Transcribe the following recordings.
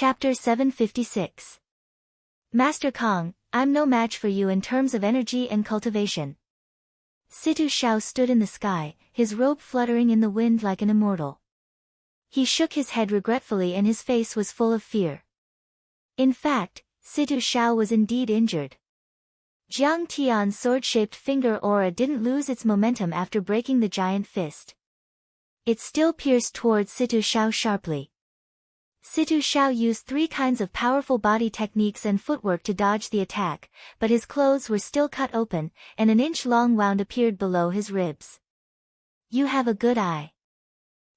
Chapter 756. Master Kong, I'm no match for you in terms of energy and cultivation. Situ Xiao stood in the sky, his robe fluttering in the wind like an immortal. He shook his head regretfully and his face was full of fear. In fact, Situ Xiao was indeed injured. Jiang Tian's sword-shaped finger aura didn't lose its momentum after breaking the giant fist. It still pierced towards Situ Xiao sharply. Situ Xiao used 3 kinds of powerful body techniques and footwork to dodge the attack, but his clothes were still cut open, and an inch-long wound appeared below his ribs. You have a good eye.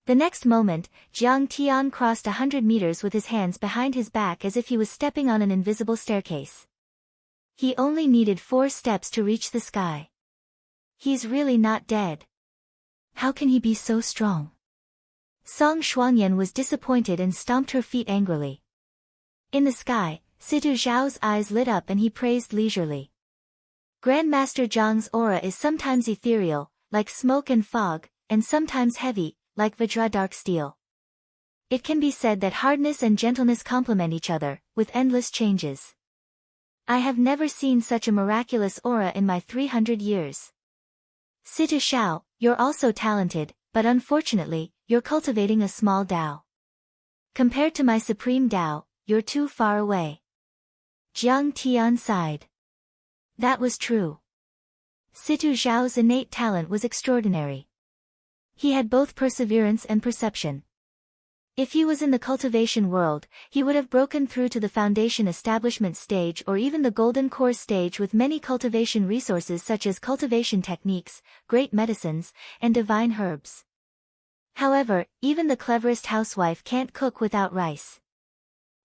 The next moment, Jiang Tian crossed 100 meters with his hands behind his back as if he was stepping on an invisible staircase. He only needed 4 steps to reach the sky. He's really not dead. How can he be so strong? Song Shuangyan was disappointed and stomped her feet angrily. In the sky, Situ Zhao's eyes lit up and he praised leisurely. Grandmaster Zhang's aura is sometimes ethereal, like smoke and fog, and sometimes heavy, like Vajra dark steel. It can be said that hardness and gentleness complement each other, with endless changes. I have never seen such a miraculous aura in my 300 years. Situ Xiao, you're also talented, but unfortunately, you're cultivating a small Dao. Compared to my supreme Dao, you're too far away. Jiang Tian sighed. That was true. Situ Zhao's innate talent was extraordinary. He had both perseverance and perception. If he was in the cultivation world, he would have broken through to the foundation establishment stage or even the golden core stage with many cultivation resources such as cultivation techniques, great medicines, and divine herbs. However, even the cleverest housewife can't cook without rice.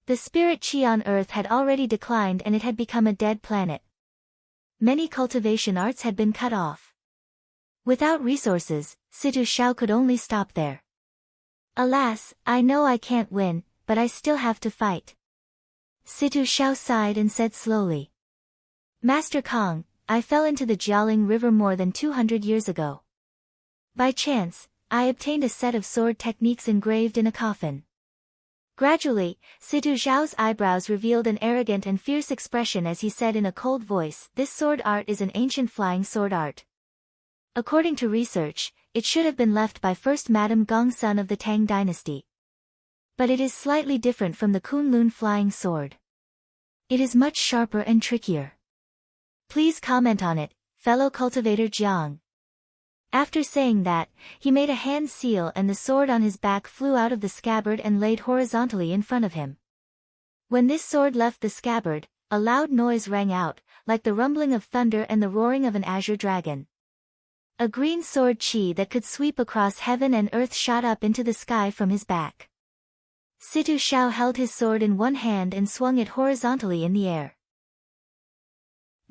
The spirit chi on Earth had already declined and it had become a dead planet. Many cultivation arts had been cut off. Without resources, Situ Xiao could only stop there. Alas, I know I can't win, but I still have to fight. Situ Xiao sighed and said slowly. Master Kong, I fell into the Jialing River more than 200 years ago. By chance, I obtained a set of sword techniques engraved in a coffin. Gradually, Situ Zhao's eyebrows revealed an arrogant and fierce expression as he said in a cold voice, this sword art is an ancient flying sword art. According to research, it should have been left by first Madame Gongsun of the Tang dynasty. But it is slightly different from the Kunlun flying sword. It is much sharper and trickier. Please comment on it, fellow cultivator Jiang. After saying that, he made a hand seal and the sword on his back flew out of the scabbard and laid horizontally in front of him. When this sword left the scabbard, a loud noise rang out, like the rumbling of thunder and the roaring of an azure dragon. A green sword chi that could sweep across heaven and earth shot up into the sky from his back. Situ Xiao held his sword in one hand and swung it horizontally in the air.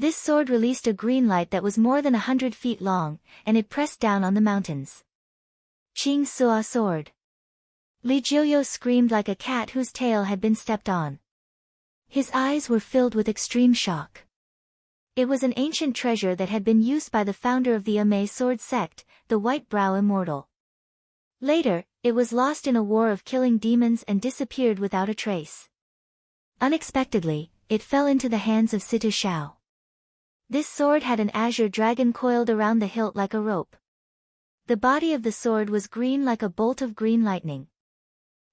This sword released a green light that was more than 100 feet long, and it pressed down on the mountains. Qing Sua sword. Li Jiuyo screamed like a cat whose tail had been stepped on. His eyes were filled with extreme shock. It was an ancient treasure that had been used by the founder of the Amei sword sect, the White Brow Immortal. Later, it was lost in a war of killing demons and disappeared without a trace. Unexpectedly, it fell into the hands of Situ Xiao. This sword had an azure dragon coiled around the hilt like a rope. The body of the sword was green like a bolt of green lightning.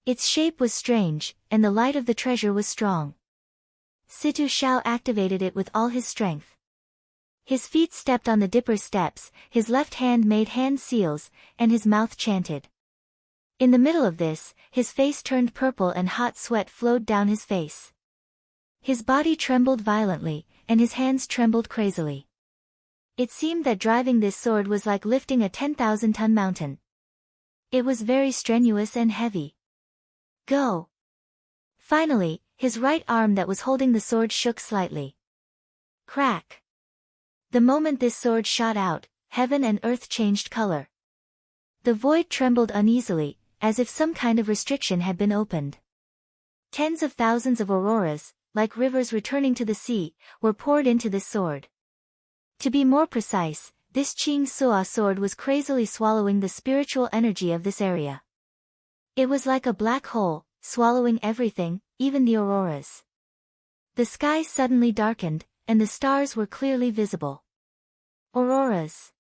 Its shape was strange, and the light of the treasure was strong. Situ Xiao activated it with all his strength. His feet stepped on the dipper steps, his left hand made hand seals, and his mouth chanted. In the middle of this, his face turned purple and hot sweat flowed down his face. His body trembled violently, and his hands trembled crazily. It seemed that driving this sword was like lifting a 10,000-ton mountain. It was very strenuous and heavy. Go! Finally, his right arm that was holding the sword shook slightly. Crack! The moment this sword shot out, heaven and earth changed color. The void trembled uneasily, as if some kind of restriction had been opened. Tens of thousands of auroras, like rivers returning to the sea, were poured into this sword. To be more precise, this Qing Sua sword was crazily swallowing the spiritual energy of this area. It was like a black hole, swallowing everything, even the auroras. The sky suddenly darkened, and the stars were clearly visible. Auroras.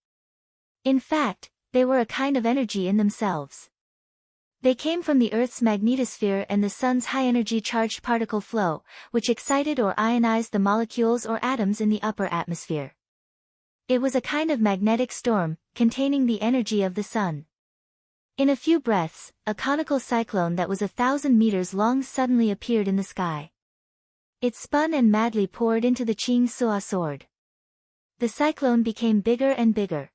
In fact, they were a kind of energy in themselves. They came from the Earth's magnetosphere and the Sun's high-energy charged particle flow, which excited or ionized the molecules or atoms in the upper atmosphere. It was a kind of magnetic storm, containing the energy of the Sun. In a few breaths, a conical cyclone that was 1,000 meters long suddenly appeared in the sky. It spun and madly poured into the Ching Sua sword. The cyclone became bigger and bigger.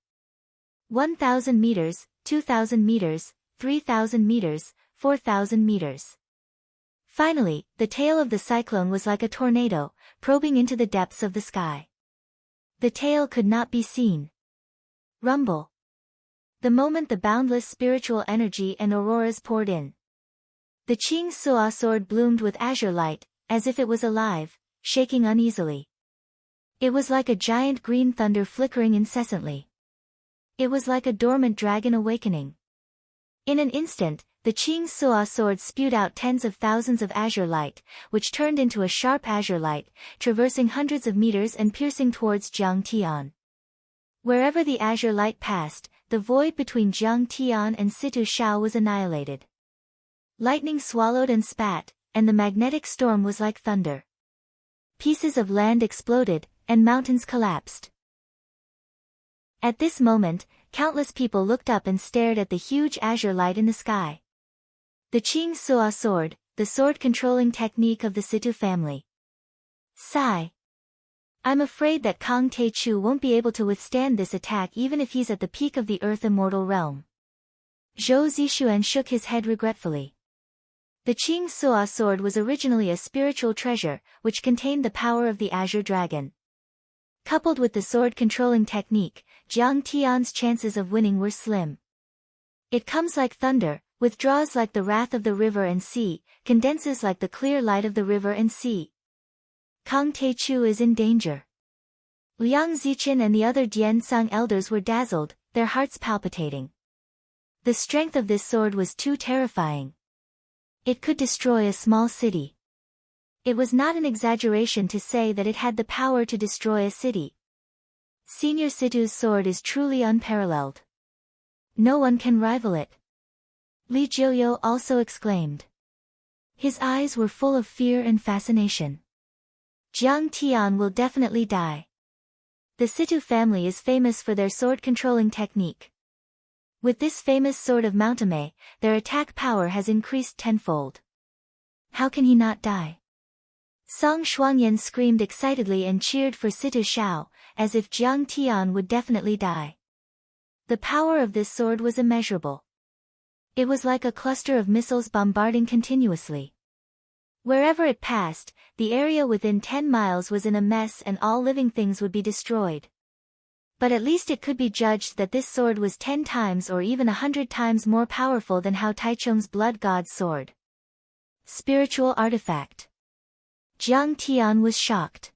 1,000 meters, 2,000 meters, 3,000 meters, 4,000 meters. Finally, the tail of the cyclone was like a tornado, probing into the depths of the sky. The tail could not be seen. Rumble. The moment the boundless spiritual energy and auroras poured in. The Ching Sua sword bloomed with azure light, as if it was alive, shaking uneasily. It was like a giant green thunder flickering incessantly. It was like a dormant dragon awakening. In an instant, the Ching Sua sword spewed out tens of thousands of azure light, which turned into a sharp azure light, traversing hundreds of meters and piercing towards Jiang Tian. Wherever the azure light passed, the void between Jiang Tian and Situ Shao was annihilated. Lightning swallowed and spat, and the magnetic storm was like thunder. Pieces of land exploded, and mountains collapsed. At this moment, countless people looked up and stared at the huge azure light in the sky. The Ching Sua sword, the sword-controlling technique of the Situ family. Sigh. I'm afraid that Kang Tae-chu won't be able to withstand this attack even if he's at the peak of the Earth Immortal realm. Zhou Zixuan shook his head regretfully. The Ching Sua sword was originally a spiritual treasure, which contained the power of the Azure Dragon. Coupled with the sword-controlling technique, Jiang Tian's chances of winning were slim. It comes like thunder, withdraws like the wrath of the river and sea, condenses like the clear light of the river and sea. Kang Tae-chu is in danger. Liang Zichen and the other Dian-sang elders were dazzled, their hearts palpitating. The strength of this sword was too terrifying. It could destroy a small city. It was not an exaggeration to say that it had the power to destroy a city. Senior Situ's sword is truly unparalleled. No one can rival it. Li Jiuyo also exclaimed. His eyes were full of fear and fascination. Jiang Tian will definitely die. The Situ family is famous for their sword-controlling technique. With this famous sword of Mountame, their attack power has increased tenfold. How can he not die? Song Shuangyan screamed excitedly and cheered for Situ Shao, as if Jiang Tian would definitely die. The power of this sword was immeasurable. It was like a cluster of missiles bombarding continuously. Wherever it passed, the area within 10 miles was in a mess and all living things would be destroyed. But at least it could be judged that this sword was 10 times or even 100 times more powerful than Hao Taichung's blood god's sword. Spiritual artifact. Jiang Tian was shocked.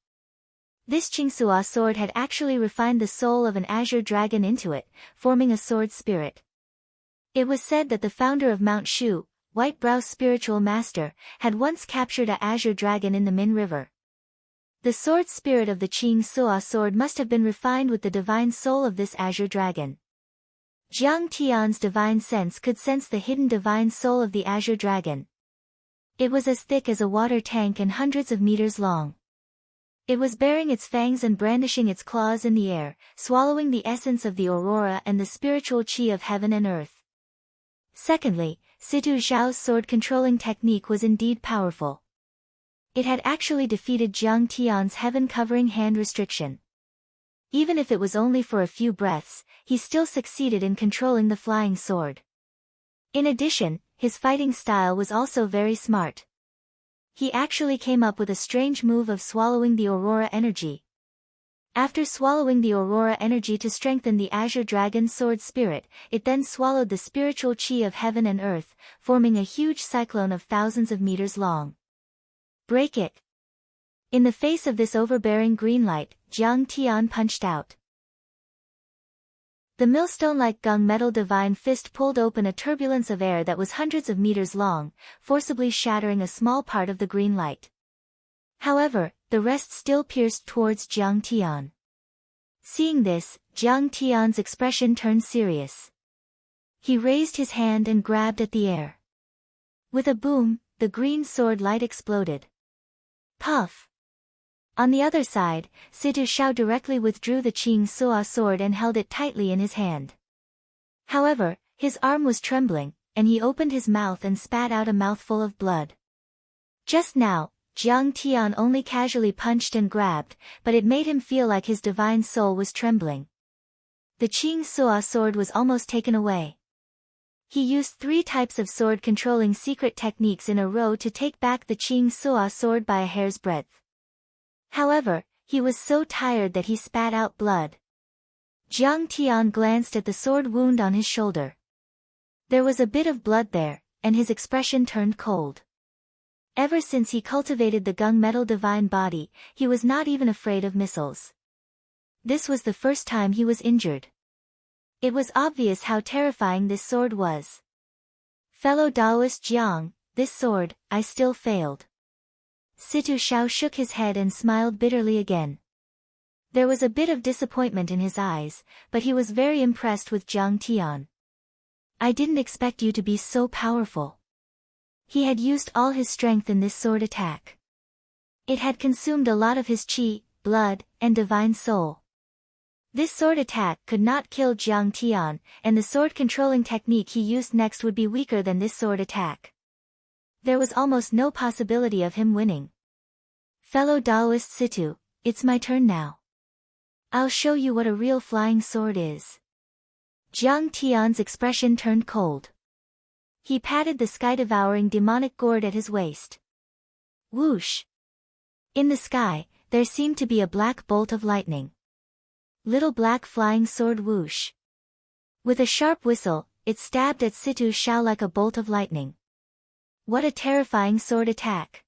This Qingsua sword had actually refined the soul of an azure dragon into it, forming a sword spirit. It was said that the founder of Mount Shu, White Brow's spiritual master, had once captured a azure dragon in the Min River. The sword spirit of the Qingsua sword must have been refined with the divine soul of this azure dragon. Jiang Tian's divine sense could sense the hidden divine soul of the azure dragon. It was as thick as a water tank and hundreds of meters long. It was baring its fangs and brandishing its claws in the air, swallowing the essence of the aurora and the spiritual chi of heaven and earth. Secondly, Situ Zhao's sword-controlling technique was indeed powerful. It had actually defeated Jiang Tian's heaven-covering hand restriction. Even if it was only for a few breaths, he still succeeded in controlling the flying sword. In addition, his fighting style was also very smart. He actually came up with a strange move of swallowing the aurora energy. After swallowing the aurora energy to strengthen the azure dragon's sword spirit, it then swallowed the spiritual chi of heaven and earth, forming a huge cyclone of thousands of meters long. Break it! In the face of this overbearing green light, Jiang Tian punched out. The millstone-like gunmetal divine fist pulled open a turbulence of air that was hundreds of meters long, forcibly shattering a small part of the green light. However, the rest still pierced towards Jiang Tian. Seeing this, Jiang Tian's expression turned serious. He raised his hand and grabbed at the air. With a boom, the green sword light exploded. Puff! On the other side, Situ Shao directly withdrew the Qing Suo sword and held it tightly in his hand. However, his arm was trembling, and he opened his mouth and spat out a mouthful of blood. Just now, Jiang Tian only casually punched and grabbed, but it made him feel like his divine soul was trembling. The Qing Suo sword was almost taken away. He used 3 types of sword-controlling secret techniques in a row to take back the Qing Suo sword by a hair's breadth. However, he was so tired that he spat out blood. Jiang Tian glanced at the sword wound on his shoulder. There was a bit of blood there, and his expression turned cold. Ever since he cultivated the gunmetal divine body, he was not even afraid of missiles. This was the first time he was injured. It was obvious how terrifying this sword was. Fellow Taoist Jiang, this sword, I still failed. Situ Shao shook his head and smiled bitterly again. There was a bit of disappointment in his eyes, but he was very impressed with Jiang Tian. I didn't expect you to be so powerful. He had used all his strength in this sword attack. It had consumed a lot of his qi, blood, and divine soul. This sword attack could not kill Jiang Tian, and the sword-controlling technique he used next would be weaker than this sword attack. There was almost no possibility of him winning. Fellow Taoist Situ, it's my turn now. I'll show you what a real flying sword is. Jiang Tian's expression turned cold. He patted the sky-devouring demonic gourd at his waist. Whoosh! In the sky, there seemed to be a black bolt of lightning. Little black flying sword whoosh. With a sharp whistle, it stabbed at Situ Shao like a bolt of lightning. What a terrifying sword attack.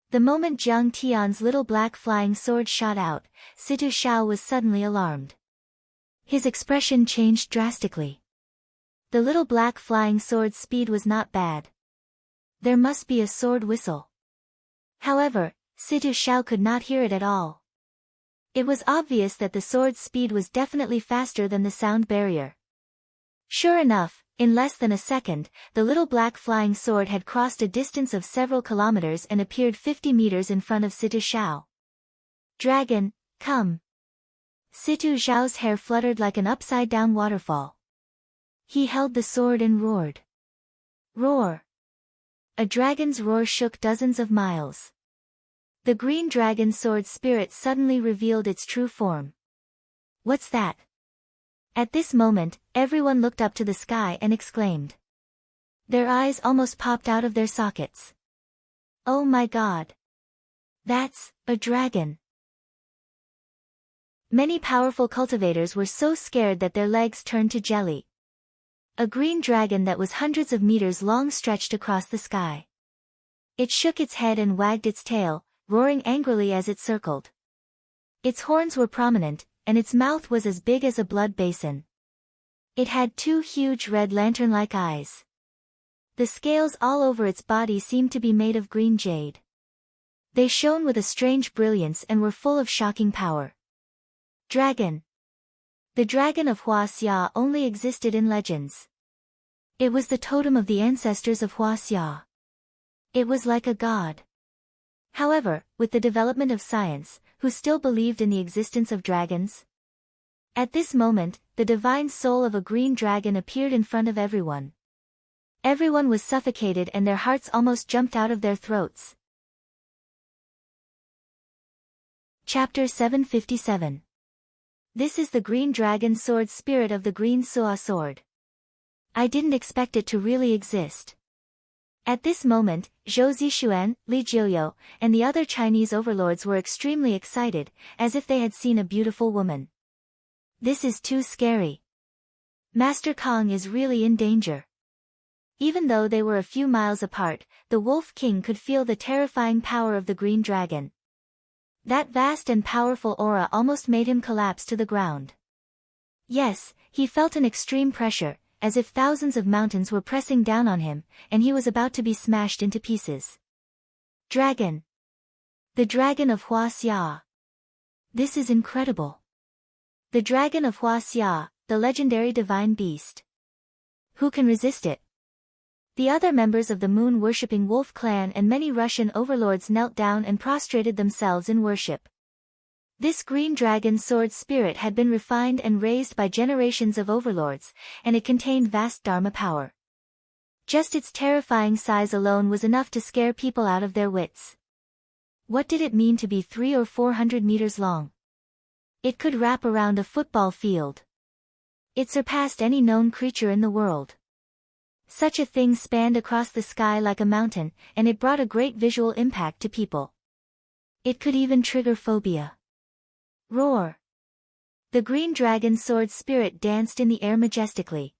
The moment Jiang Tian's little black flying sword shot out, Situ Shao was suddenly alarmed. His expression changed drastically. The little black flying sword's speed was not bad. There must be a sword whistle. However, Situ Shao could not hear it at all. It was obvious that the sword's speed was definitely faster than the sound barrier. Sure enough, in less than a second, the little black flying sword had crossed a distance of several kilometers and appeared 50 meters in front of Situ Shao. Dragon, come! Situ Shao's hair fluttered like an upside-down waterfall. He held the sword and roared. Roar! A dragon's roar shook dozens of miles. The green dragon sword spirit suddenly revealed its true form. What's that? At this moment, everyone looked up to the sky and exclaimed. Their eyes almost popped out of their sockets. Oh my God! That's a dragon! Many powerful cultivators were so scared that their legs turned to jelly. A green dragon that was hundreds of meters long stretched across the sky. It shook its head and wagged its tail, roaring angrily as it circled. Its horns were prominent, and its mouth was as big as a blood basin. It had 2 huge red lantern-like eyes. The scales all over its body seemed to be made of green jade. They shone with a strange brilliance and were full of shocking power. Dragon. The dragon of Huaxia only existed in legends. It was the totem of the ancestors of Huaxia. It was like a god. However, with the development of science, who still believed in the existence of dragons? At this moment, the divine soul of a green dragon appeared in front of everyone. Everyone was suffocated and their hearts almost jumped out of their throats. Chapter 757. This is the green dragon sword spirit of the green Suo sword. I didn't expect it to really exist. At this moment, Zhou Zixuan, Li Jiuyo, and the other Chinese overlords were extremely excited, as if they had seen a beautiful woman. This is too scary. Master Kong is really in danger. Even though they were a few miles apart, the Wolf King could feel the terrifying power of the green dragon. That vast and powerful aura almost made him collapse to the ground. Yes, He felt an extreme pressure, as if thousands of mountains were pressing down on him, and he was about to be smashed into pieces. Dragon. The Dragon of Hua Xia. This is incredible. The Dragon of Hua Xia, the legendary divine beast. Who can resist it? The other members of the moon-worshipping wolf clan and many Russian overlords knelt down and prostrated themselves in worship. This green dragon sword spirit had been refined and raised by generations of overlords, and it contained vast dharma power. Just its terrifying size alone was enough to scare people out of their wits. What did it mean to be 300 or 400 meters long? It could wrap around a football field. It surpassed any known creature in the world. Such a thing spanned across the sky like a mountain, and it brought a great visual impact to people. It could even trigger phobia. Roar! The green dragon sword spirit danced in the air majestically.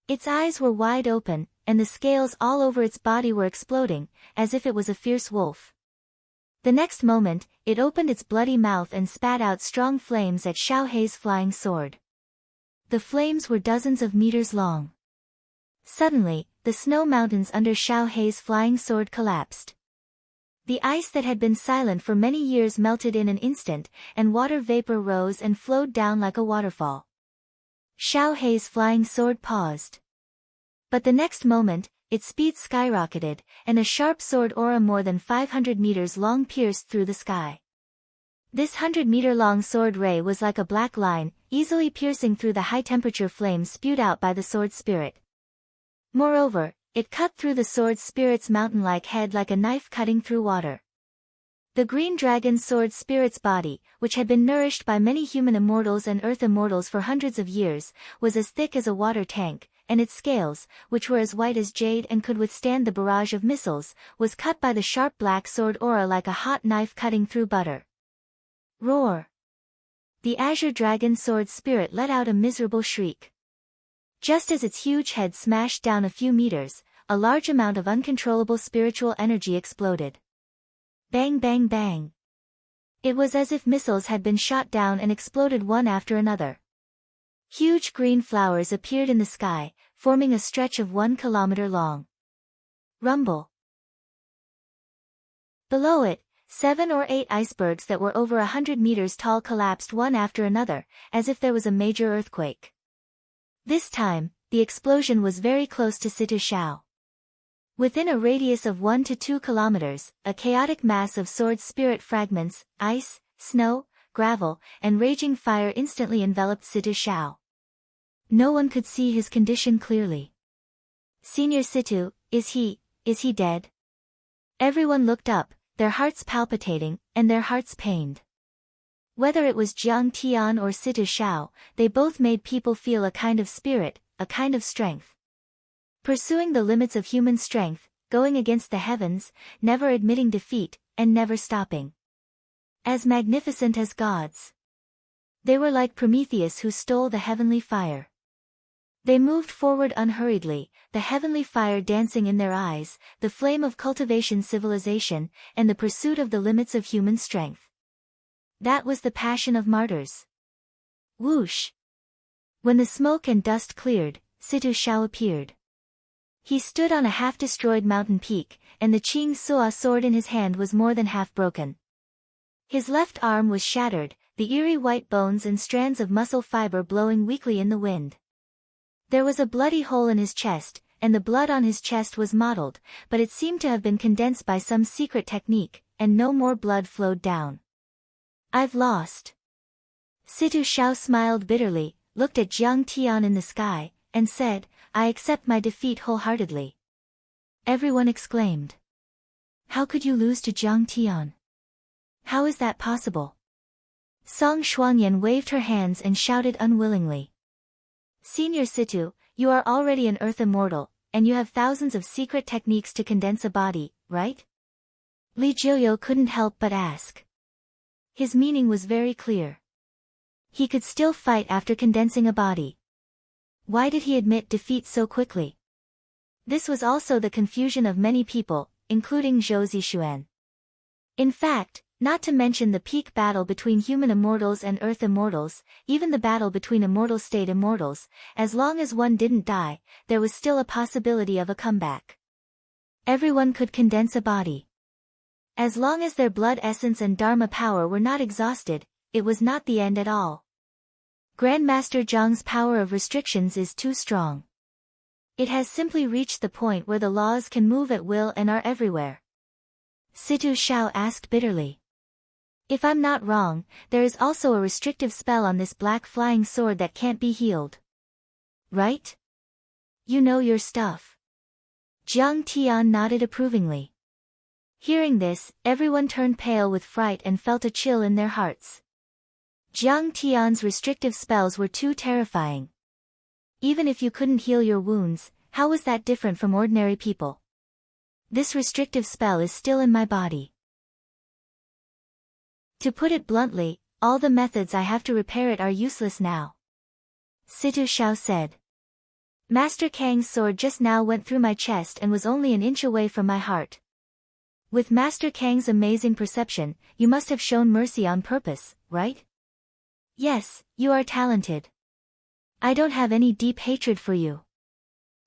Its eyes were wide open, and the scales all over its body were exploding, as if it was a fierce wolf. The next moment, it opened its bloody mouth and spat out strong flames at Xiao Hei's flying sword. The flames were dozens of meters long. Suddenly, the snow mountains under Xiao Hei's flying sword collapsed. The ice that had been silent for many years melted in an instant, and water vapor rose and flowed down like a waterfall. Xiao Hei's flying sword paused. But the next moment, its speed skyrocketed, and a sharp sword aura more than 500 meters long pierced through the sky. This 100-meter-long sword ray was like a black line, easily piercing through the high-temperature flames spewed out by the sword spirit. Moreover, it cut through the sword spirit's mountain-like head like a knife cutting through water. The green dragon sword spirit's body, which had been nourished by many human immortals and earth immortals for hundreds of years, was as thick as a water tank, and its scales, which were as white as jade and could withstand the barrage of missiles, was cut by the sharp black sword aura like a hot knife cutting through butter. Roar! The azure dragon sword spirit let out a miserable shriek. Just as its huge head smashed down a few meters, a large amount of uncontrollable spiritual energy exploded. Bang bang bang. It was as if missiles had been shot down and exploded one after another. Huge green flowers appeared in the sky, forming a stretch of 1 kilometer long. Rumble. Below it, 7 or 8 icebergs that were over 100 meters tall collapsed one after another, as if there was a major earthquake. This time, the explosion was very close to Situ Shao. Within a radius of 1 to 2 kilometers, a chaotic mass of sword spirit fragments, ice, snow, gravel, and raging fire instantly enveloped Situ Shao. No one could see his condition clearly. Senior Situ, is he dead? Everyone looked up, their hearts palpitating, and their hearts pained. Whether it was Jiang Tian or Situ Shao, they both made people feel a kind of spirit, a kind of strength. Pursuing the limits of human strength, going against the heavens, never admitting defeat, and never stopping. As magnificent as gods. They were like Prometheus who stole the heavenly fire. They moved forward unhurriedly, the heavenly fire dancing in their eyes, the flame of cultivation civilization, and the pursuit of the limits of human strength. That was the passion of martyrs. Whoosh! When the smoke and dust cleared, Situ Shao appeared. He stood on a half-destroyed mountain peak, and the Qing Suo sword in his hand was more than half broken. His left arm was shattered, the eerie white bones and strands of muscle fiber blowing weakly in the wind. There was a bloody hole in his chest, and the blood on his chest was mottled, but it seemed to have been condensed by some secret technique, and no more blood flowed down. I've lost. Situ Shao smiled bitterly, looked at Jiang Tian in the sky, and said, I accept my defeat wholeheartedly. Everyone exclaimed. How could you lose to Jiang Tian? How is that possible? Song Xuanyan waved her hands and shouted unwillingly. Senior Situ, you are already an earth immortal, and you have thousands of secret techniques to condense a body, right? Li Jiuyo couldn't help but ask. His meaning was very clear. He could still fight after condensing a body. Why did he admit defeat so quickly? This was also the confusion of many people, including Zhou Zixuan. In fact, Not to mention the peak battle between human immortals and earth immortals, even the battle between immortal state immortals, as long as one didn't die, there was still a possibility of a comeback. Everyone could condense a body. As long as their blood essence and dharma power were not exhausted, it was not the end at all. Grandmaster Zhang's power of restrictions is too strong. It has simply reached the point where the laws can move at will and are everywhere. Situ Shao asked bitterly. If I'm not wrong, there is also a restrictive spell on this black flying sword that can't be healed. Right? You know your stuff. Jiang Tian nodded approvingly. Hearing this, everyone turned pale with fright and felt a chill in their hearts. Jiang Tian's restrictive spells were too terrifying. Even if you couldn't heal your wounds, how was that different from ordinary people? This restrictive spell is still in my body. To put it bluntly, all the methods I have to repair it are useless now. Situ Shao said. Master Kang's sword just now went through my chest and was only an inch away from my heart. With Master Kang's amazing perception, you must have shown mercy on purpose, right? Yes, you are talented. I don't have any deep hatred for you.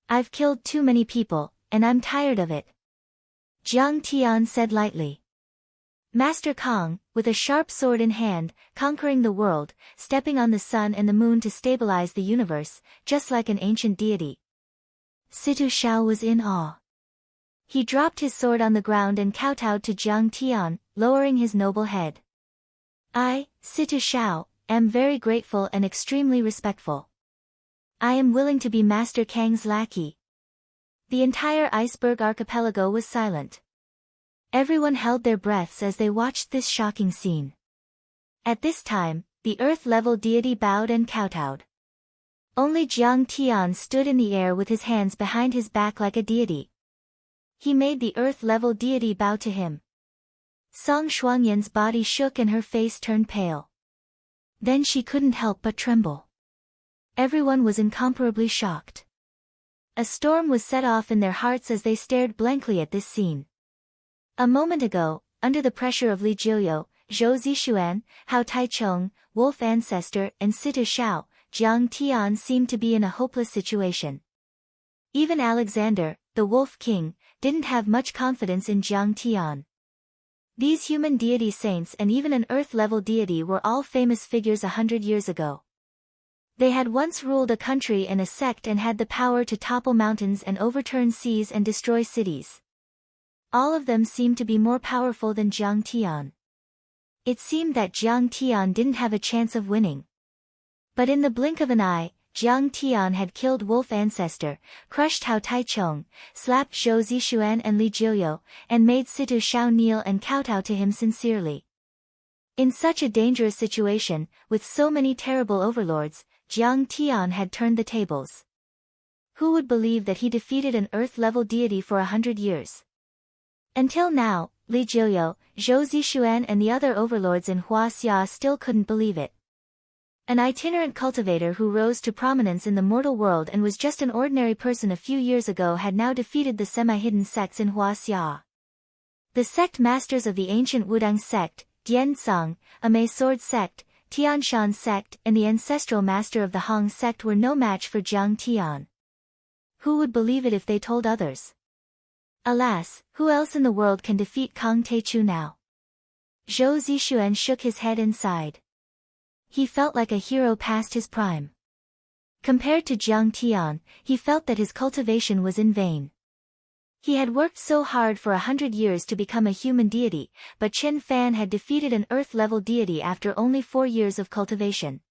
I've killed too many people, and I'm tired of it. Jiang Tian said lightly. Master Kang, with a sharp sword in hand, conquering the world, stepping on the sun and the moon to stabilize the universe, just like an ancient deity. Situ Shao was in awe. He dropped his sword on the ground and kowtowed to Jiang Tian, lowering his noble head. I, Situ Shao, am very grateful and extremely respectful. I am willing to be Master Kang's lackey. The entire iceberg archipelago was silent. Everyone held their breaths as they watched this shocking scene. At this time, the earth-level deity bowed and kowtowed. Only Jiang Tian stood in the air with his hands behind his back like a deity. He made the earth-level deity bow to him. Song Shuangyan's body shook and her face turned pale. Then she couldn't help but tremble. Everyone was incomparably shocked. A storm was set off in their hearts as they stared blankly at this scene. A moment ago, under the pressure of Li Jilyo, Zhou Zixuan, Hao Taichong, Wolf Ancestor and Situ Shao, Jiang Tian seemed to be in a hopeless situation. Even Alexander, the Wolf King, didn't have much confidence in Jiang Tian. These human deity saints and even an earth-level deity were all famous figures 100 years ago. They had once ruled a country and a sect and had the power to topple mountains and overturn seas and destroy cities. All of them seemed to be more powerful than Jiang Tian. It seemed that Jiang Tian didn't have a chance of winning. But in the blink of an eye, Jiang Tian had killed Wolf Ancestor, crushed Hao Taichong, slapped Zhou Zixuan and Li Jilyo, and made Situ Shao kneel and kowtow to him sincerely. In such a dangerous situation, with so many terrible overlords, Jiang Tian had turned the tables. Who would believe that he defeated an earth-level deity for 100 years? Until now, Li Jilyo, Zhou Zixuan and the other overlords in Huaxia still couldn't believe it. An itinerant cultivator who rose to prominence in the mortal world and was just an ordinary person a few years ago had now defeated the semi-hidden sects in Huaxia. The sect masters of the ancient Wudang sect, Dian-Sang, a Mei sword sect, Tianshan sect and the ancestral master of the Hong sect were no match for Jiang Tian. Who would believe it if they told others? Alas, who else in the world can defeat Kang Teichu now? Zhou Zixuan shook his head and sighed. He felt like a hero past his prime. Compared to Jiang Tian, he felt that his cultivation was in vain. He had worked so hard for 100 years to become a human deity, but Chen Fan had defeated an earth-level deity after only 4 years of cultivation.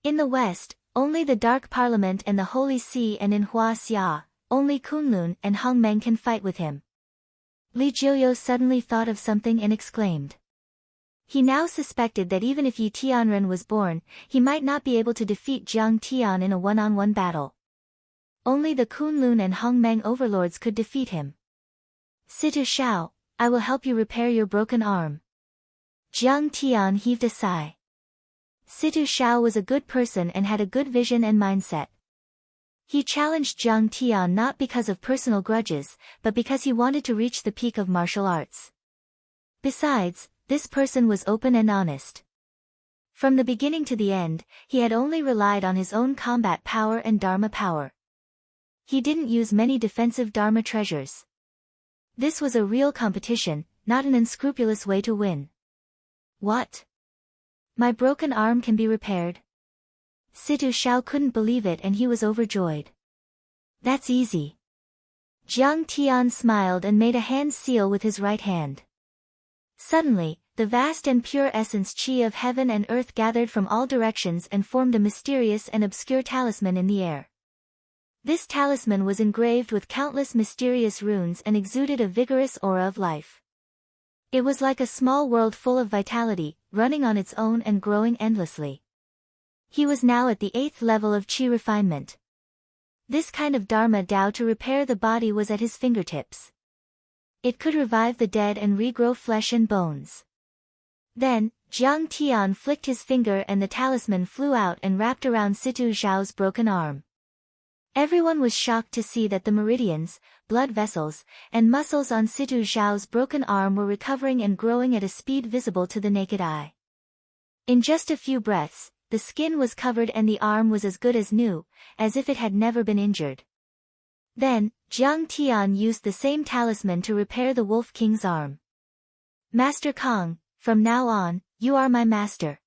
In the west, only the Dark Parliament and the Holy See, and in Huaxia, only Kunlun and Hongmeng can fight with him. Li Jilyo suddenly thought of something and exclaimed. He now suspected that even if Yi Tianren was born, he might not be able to defeat Jiang Tian in a one-on-one battle. Only the Kunlun and Hongmeng overlords could defeat him. Situ Shao, I will help you repair your broken arm. Jiang Tian heaved a sigh. Situ Shao was a good person and had a good vision and mindset. He challenged Jiang Tian not because of personal grudges, but because he wanted to reach the peak of martial arts. Besides, this person was open and honest. From the beginning to the end, he had only relied on his own combat power and Dharma power. He didn't use many defensive Dharma treasures. This was a real competition, not an unscrupulous way to win. What? My broken arm can be repaired? Situ Shao couldn't believe it and he was overjoyed. That's easy. Jiang Tian smiled and made a hand seal with his right hand. Suddenly, the vast and pure essence qi of heaven and earth gathered from all directions and formed a mysterious and obscure talisman in the air. This talisman was engraved with countless mysterious runes and exuded a vigorous aura of life. It was like a small world full of vitality, running on its own and growing endlessly. He was now at the 8th level of qi refinement. This kind of Dharma Tao to repair the body was at his fingertips. It could revive the dead and regrow flesh and bones. Then, Jiang Tian flicked his finger and the talisman flew out and wrapped around Situ Zhao's broken arm. Everyone was shocked to see that the meridians, blood vessels, and muscles on Situ Zhao's broken arm were recovering and growing at a speed visible to the naked eye. In just a few breaths, the skin was covered and the arm was as good as new, as if it had never been injured. Then, Jiang Tian used the same talisman to repair the Wolf King's arm. Master Kong, from now on, you are my master.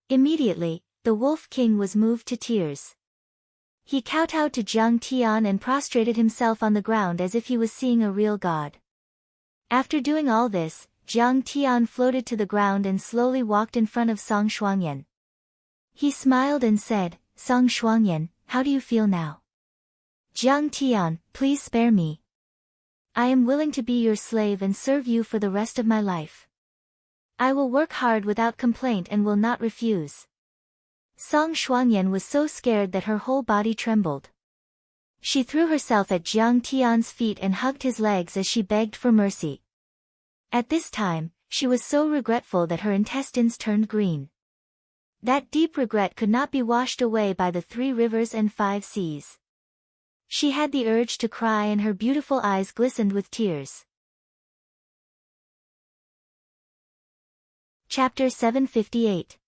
Immediately, the Wolf King was moved to tears. He kowtowed to Jiang Tian and prostrated himself on the ground as if he was seeing a real god. After doing all this, Jiang Tian floated to the ground and slowly walked in front of Song Shuangyan. He smiled and said, Song Shuangyan, how do you feel now? Jiang Tian, please spare me. I am willing to be your slave and serve you for the rest of my life. I will work hard without complaint and will not refuse. Song Shuangyan was so scared that her whole body trembled. She threw herself at Jiang Tian's feet and hugged his legs as she begged for mercy. At this time, she was so regretful that her intestines turned green. That deep regret could not be washed away by the 3 rivers and 5 seas. She had the urge to cry and her beautiful eyes glistened with tears. Chapter 758.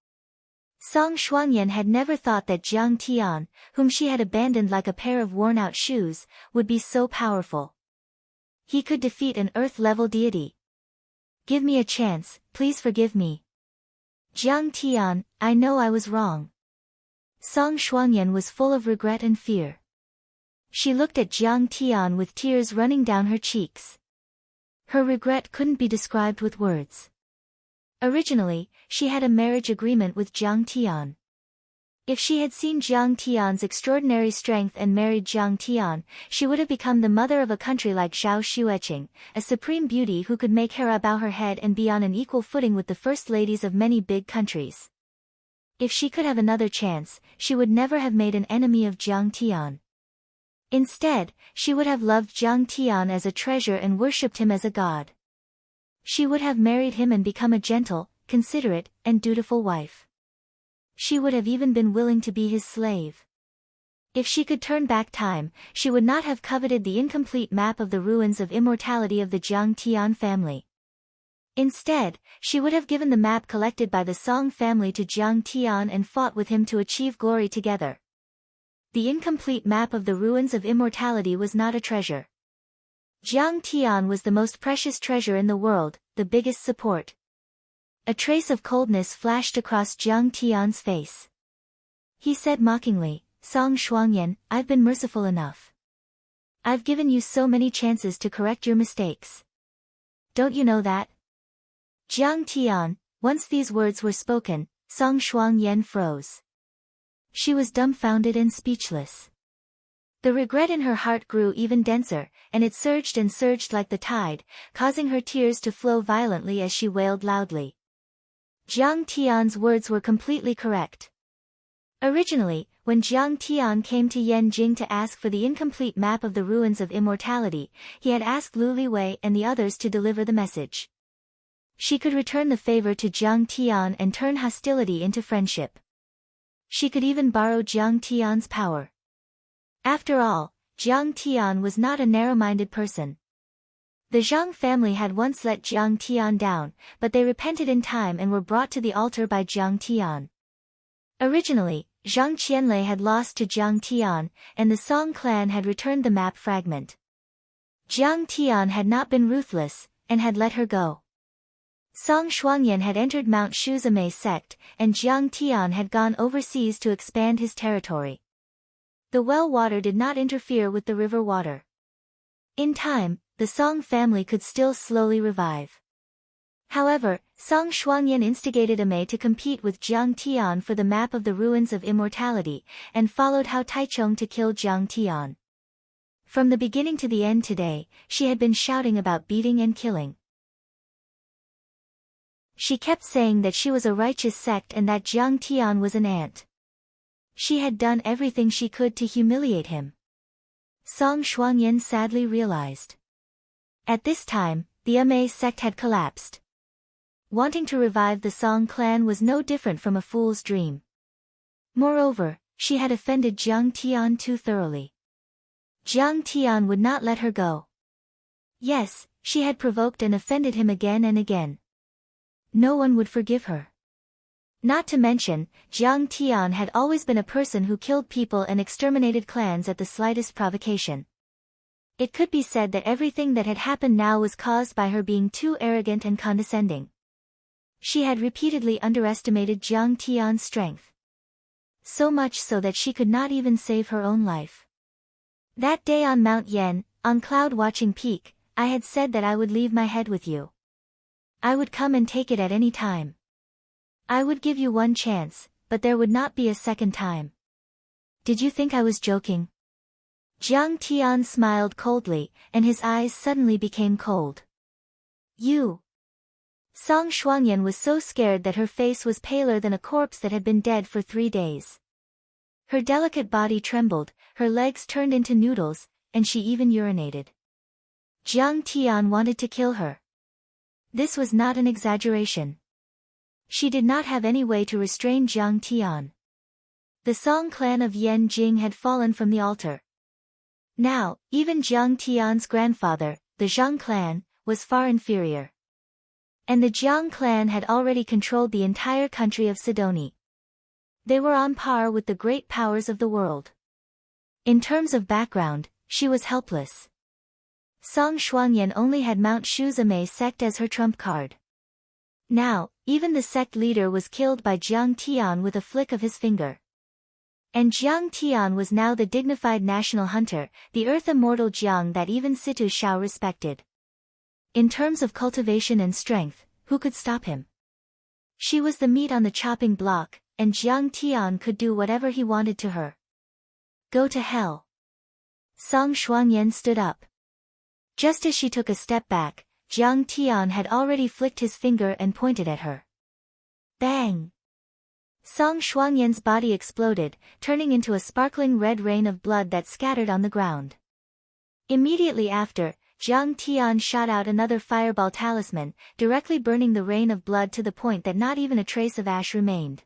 Song Shuangyan had never thought that Jiang Tian, whom she had abandoned like a pair of worn-out shoes, would be so powerful. He could defeat an earth-level deity. Give me a chance, please forgive me. Jiang Tian, I know I was wrong. Song Shuangyan was full of regret and fear. She looked at Jiang Tian with tears running down her cheeks. Her regret couldn't be described with words. Originally, she had a marriage agreement with Jiang Tian. If she had seen Jiang Tian's extraordinary strength and married Jiang Tian, she would have become the mother of a country like Zhao Xueqing, a supreme beauty who could make Hera bow her head and be on an equal footing with the first ladies of many big countries. If she could have another chance, she would never have made an enemy of Jiang Tian. Instead, she would have loved Jiang Tian as a treasure and worshipped him as a god. She would have married him and become a gentle, considerate, and dutiful wife. She would have even been willing to be his slave. If she could turn back time, she would not have coveted the incomplete map of the ruins of immortality of the Jiang Tian family. Instead, she would have given the map collected by the Song family to Jiang Tian and fought with him to achieve glory together. The incomplete map of the ruins of immortality was not a treasure. Jiang Tian was the most precious treasure in the world, the biggest support. A trace of coldness flashed across Jiang Tian's face. He said mockingly, Song Shuangyan, I've been merciful enough. I've given you so many chances to correct your mistakes. Don't you know that? Jiang Tian, once these words were spoken, Song Shuangyan froze. She was dumbfounded and speechless. The regret in her heart grew even denser, and it surged and surged like the tide, causing her tears to flow violently as she wailed loudly. Jiang Tian's words were completely correct. Originally, when Jiang Tian came to Yanjing to ask for the incomplete map of the ruins of immortality, he had asked Lu Liwei and the others to deliver the message. She could return the favor to Jiang Tian and turn hostility into friendship. She could even borrow Jiang Tian's power. After all, Jiang Tian was not a narrow-minded person. The Zhang family had once let Jiang Tian down, but they repented in time and were brought to the altar by Jiang Tian. Originally, Zhang Qianlei had lost to Jiang Tian, and the Song clan had returned the map fragment. Jiang Tian had not been ruthless, and had let her go. Song Shuangyan had entered Mount Shuzame sect, and Jiang Tian had gone overseas to expand his territory. The well water did not interfere with the river water. In time, the Song family could still slowly revive. However, Song Shuangyan instigated Ame to compete with Jiang Tian for the map of the ruins of immortality, and followed Hao Taichung to kill Jiang Tian. From the beginning to the end today, she had been shouting about beating and killing. She kept saying that she was a righteous sect and that Jiang Tian was an ant. She had done everything she could to humiliate him. Song Shuangyan sadly realized. At this time, the Ame sect had collapsed. Wanting to revive the Song clan was no different from a fool's dream. Moreover, she had offended Jiang Tian too thoroughly. Jiang Tian would not let her go. Yes, she had provoked and offended him again and again. No one would forgive her. Not to mention, Jiang Tian had always been a person who killed people and exterminated clans at the slightest provocation. It could be said that everything that had happened now was caused by her being too arrogant and condescending. She had repeatedly underestimated Jiang Tian's strength. So much so that she could not even save her own life. That day on Mount Yen, on Cloud Watching Peak, I had said that I would leave my head with you. I would come and take it at any time. I would give you one chance, but there would not be a second time. Did you think I was joking? Jiang Tian smiled coldly, and his eyes suddenly became cold. You. Song Shuangyan was so scared that her face was paler than a corpse that had been dead for 3 days. Her delicate body trembled, her legs turned into noodles, and she even urinated. Jiang Tian wanted to kill her. This was not an exaggeration. She did not have any way to restrain Jiang Tian. The Song clan of Yan Jing had fallen from the altar. Now, even Jiang Tian's grandfather, the Zhang clan, was far inferior. And the Jiang clan had already controlled the entire country of Sidoni. They were on par with the great powers of the world. In terms of background, she was helpless. Song Shuangyan only had Mount Shuzame sect as her trump card. Now, even the sect leader was killed by Jiang Tian with a flick of his finger. And Jiang Tian was now the dignified national hunter, the earth immortal Jiang that even Situ Shao respected. In terms of cultivation and strength, who could stop him? She was the meat on the chopping block, and Jiang Tian could do whatever he wanted to her. Go to hell. Song Shuangyan stood up. Just as she took a step back, Jiang Tian had already flicked his finger and pointed at her. Bang! Song Shuangyan's body exploded, turning into a sparkling red rain of blood that scattered on the ground. Immediately after, Jiang Tian shot out another fireball talisman, directly burning the rain of blood to the point that not even a trace of ash remained.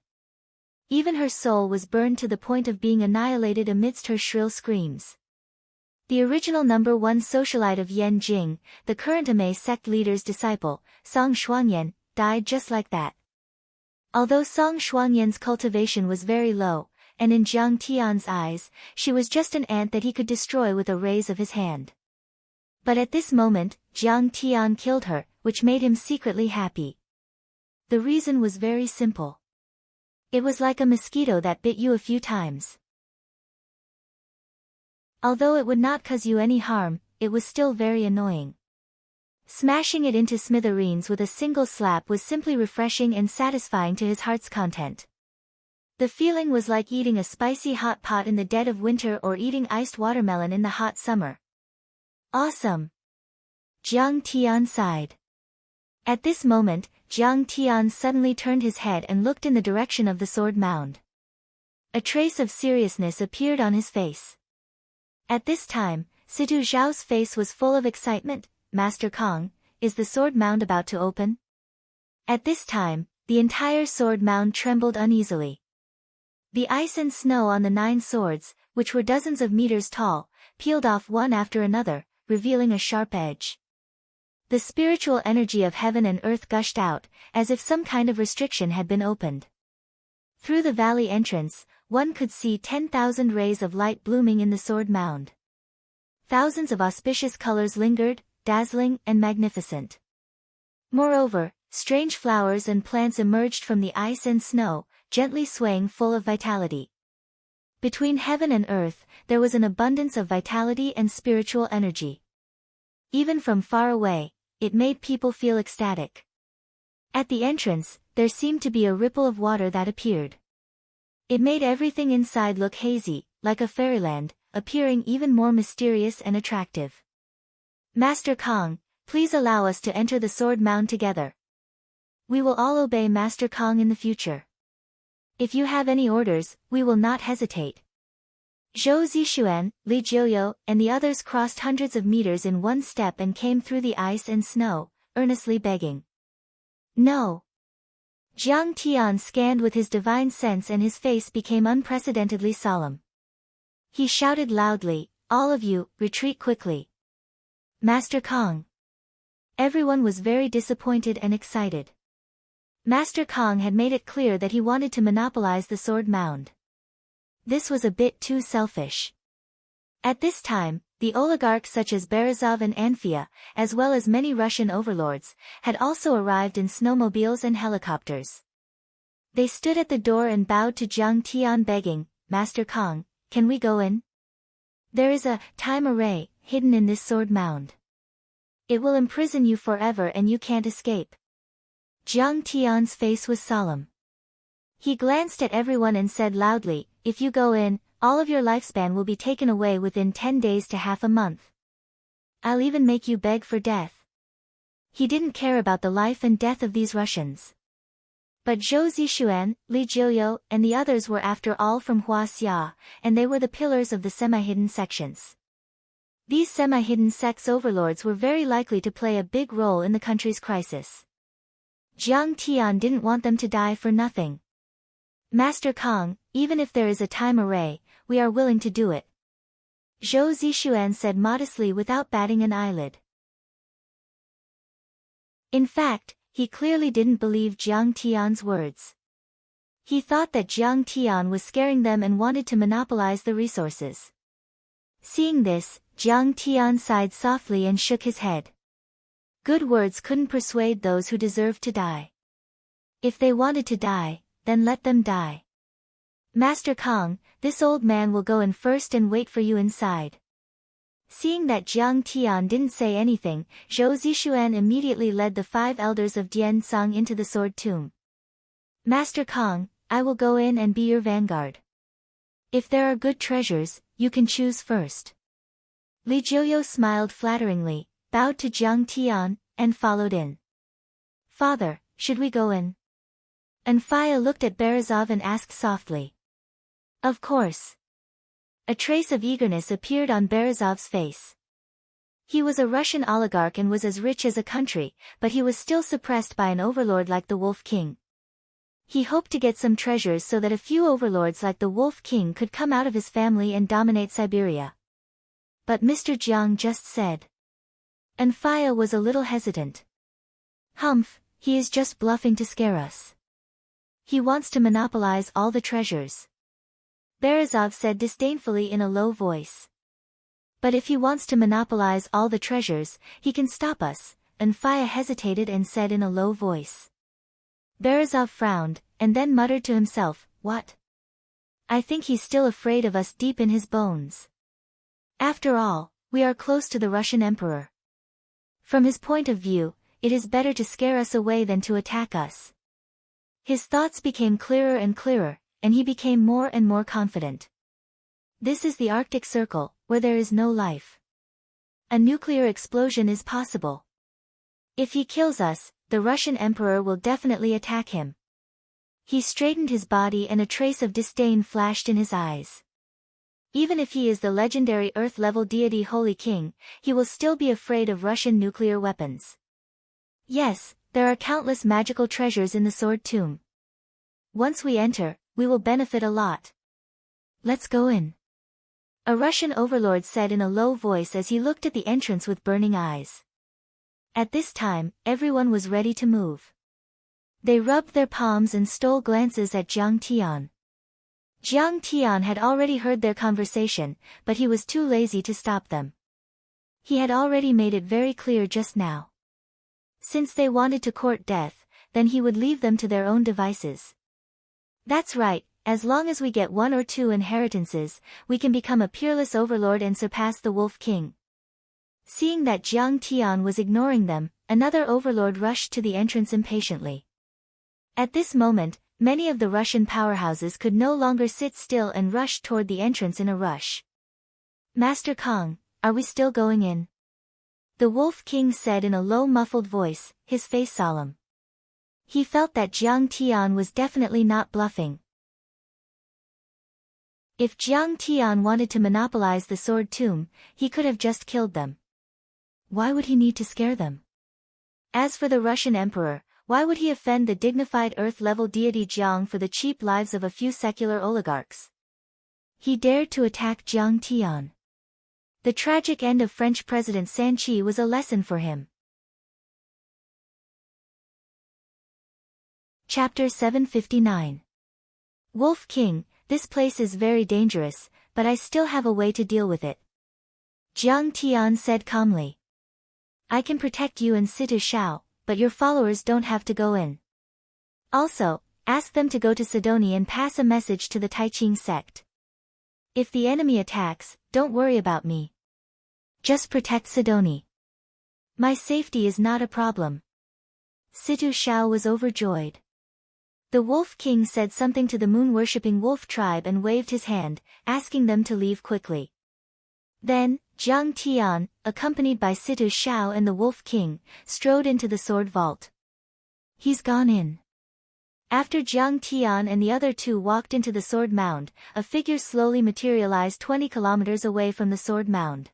Even her soul was burned to the point of being annihilated amidst her shrill screams. The original number 1 socialite of Yan Jing, the current Ame sect leader's disciple, Song Shuangyan, died just like that. Although Song Shuangyan's cultivation was very low, and in Jiang Tian's eyes, she was just an ant that he could destroy with a raise of his hand. But at this moment, Jiang Tian killed her, which made him secretly happy. The reason was very simple. It was like a mosquito that bit you a few times. Although it would not cause you any harm, it was still very annoying. Smashing it into smithereens with a single slap was simply refreshing and satisfying to his heart's content. The feeling was like eating a spicy hot pot in the dead of winter or eating iced watermelon in the hot summer. Awesome! Jiang Tian sighed. At this moment, Jiang Tian suddenly turned his head and looked in the direction of the sword mound. A trace of seriousness appeared on his face. At this time, Situ Zhao's face was full of excitement. Master Kong, is the sword mound about to open? At this time, the entire sword mound trembled uneasily. The ice and snow on the 9 swords, which were dozens of meters tall, peeled off one after another, revealing a sharp edge. The spiritual energy of heaven and earth gushed out, as if some kind of restriction had been opened. Through the valley entrance, one could see 10,000 rays of light blooming in the sword mound. Thousands of auspicious colors lingered, dazzling and magnificent. Moreover, strange flowers and plants emerged from the ice and snow, gently swaying full of vitality. Between heaven and earth, there was an abundance of vitality and spiritual energy. Even from far away, it made people feel ecstatic. At the entrance, there seemed to be a ripple of water that appeared. It made everything inside look hazy, like a fairyland, appearing even more mysterious and attractive. Master Kong, please allow us to enter the sword mound together. We will all obey Master Kong in the future. If you have any orders, we will not hesitate. Zhou Zixuan, Li Jiuyo, and the others crossed hundreds of meters in one step and came through the ice and snow, earnestly begging. No. Jiang Tian scanned with his divine sense and his face became unprecedentedly solemn. He shouted loudly, all of you, retreat quickly. Master Kong. Everyone was very disappointed and excited. Master Kong had made it clear that he wanted to monopolize the sword mound. This was a bit too selfish. At this time, the oligarchs such as Berezov and Anfia, as well as many Russian overlords, had also arrived in snowmobiles and helicopters. They stood at the door and bowed to Jiang Tian begging, Master Kong, can we go in? There is a time array hidden in this sword mound. It will imprison you forever and you can't escape. Jiang Tian's face was solemn. He glanced at everyone and said loudly, if you go in, all of your lifespan will be taken away within 10 days to half a month. I'll even make you beg for death. He didn't care about the life and death of these Russians. But Zhou Zixuan, Li Jiuyo, and the others were after all from Huaxia, and they were the pillars of the semi-hidden sections. These semi-hidden sects overlords were very likely to play a big role in the country's crisis. Jiang Tian didn't want them to die for nothing. Master Kong, even if there is a time array, we are willing to do it. Zhou Zixuan said modestly without batting an eyelid. In fact, he clearly didn't believe Jiang Tian's words. He thought that Jiang Tian was scaring them and wanted to monopolize the resources. Seeing this, Jiang Tian sighed softly and shook his head. Good words couldn't persuade those who deserved to die. If they wanted to die, then let them die. Master Kong, this old man will go in first and wait for you inside. Seeing that Jiang Tian didn't say anything, Zhou Zixuan immediately led the 5 elders of Dian Song into the sword tomb. Master Kong, I will go in and be your vanguard. If there are good treasures, you can choose first. Li Jiuyo smiled flatteringly, bowed to Jiang Tian, and followed in. Father, should we go in? Anfia looked at Berezov and asked softly. Of course. A trace of eagerness appeared on Berezov's face. He was a Russian oligarch and was as rich as a country, but he was still suppressed by an overlord like the Wolf King. He hoped to get some treasures so that a few overlords like the Wolf King could come out of his family and dominate Siberia. But Mr. Jiang just said. Anfia was a little hesitant. Humph, he is just bluffing to scare us. He wants to monopolize all the treasures. Berezov said disdainfully in a low voice. But if he wants to monopolize all the treasures, he can stop us, Anfia hesitated and said in a low voice. Berezov frowned, and then muttered to himself, what? I think he's still afraid of us deep in his bones. After all, we are close to the Russian emperor. From his point of view, it is better to scare us away than to attack us. His thoughts became clearer and clearer, and he became more and more confident. This is the Arctic Circle, where there is no life. A nuclear explosion is possible. If he kills us, the Russian emperor will definitely attack him. He straightened his body and a trace of disdain flashed in his eyes. Even if he is the legendary Earth-level deity Holy King, he will still be afraid of Russian nuclear weapons. Yes, there are countless magical treasures in the sword tomb. Once we enter, we will benefit a lot. Let's go in. A Russian overlord said in a low voice as he looked at the entrance with burning eyes. At this time, everyone was ready to move. They rubbed their palms and stole glances at Jiang Tian. Jiang Tian had already heard their conversation, but he was too lazy to stop them. He had already made it very clear just now. Since they wanted to court death, then he would leave them to their own devices. That's right, as long as we get 1 or 2 inheritances, we can become a peerless overlord and surpass the Wolf King. Seeing that Jiang Tian was ignoring them, another overlord rushed to the entrance impatiently. At this moment, many of the Russian powerhouses could no longer sit still and rushed toward the entrance in a rush. Master Kong, are we still going in? The Wolf King said in a low muffled voice, his face solemn. He felt that Jiang Tian was definitely not bluffing. If Jiang Tian wanted to monopolize the sword tomb, he could have just killed them. Why would he need to scare them? As for the Russian emperor, why would he offend the dignified earth-level deity Jiang for the cheap lives of a few secular oligarchs? He dared to attack Jiang Tian. The tragic end of French President Sanchi was a lesson for him. Chapter 759. Wolf King, this place is very dangerous, but I still have a way to deal with it. Jiang Tian said calmly. I can protect you and Situ Shao, but your followers don't have to go in. Also, ask them to go to Sidoni and pass a message to the Taiqing sect. If the enemy attacks, don't worry about me. Just protect Sidoni. My safety is not a problem. Situ Shao was overjoyed. The Wolf King said something to the moon-worshipping wolf tribe and waved his hand, asking them to leave quickly. Then, Jiang Tian, accompanied by Situ Shao and the Wolf King, strode into the sword vault. He's gone in. After Jiang Tian and the other 2 walked into the sword mound, a figure slowly materialized 20 kilometers away from the sword mound.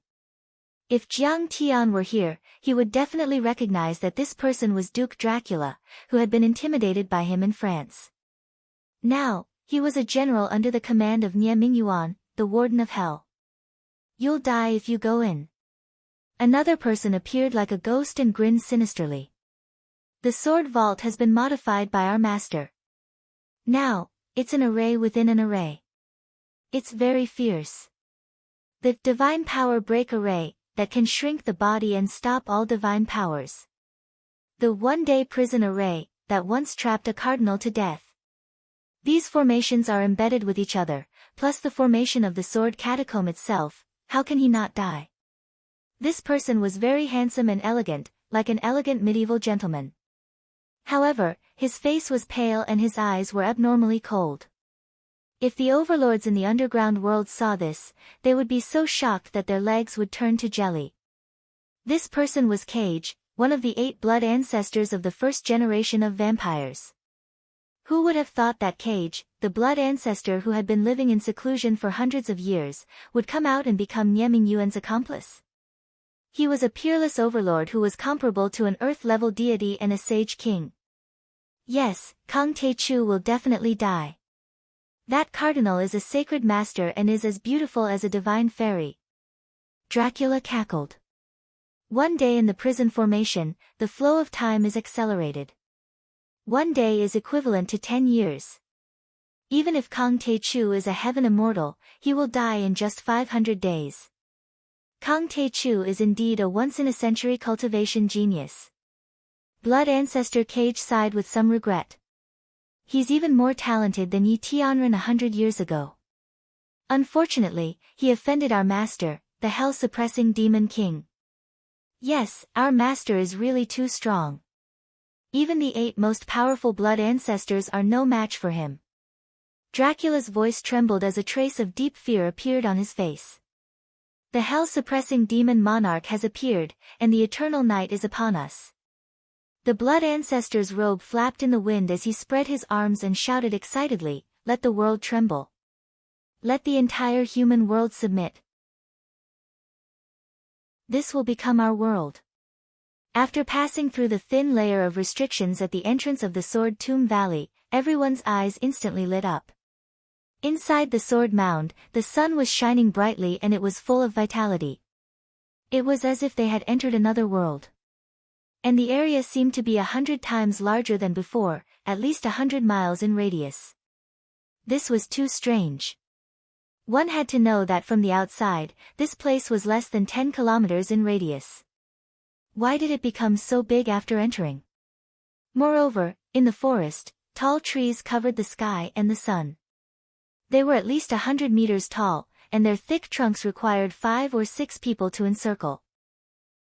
If Jiang Tian were here, he would definitely recognize that this person was Duke Dracula, who had been intimidated by him in France. Now, he was a general under the command of Nie Mingyuan, the Warden of Hell. You'll die if you go in. Another person appeared like a ghost and grinned sinisterly. The sword vault has been modified by our master. Now, it's an array within an array. It's very fierce. The Divine Power Break Array, that can shrink the body and stop all divine powers. The One-Day Prison Array, that once trapped a cardinal to death. These formations are embedded with each other, plus the formation of the sword catacomb itself. How can he not die? This person was very handsome and elegant, like an elegant medieval gentleman. However, his face was pale and his eyes were abnormally cold. If the overlords in the underground world saw this, they would be so shocked that their legs would turn to jelly. This person was Cage, one of the 8 blood ancestors of the first generation of vampires. Who would have thought that Cage, the blood ancestor who had been living in seclusion for hundreds of years, would come out and become Nie Mingyuan's accomplice? He was a peerless overlord who was comparable to an earth-level deity and a sage king. Yes, Kang Taechu will definitely die. That cardinal is a sacred master and is as beautiful as a divine fairy. Dracula cackled. One day in the prison formation, the flow of time is accelerated. 1 day is equivalent to 10 years. Even if Kang Taechu is a heaven immortal, he will die in just 500 days. Kang Taechu is indeed a once-in-a-century cultivation genius. Blood ancestor Cage sighed with some regret. He's even more talented than Yi Tianren 100 years ago. Unfortunately, he offended our master, the hell-suppressing demon king. Yes, our master is really too strong. Even the 8 most powerful blood ancestors are no match for him. Dracula's voice trembled as a trace of deep fear appeared on his face. The hell-suppressing demon monarch has appeared, and the eternal night is upon us. The blood ancestor's robe flapped in the wind as he spread his arms and shouted excitedly, "Let the world tremble. Let the entire human world submit. This will become our world." After passing through the thin layer of restrictions at the entrance of the Sword Tomb Valley, everyone's eyes instantly lit up. Inside the sword mound, the sun was shining brightly and it was full of vitality. It was as if they had entered another world. And the area seemed to be 100 times larger than before, at least 100 miles in radius. This was too strange. One had to know that from the outside, this place was less than 10 kilometers in radius. Why did it become so big after entering? Moreover, in the forest, tall trees covered the sky and the sun. They were at least 100 meters tall, and their thick trunks required 5 or 6 people to encircle.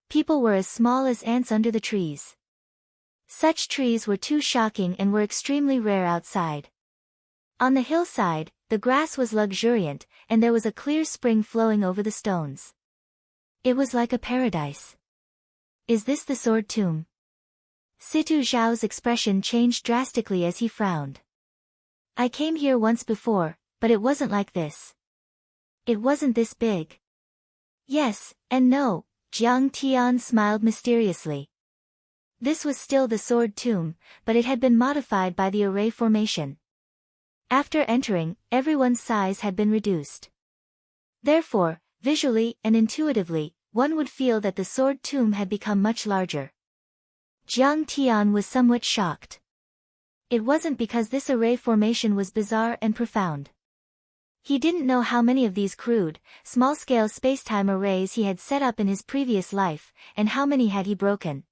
People were as small as ants under the trees. Such trees were too shocking and were extremely rare outside. On the hillside, the grass was luxuriant, and there was a clear spring flowing over the stones. It was like a paradise. Is this the sword tomb? Situ Zhao's expression changed drastically as he frowned. I came here once before, but it wasn't like this. It wasn't this big. Yes, and no, Jiang Tian smiled mysteriously. This was still the sword tomb, but it had been modified by the array formation. After entering, everyone's size had been reduced. Therefore, visually and intuitively, one would feel that the sword tomb had become much larger. Jiang Tian was somewhat shocked. It wasn't because this array formation was bizarre and profound. He didn't know how many of these crude, small-scale spacetime arrays he had set up in his previous life, and how many had he broken.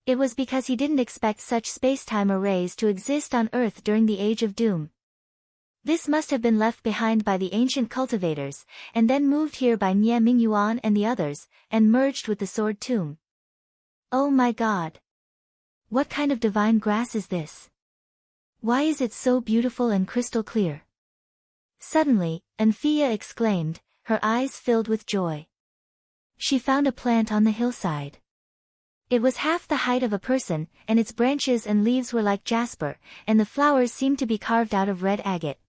It was because he didn't expect such spacetime arrays to exist on Earth during the Age of Doom. This must have been left behind by the ancient cultivators, and then moved here by Nie Mingyuan and the others, and merged with the sword tomb. Oh my God! What kind of divine grass is this? Why is it so beautiful and crystal clear? Suddenly, Anfia exclaimed, her eyes filled with joy. She found a plant on the hillside. It was half the height of a person, and its branches and leaves were like jasper, and the flowers seemed to be carved out of red agate.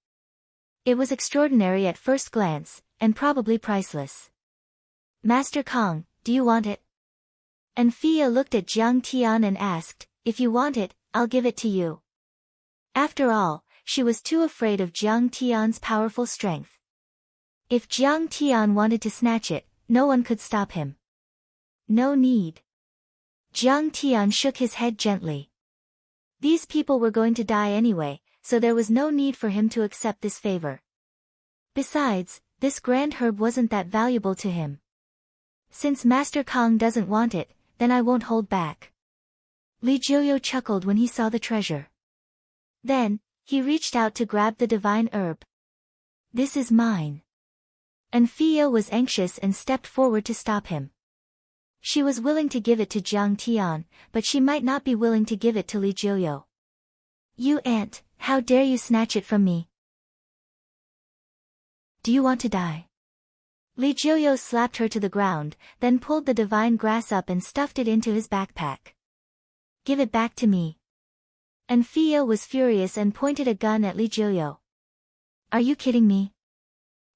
It was extraordinary at first glance, and probably priceless. Master Kong, do you want it? Anfia looked at Jiang Tian and asked, if you want it, I'll give it to you. After all, she was too afraid of Jiang Tian's powerful strength. If Jiang Tian wanted to snatch it, no one could stop him. No need. Jiang Tian shook his head gently. These people were going to die anyway, so there was no need for him to accept this favor. Besides, this grand herb wasn't that valuable to him. Since Master Kong doesn't want it, then I won't hold back. Li Jiuyo chuckled when he saw the treasure. Then, he reached out to grab the divine herb. This is mine. Anfia was anxious and stepped forward to stop him. She was willing to give it to Jiang Tian, but she might not be willing to give it to Li Jiuyo. You ant, how dare you snatch it from me? Do you want to die? Li Jiuyo slapped her to the ground, then pulled the divine grass up and stuffed it into his backpack. Give it back to me. Anfia was furious and pointed a gun at Li Jiuyo. Are you kidding me?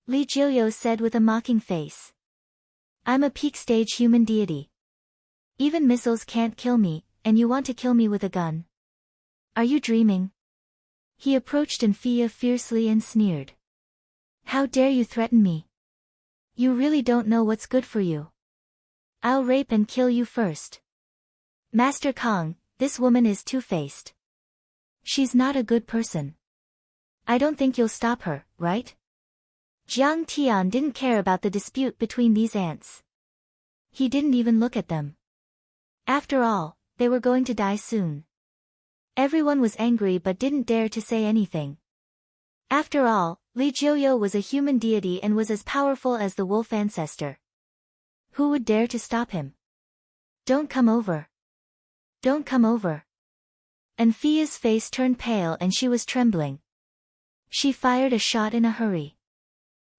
Li Jiuyo said with a mocking face. I'm a peak-stage human deity. Even missiles can't kill me, and you want to kill me with a gun? Are you dreaming? He approached Anfia fiercely and sneered. How dare you threaten me? You really don't know what's good for you. I'll rape and kill you first. Master Kong, this woman is two-faced. She's not a good person. I don't think you'll stop her, right? Jiang Tian didn't care about the dispute between these ants. He didn't even look at them. After all, they were going to die soon. Everyone was angry but didn't dare to say anything. After all, Li Jiuyo was a human deity and was as powerful as the wolf ancestor. Who would dare to stop him? Don't come over. Don't come over. Anfia's face turned pale and she was trembling. She fired a shot in a hurry.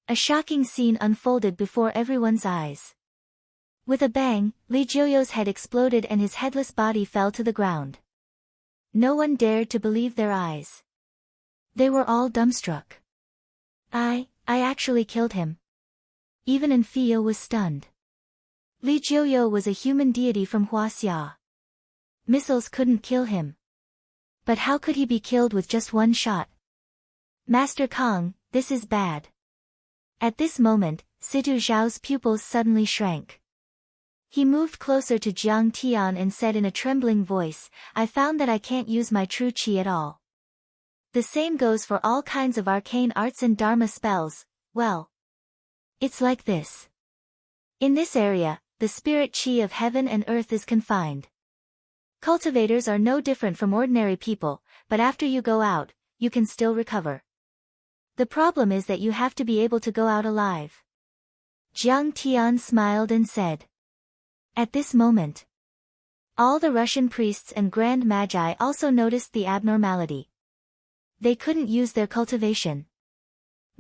A shocking scene unfolded before everyone's eyes. With a bang, Li Jiuyo's head exploded and his headless body fell to the ground. No one dared to believe their eyes. They were all dumbstruck. I actually killed him. Even Anfia was stunned. Li Jiuyo was a human deity from Huaxia. Missiles couldn't kill him. But how could he be killed with just one shot? Master Kong, this is bad. At this moment, Situ Zhao's pupils suddenly shrank. He moved closer to Jiang Tian and said in a trembling voice, I found that I can't use my true qi at all. The same goes for all kinds of arcane arts and dharma spells. Well, it's like this. In this area, the spirit qi of heaven and earth is confined. Cultivators are no different from ordinary people, but after you go out, you can still recover. The problem is that you have to be able to go out alive. Jiang Tian smiled and said. At this moment, all the Russian priests and grand magi also noticed the abnormality. They couldn't use their cultivation.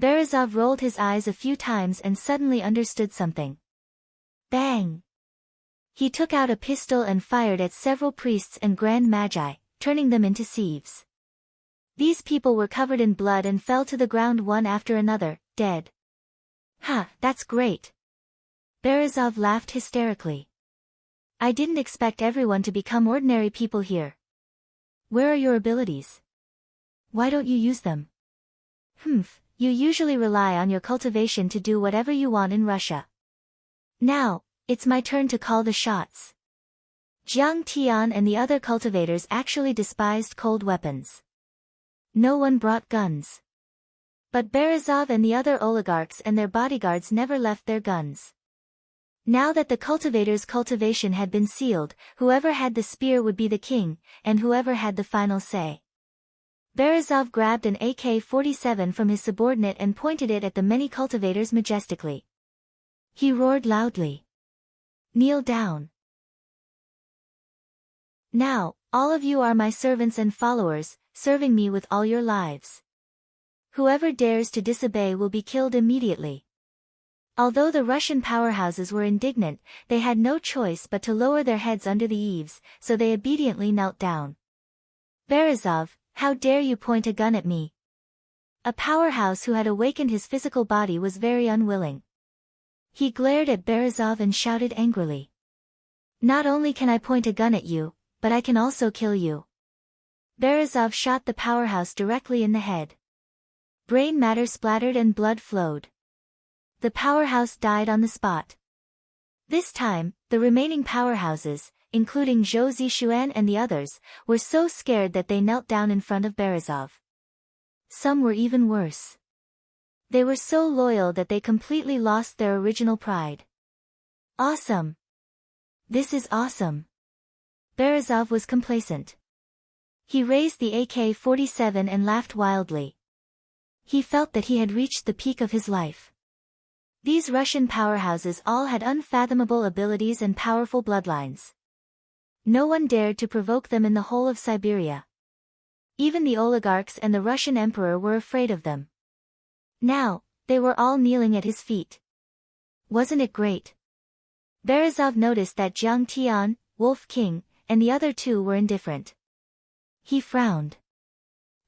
Berezov rolled his eyes a few times and suddenly understood something. Bang! He took out a pistol and fired at several priests and grand magi, turning them into sieves. These people were covered in blood and fell to the ground one after another, dead. Ha, that's great! Berezov laughed hysterically. I didn't expect everyone to become ordinary people here. Where are your abilities? Why don't you use them? You usually rely on your cultivation to do whatever you want in Russia. Now, it's my turn to call the shots. Jiang Tian and the other cultivators actually despised cold weapons. No one brought guns. But Berezov and the other oligarchs and their bodyguards never left their guns. Now that the cultivator's cultivation had been sealed, whoever had the spear would be the king, and whoever had the final say. Berezov grabbed an AK-47 from his subordinate and pointed it at the many cultivators majestically. He roared loudly. Kneel down. Now, all of you are my servants and followers, serving me with all your lives. Whoever dares to disobey will be killed immediately. Although the Russian powerhouses were indignant, they had no choice but to lower their heads under the eaves, so they obediently knelt down. Berezov, how dare you point a gun at me? A powerhouse who had awakened his physical body was very unwilling. He glared at Berezov and shouted angrily. Not only can I point a gun at you, but I can also kill you. Berezov shot the powerhouse directly in the head. Brain matter splattered and blood flowed. The powerhouse died on the spot. This time, the remaining powerhouses, including Zhou Zishuan and the others, were so scared that they knelt down in front of Berezov. Some were even worse. They were so loyal that they completely lost their original pride. Awesome! This is awesome! Berezov was complacent. He raised the AK-47 and laughed wildly. He felt that he had reached the peak of his life. These Russian powerhouses all had unfathomable abilities and powerful bloodlines. No one dared to provoke them in the whole of Siberia. Even the oligarchs and the Russian emperor were afraid of them. Now, they were all kneeling at his feet. Wasn't it great? Berezov noticed that Jiang Tian, Wolf King, and the other two were indifferent. He frowned.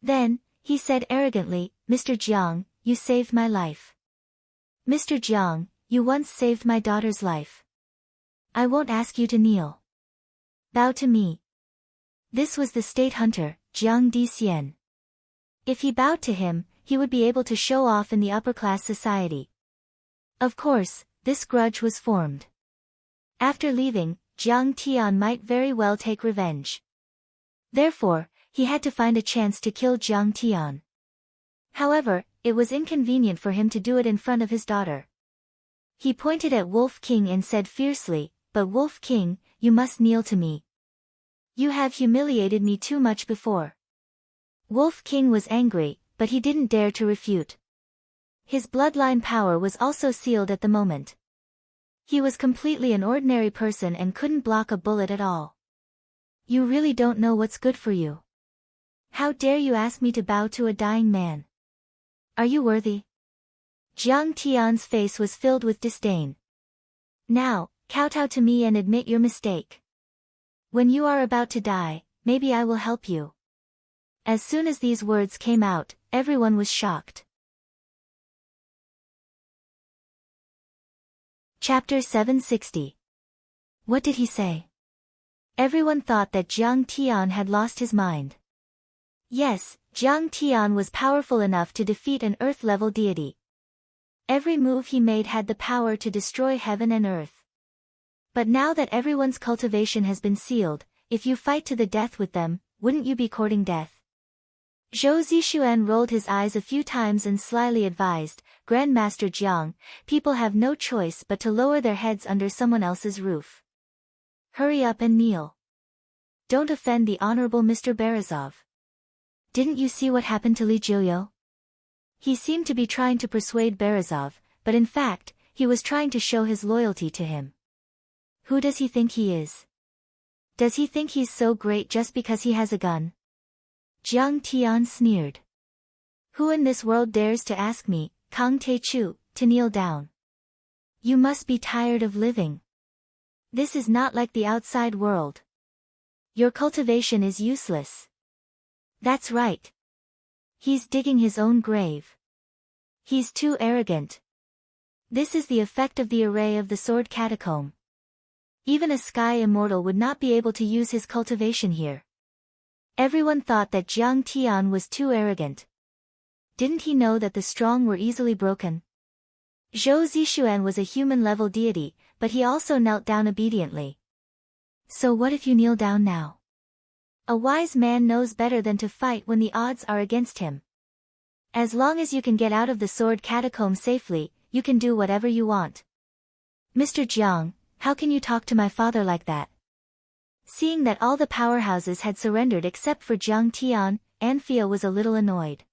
Then, he said arrogantly, Mr. Jiang, you saved my life. Mr. Jiang, you once saved my daughter's life. I won't ask you to kneel. Bow to me. This was the state hunter, Jiang Dixian. If he bowed to him, he would be able to show off in the upper-class society. Of course, this grudge was formed. After leaving, Jiang Tian might very well take revenge. Therefore, he had to find a chance to kill Jiang Tian. However, it was inconvenient for him to do it in front of his daughter. He pointed at Wolf King and said fiercely, But Wolf King, you must kneel to me. You have humiliated me too much before. Wolf King was angry, but he didn't dare to refute. His bloodline power was also sealed at the moment. He was completely an ordinary person and couldn't block a bullet at all. You really don't know what's good for you. How dare you ask me to bow to a dying man? Are you worthy? Jiang Tian's face was filled with disdain. Now, kowtow to me and admit your mistake. When you are about to die, maybe I will help you. As soon as these words came out, everyone was shocked. Chapter 760. What did he say? Everyone thought that Jiang Tian had lost his mind. Yes, Jiang Tian was powerful enough to defeat an earth-level deity. Every move he made had the power to destroy heaven and earth. But now that everyone's cultivation has been sealed, if you fight to the death with them, wouldn't you be courting death? Zhou Zixuan rolled his eyes a few times and slyly advised, Grandmaster Jiang, people have no choice but to lower their heads under someone else's roof. Hurry up and kneel. Don't offend the Honorable Mr. Berezov. Didn't you see what happened to Li Jiuyo? He seemed to be trying to persuade Berezov, but in fact, he was trying to show his loyalty to him. Who does he think he is? Does he think he's so great just because he has a gun? Jiang Tian sneered. Who in this world dares to ask me, Kang Teichu, to kneel down? You must be tired of living. This is not like the outside world. Your cultivation is useless. That's right. He's digging his own grave. He's too arrogant. This is the effect of the array of the sword catacomb. Even a sky immortal would not be able to use his cultivation here. Everyone thought that Jiang Tian was too arrogant. Didn't he know that the strong were easily broken? Zhou Zixuan was a human-level deity, but he also knelt down obediently. So what if you kneel down now? A wise man knows better than to fight when the odds are against him. As long as you can get out of the sword catacomb safely, you can do whatever you want. Mr. Jiang, how can you talk to my father like that? Seeing that all the powerhouses had surrendered except for Jiang Tian, Anfia was a little annoyed.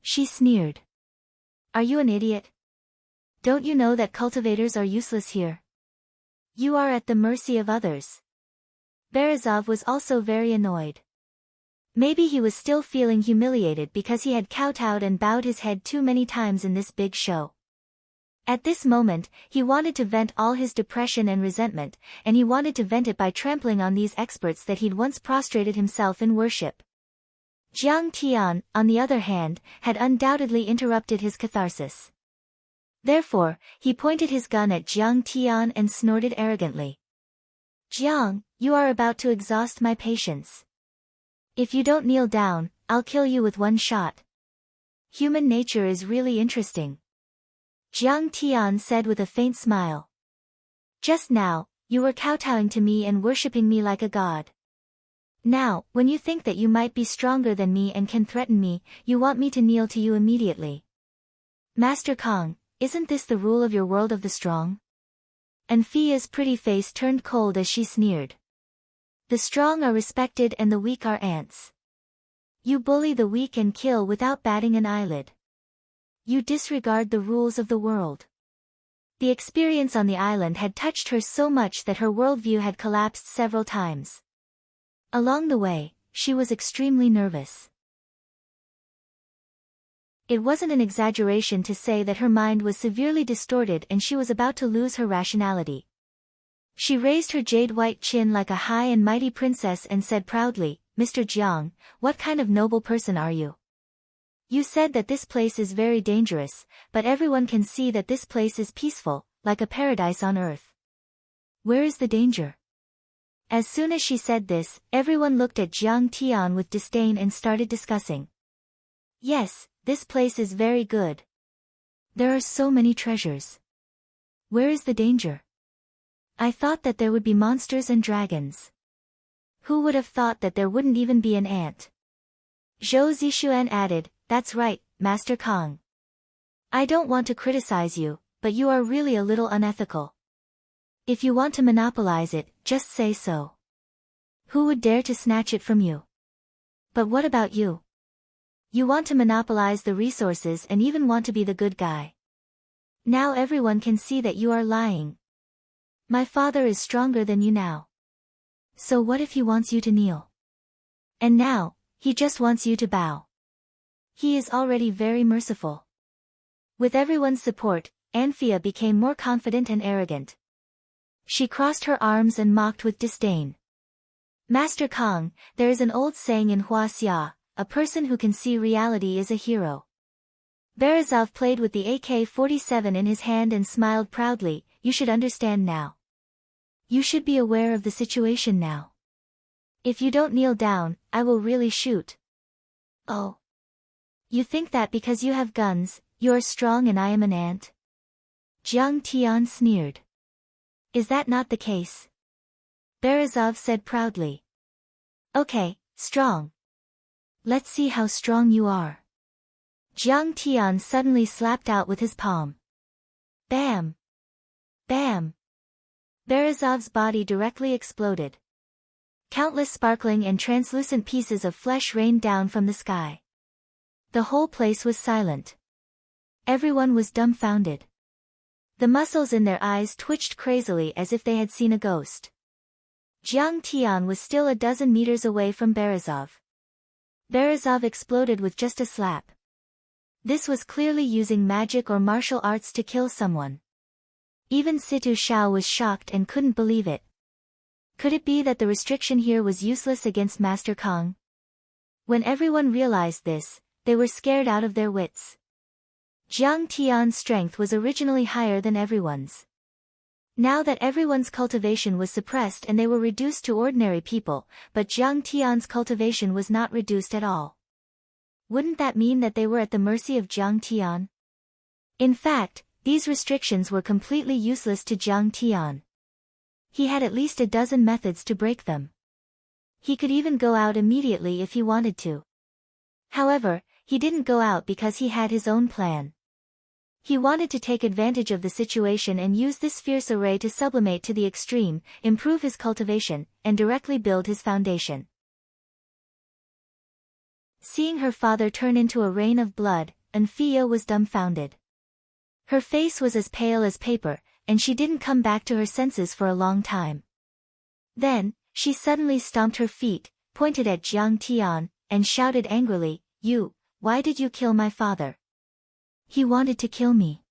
She sneered. Are you an idiot? Don't you know that cultivators are useless here? You are at the mercy of others. Berezov was also very annoyed. Maybe he was still feeling humiliated because he had kowtowed and bowed his head too many times in this big show. At this moment, he wanted to vent all his depression and resentment, and he wanted to vent it by trampling on these experts that he'd once prostrated himself in worship. Jiang Tian, on the other hand, had undoubtedly interrupted his catharsis. Therefore, he pointed his gun at Jiang Tian and snorted arrogantly. Jiang, you are about to exhaust my patience. If you don't kneel down, I'll kill you with one shot. Human nature is really interesting. Jiang Tian said with a faint smile. Just now, you were kowtowing to me and worshipping me like a god. Now, when you think that you might be stronger than me and can threaten me, you want me to kneel to you immediately. Master Kang, isn't this the rule of your world of the strong? Anfia's pretty face turned cold as she sneered. The strong are respected and the weak are ants. You bully the weak and kill without batting an eyelid. You disregard the rules of the world. The experience on the island had touched her so much that her worldview had collapsed several times. Along the way, she was extremely nervous. It wasn't an exaggeration to say that her mind was severely distorted and she was about to lose her rationality. She raised her jade-white chin like a high and mighty princess and said proudly, Mr. Jiang, what kind of noble person are you? You said that this place is very dangerous, but everyone can see that this place is peaceful, like a paradise on earth. Where is the danger? As soon as she said this, everyone looked at Jiang Tian with disdain and started discussing. Yes, this place is very good. There are so many treasures. Where is the danger? I thought that there would be monsters and dragons. Who would have thought that there wouldn't even be an ant? Zhou Zixuan added, That's right, Master Kang. I don't want to criticize you, but you are really a little unethical. If you want to monopolize it, just say so. Who would dare to snatch it from you? But what about you? You want to monopolize the resources and even want to be the good guy. Now everyone can see that you are lying. My father is stronger than you now. So what if he wants you to kneel? And now, he just wants you to bow. He is already very merciful. With everyone's support, Anfia became more confident and arrogant. She crossed her arms and mocked with disdain. Master Kang, there is an old saying in Huaxia, a person who can see reality is a hero. Berezov played with the AK-47 in his hand and smiled proudly, you should understand now. You should be aware of the situation now. If you don't kneel down, I will really shoot. Oh. You think that because you have guns, you are strong and I am an ant? Jiang Tian sneered. Is that not the case? Berezov said proudly. Okay, strong. Let's see how strong you are. Jiang Tian suddenly slapped out with his palm. Bam! Bam! Berezov's body directly exploded. Countless sparkling and translucent pieces of flesh rained down from the sky. The whole place was silent. Everyone was dumbfounded. The muscles in their eyes twitched crazily as if they had seen a ghost. Jiang Tian was still a dozen meters away from Berezov. Berezov exploded with just a slap. This was clearly using magic or martial arts to kill someone. Even Situ Xiao was shocked and couldn't believe it. Could it be that the restriction here was useless against Master Kong? When everyone realized this, they were scared out of their wits. Jiang Tian's strength was originally higher than everyone's. Now that everyone's cultivation was suppressed and they were reduced to ordinary people, but Jiang Tian's cultivation was not reduced at all. Wouldn't that mean that they were at the mercy of Jiang Tian? In fact, these restrictions were completely useless to Jiang Tian. He had at least a dozen methods to break them. He could even go out immediately if he wanted to. However, he didn't go out because he had his own plan. He wanted to take advantage of the situation and use this fierce array to sublimate to the extreme, improve his cultivation, and directly build his foundation. Seeing her father turn into a rain of blood, Anfia was dumbfounded. Her face was as pale as paper, and she didn't come back to her senses for a long time. Then, she suddenly stomped her feet, pointed at Jiang Tian, and shouted angrily, Why did you kill my father? He wanted to kill me.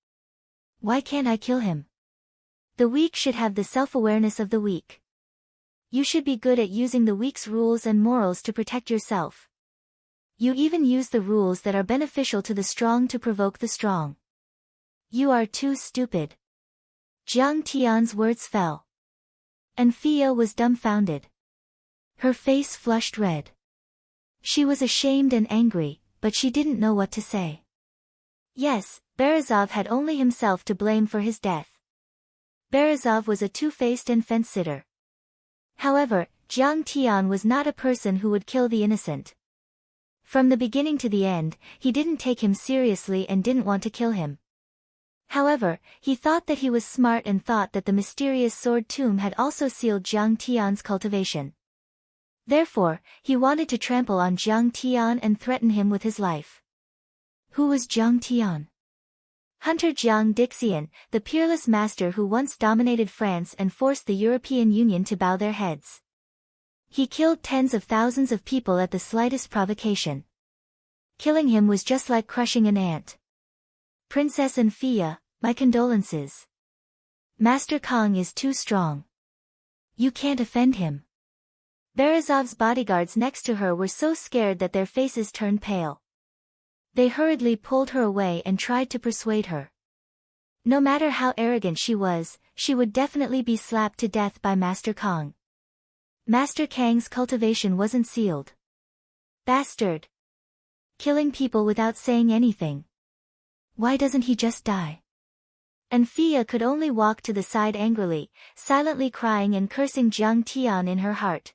Why can't I kill him? The weak should have the self-awareness of the weak. You should be good at using the weak's rules and morals to protect yourself. You even use the rules that are beneficial to the strong to provoke the strong. You are too stupid. Jiang Tian's words fell. Anfia was dumbfounded. Her face flushed red. She was ashamed and angry, but she didn't know what to say. Yes, Berezov had only himself to blame for his death. Berezov was a two-faced and fence-sitter. However, Jiang Tian was not a person who would kill the innocent. From the beginning to the end, he didn't take him seriously and didn't want to kill him. However, he thought that he was smart and thought that the mysterious sword tomb had also sealed Jiang Tian's cultivation. Therefore, he wanted to trample on Jiang Tian and threaten him with his life. Who was Jiang Tian? Hunter Jiang Dixian, the peerless master who once dominated France and forced the European Union to bow their heads. He killed tens of thousands of people at the slightest provocation. Killing him was just like crushing an ant. Princess Anfia, my condolences. Master Kong is too strong. You can't offend him. Berezov's bodyguards next to her were so scared that their faces turned pale. They hurriedly pulled her away and tried to persuade her. No matter how arrogant she would definitely be slapped to death by Master Kong. Master Kang's cultivation wasn't sealed. Bastard! Killing people without saying anything. Why doesn't he just die? Anfia could only walk to the side angrily, silently crying and cursing Jiang Tian in her heart.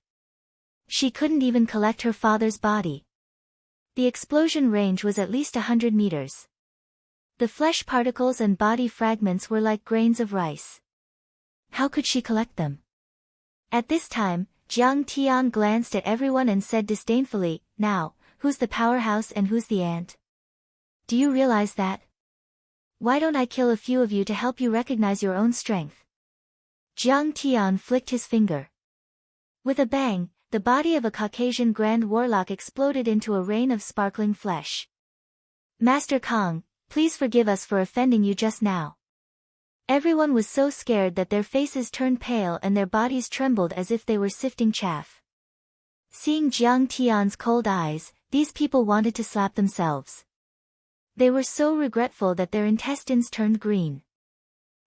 She couldn't even collect her father's body. The explosion range was at least 100 meters. The flesh particles and body fragments were like grains of rice. How could she collect them? At this time, Jiang Tian glanced at everyone and said disdainfully, Now, who's the powerhouse and who's the ant? Do you realize that? Why don't I kill a few of you to help you recognize your own strength? Jiang Tian flicked his finger. With a bang, the body of a Caucasian Grand Warlock exploded into a rain of sparkling flesh. Master Kong, please forgive us for offending you just now. Everyone was so scared that their faces turned pale and their bodies trembled as if they were sifting chaff. Seeing Jiang Tian's cold eyes, these people wanted to slap themselves. They were so regretful that their intestines turned green.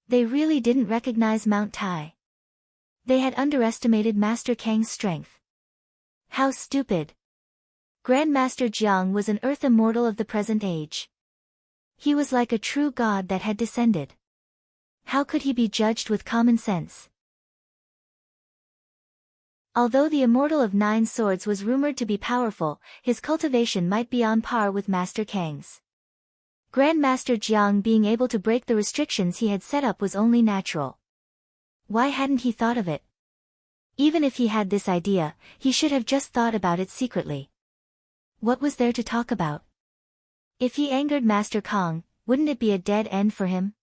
They really didn't recognize Mount Tai. They had underestimated Master Kang's strength. How stupid! Grandmaster Jiang was an earth immortal of the present age. He was like a true god that had descended. How could he be judged with common sense? Although the Immortal of Nine Swords was rumored to be powerful, his cultivation might be on par with Master Kang's. Grandmaster Jiang being able to break the restrictions he had set up was only natural. Why hadn't he thought of it? Even if he had this idea, he should have just thought about it secretly. What was there to talk about? If he angered Master Kong, wouldn't it be a dead end for him?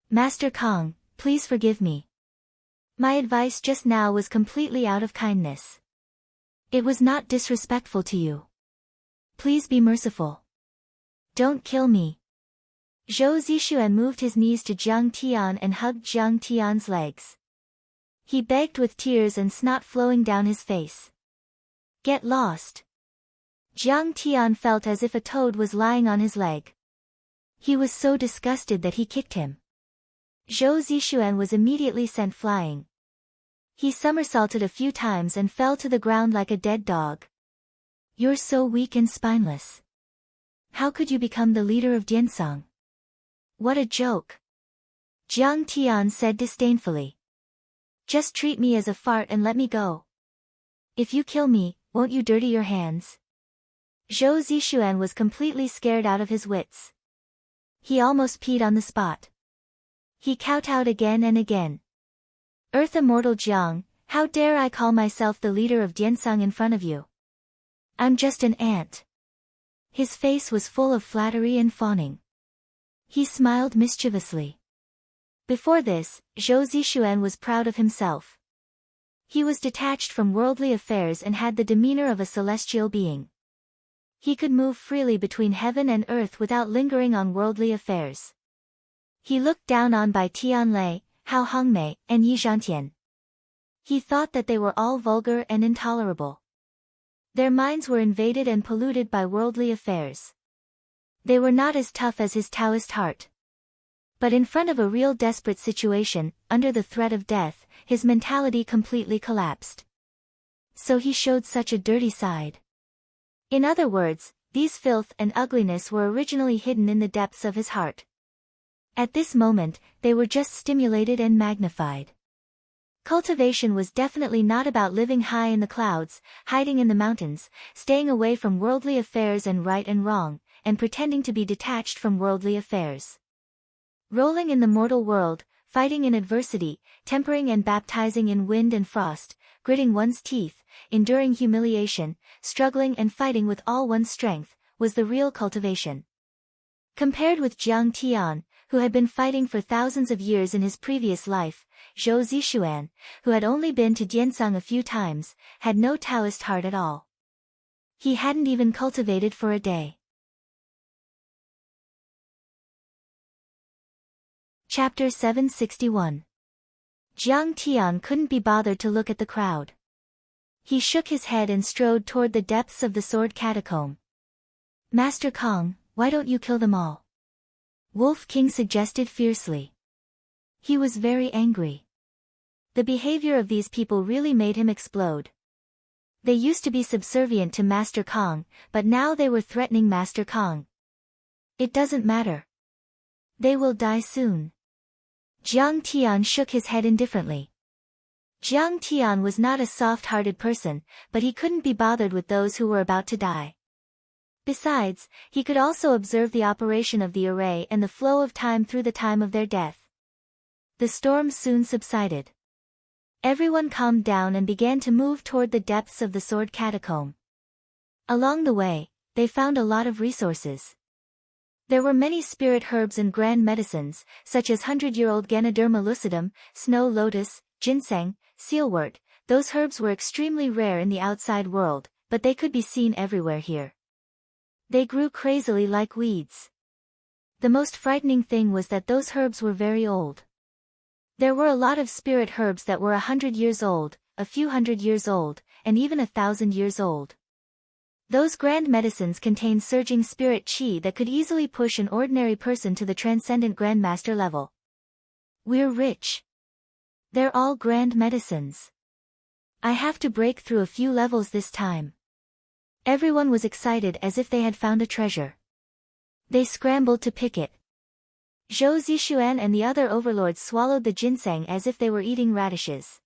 Master Kong, please forgive me. My advice just now was completely out of kindness. It was not disrespectful to you. Please be merciful. Don't kill me. Zhou Zixuan moved his knees to Jiang Tian and hugged Jiang Tian's legs. He begged with tears and snot flowing down his face. Get lost. Jiang Tian felt as if a toad was lying on his leg. He was so disgusted that he kicked him. Zhou Zixuan was immediately sent flying. He somersaulted a few times and fell to the ground like a dead dog. You're so weak and spineless. How could you become the leader of Diansong? What a joke. Jiang Tian said disdainfully. Just treat me as a fart and let me go. If you kill me, won't you dirty your hands? Zhou Zixuan was completely scared out of his wits. He almost peed on the spot. He kowtowed again and again. Earth Immortal Jiang, how dare I call myself the leader of Diansong in front of you? I'm just an ant. His face was full of flattery and fawning. He smiled mischievously. Before this, Zhou Zixuan was proud of himself. He was detached from worldly affairs and had the demeanor of a celestial being. He could move freely between heaven and earth without lingering on worldly affairs. He looked down on by Tianlei, Hao Hongmei, and Yi Zhantian. He thought that they were all vulgar and intolerable. Their minds were invaded and polluted by worldly affairs. They were not as tough as his Taoist heart. But in front of a real desperate situation, under the threat of death, his mentality completely collapsed. So he showed such a dirty side. In other words, these filth and ugliness were originally hidden in the depths of his heart. At this moment, they were just stimulated and magnified. Cultivation was definitely not about living high in the clouds, hiding in the mountains, staying away from worldly affairs and right and wrong, and pretending to be detached from worldly affairs. Rolling in the mortal world, fighting in adversity, tempering and baptizing in wind and frost, gritting one's teeth, enduring humiliation, struggling and fighting with all one's strength, was the real cultivation. Compared with Jiang Tian, who had been fighting for thousands of years in his previous life, Zhou Zixuan, who had only been to Diansong a few times, had no Taoist heart at all. He hadn't even cultivated for a day. Chapter 761. Jiang Tian couldn't be bothered to look at the crowd. He shook his head and strode toward the depths of the sword catacomb. Master Kong, why don't you kill them all? Wolf King suggested fiercely. He was very angry. The behavior of these people really made him explode. They used to be subservient to Master Kong, but now they were threatening Master Kong. It doesn't matter. They will die soon. Jiang Tian shook his head indifferently. Jiang Tian was not a soft-hearted person, but he couldn't be bothered with those who were about to die. Besides, he could also observe the operation of the array and the flow of time through the time of their death. The storm soon subsided. Everyone calmed down and began to move toward the depths of the sword catacomb. Along the way, they found a lot of resources. There were many spirit herbs and grand medicines, such as 100-year-old Ganoderma lucidum, snow lotus, ginseng, sealwort. Those herbs were extremely rare in the outside world, but they could be seen everywhere here. They grew crazily like weeds. The most frightening thing was that those herbs were very old. There were a lot of spirit herbs that were 100 years old, a few hundred years old, and even 1,000 years old. Those grand medicines contained surging spirit chi that could easily push an ordinary person to the transcendent grandmaster level. We're rich. They're all grand medicines. I have to break through a few levels this time. Everyone was excited as if they had found a treasure. They scrambled to pick it. Zhou Zixuan and the other overlords swallowed the ginseng as if they were eating radishes.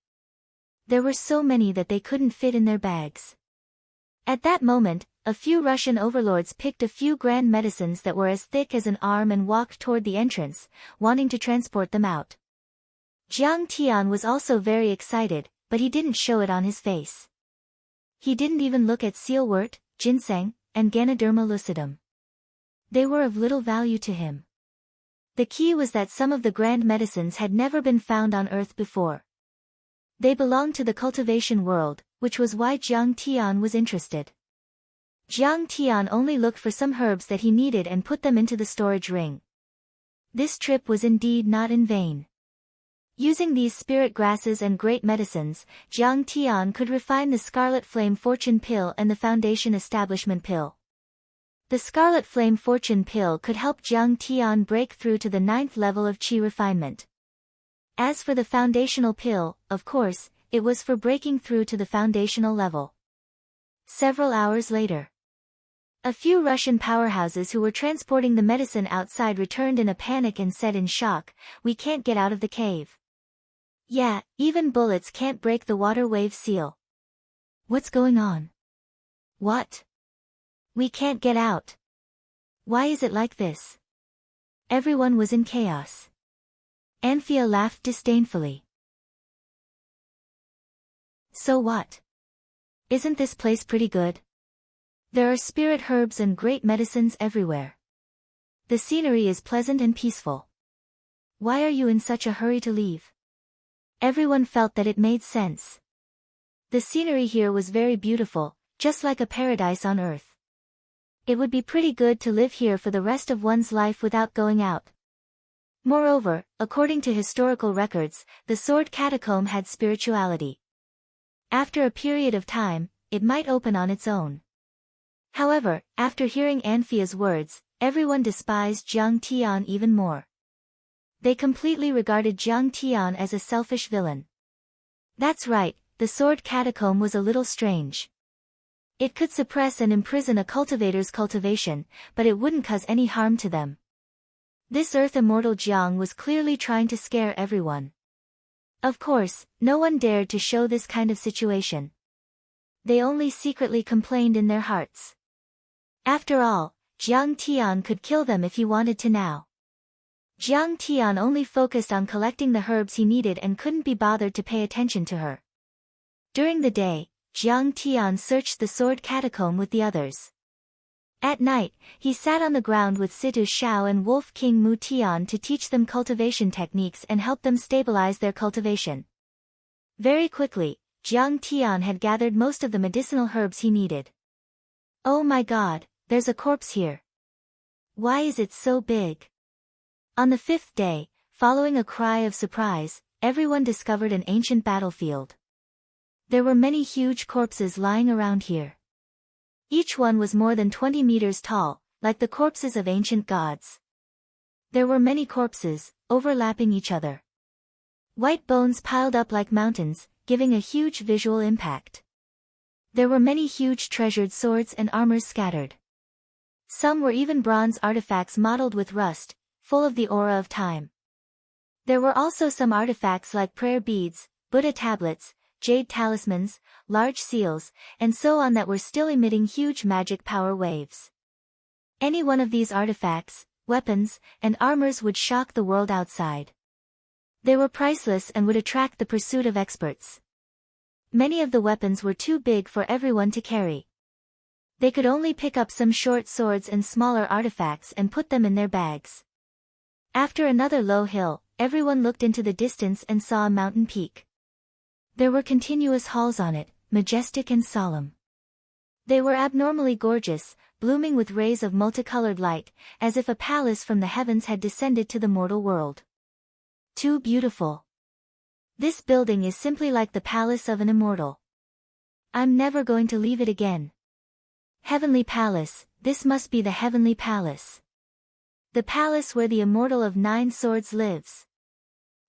There were so many that they couldn't fit in their bags. At that moment, a few Russian overlords picked a few grand medicines that were as thick as an arm and walked toward the entrance, wanting to transport them out. Jiang Tian was also very excited, but he didn't show it on his face. He didn't even look at sealwort, ginseng, and Ganoderma lucidum. They were of little value to him. The key was that some of the grand medicines had never been found on Earth before. They belonged to the cultivation world, which was why Jiang Tian was interested. Jiang Tian only looked for some herbs that he needed and put them into the storage ring. This trip was indeed not in vain. Using these spirit grasses and great medicines, Jiang Tian could refine the Scarlet Flame Fortune Pill and the Foundation Establishment Pill. The Scarlet Flame Fortune Pill could help Jiang Tian break through to the 9th level of Qi refinement. As for the Foundational Pill, of course, it was for breaking through to the foundational level. Several hours later, a few Russian powerhouses who were transporting the medicine outside returned in a panic and said in shock, "We can't get out of the cave. Yeah, even bullets can't break the water wave seal. What's going on? What? We can't get out. Why is it like this?" Everyone was in chaos. Anthea laughed disdainfully. So what? Isn't this place pretty good? There are spirit herbs and great medicines everywhere. The scenery is pleasant and peaceful. Why are you in such a hurry to leave? Everyone felt that it made sense. The scenery here was very beautiful, just like a paradise on Earth. It would be pretty good to live here for the rest of one's life without going out. Moreover, according to historical records, the Sword Catacomb had spirituality. After a period of time, it might open on its own. However, after hearing Anthea's words, everyone despised Jiang Tian even more. They completely regarded Jiang Tian as a selfish villain. That's right, the Sword Catacomb was a little strange. It could suppress and imprison a cultivator's cultivation, but it wouldn't cause any harm to them. This Earth Immortal Jiang was clearly trying to scare everyone. Of course, no one dared to show this kind of situation. They only secretly complained in their hearts. After all, Jiang Tian could kill them if he wanted to now. Jiang Tian only focused on collecting the herbs he needed and couldn't be bothered to pay attention to her. During the day, Jiang Tian searched the Sword Catacomb with the others. At night, he sat on the ground with Situ Xiao and Wolf King Mu Tian to teach them cultivation techniques and help them stabilize their cultivation. Very quickly, Jiang Tian had gathered most of the medicinal herbs he needed. Oh my god, there's a corpse here. Why is it so big? On the 5th day, following a cry of surprise, everyone discovered an ancient battlefield. There were many huge corpses lying around here. Each one was more than 20 meters tall, like the corpses of ancient gods. There were many corpses, overlapping each other. White bones piled up like mountains, giving a huge visual impact. There were many huge treasured swords and armors scattered. Some were even bronze artifacts mottled with rust, full of the aura of time. There were also some artifacts like prayer beads, Buddha tablets, jade talismans, large seals, and so on that were still emitting huge magic power waves. Any one of these artifacts, weapons, and armors would shock the world outside. They were priceless and would attract the pursuit of experts. Many of the weapons were too big for everyone to carry. They could only pick up some short swords and smaller artifacts and put them in their bags. After another low hill, everyone looked into the distance and saw a mountain peak. There were continuous halls on it, majestic and solemn. They were abnormally gorgeous, blooming with rays of multicolored light, as if a palace from the heavens had descended to the mortal world. Too beautiful. This building is simply like the palace of an immortal. I'm never going to leave it again. Heavenly Palace, this must be the Heavenly Palace. The palace where the immortal of 9 swords lives.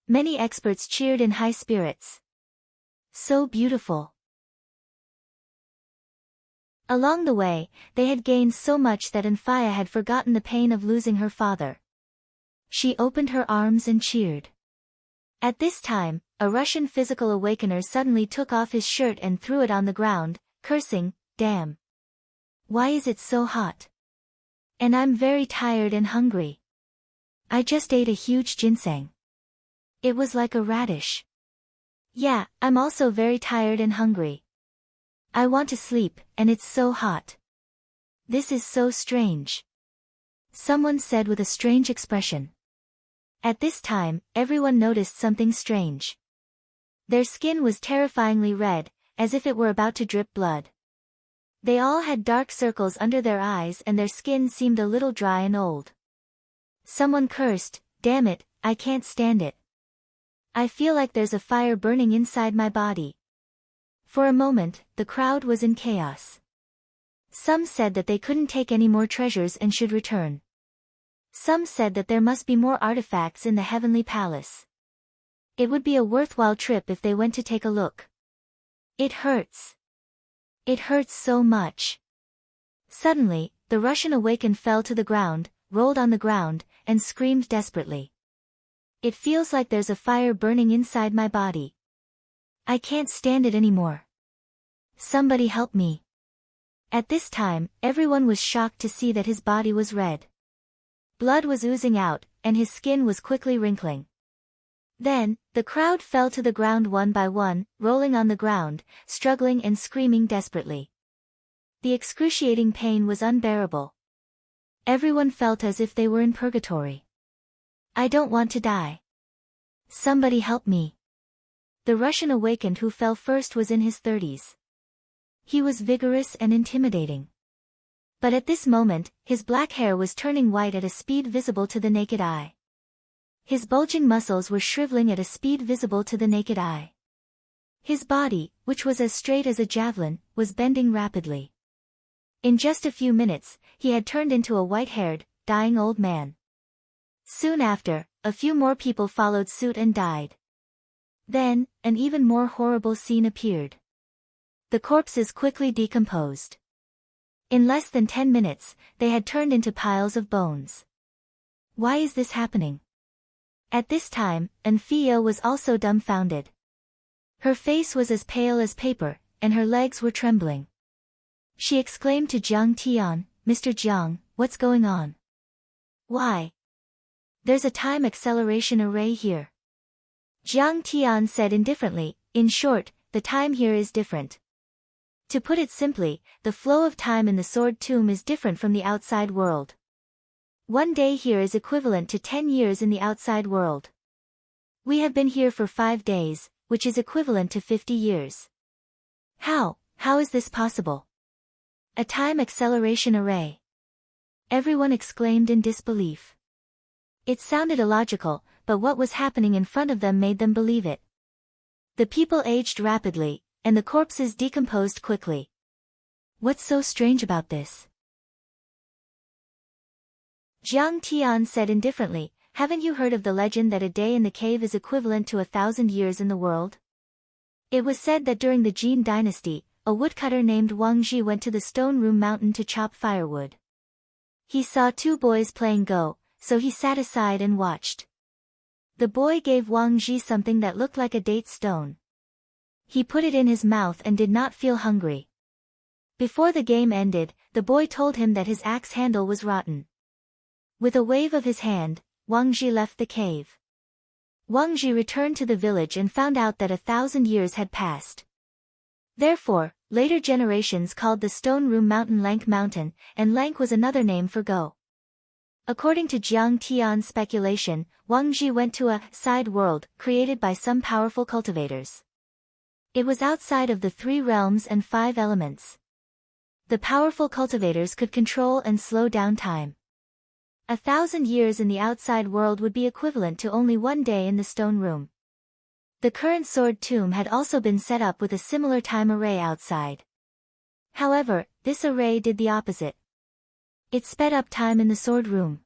Many experts cheered in high spirits. So beautiful. Along the way, they had gained so much that Anthea had forgotten the pain of losing her father. She opened her arms and cheered. At this time, a Russian physical awakener suddenly took off his shirt and threw it on the ground, cursing, "Damn! Why is it so hot? And I'm very tired and hungry. I just ate a huge ginseng. It was like a radish. Yeah, I'm also very tired and hungry. I want to sleep, and it's so hot. This is so strange," someone said with a strange expression. At this time, everyone noticed something strange. Their skin was terrifyingly red, as if it were about to drip blood. They all had dark circles under their eyes and their skin seemed a little dry and old. Someone cursed, "Damn it, I can't stand it. I feel like there's a fire burning inside my body." For a moment, the crowd was in chaos. Some said that they couldn't take any more treasures and should return. Some said that there must be more artifacts in the heavenly palace. It would be a worthwhile trip if they went to take a look. It hurts. It hurts so much. Suddenly, the Russian awakened fell to the ground, rolled on the ground, and screamed desperately. "It feels like there's a fire burning inside my body. I can't stand it anymore. Somebody help me." At this time, everyone was shocked to see that his body was red. Blood was oozing out, and his skin was quickly wrinkling. Then, the crowd fell to the ground one by one, rolling on the ground, struggling and screaming desperately. The excruciating pain was unbearable. Everyone felt as if they were in purgatory. "I don't want to die. Somebody help me." The Russian awakened who fell first was in his 30s. He was vigorous and intimidating. But at this moment, his black hair was turning white at a speed visible to the naked eye. His bulging muscles were shriveling at a speed visible to the naked eye. His body, which was as straight as a javelin, was bending rapidly. In just a few minutes, he had turned into a white-haired, dying old man. Soon after, a few more people followed suit and died. Then, an even more horrible scene appeared. The corpses quickly decomposed. In less than 10 minutes, they had turned into piles of bones. Why is this happening? At this time, Anfia was also dumbfounded. Her face was as pale as paper, and her legs were trembling. She exclaimed to Jiang Tian, "Mr. Jiang, what's going on? Why? There's a time acceleration array here." Jiang Tian said indifferently, "In short, the time here is different. To put it simply, the flow of time in the Sword Tomb is different from the outside world. One day here is equivalent to 10 years in the outside world. We have been here for 5 days, which is equivalent to 50 years. How is this possible? A time acceleration array." Everyone exclaimed in disbelief. It sounded illogical, but what was happening in front of them made them believe it. The people aged rapidly, and the corpses decomposed quickly. What's so strange about this? Jiang Tian said indifferently, "Haven't you heard of the legend that a day in the cave is equivalent to 1,000 years in the world? It was said that during the Jin dynasty, a woodcutter named Wang Ji went to the stone room mountain to chop firewood. He saw 2 boys playing Go, so he sat aside and watched. The boy gave Wang Ji something that looked like a date stone. He put it in his mouth and did not feel hungry. Before the game ended, the boy told him that his axe handle was rotten. With a wave of his hand, Wang Ji left the cave. Wang Ji returned to the village and found out that 1,000 years had passed. Therefore, later generations called the stone room mountain Lank Mountain, and Lank was another name for Go. According to Jiang Tian's speculation, Wang Ji went to a side world created by some powerful cultivators. It was outside of the 3 realms and 5 elements. The powerful cultivators could control and slow down time. 1,000 years in the outside world would be equivalent to only 1 day in the stone room. The current sword tomb had also been set up with a similar time array outside. However, this array did the opposite. It sped up time in the sword room.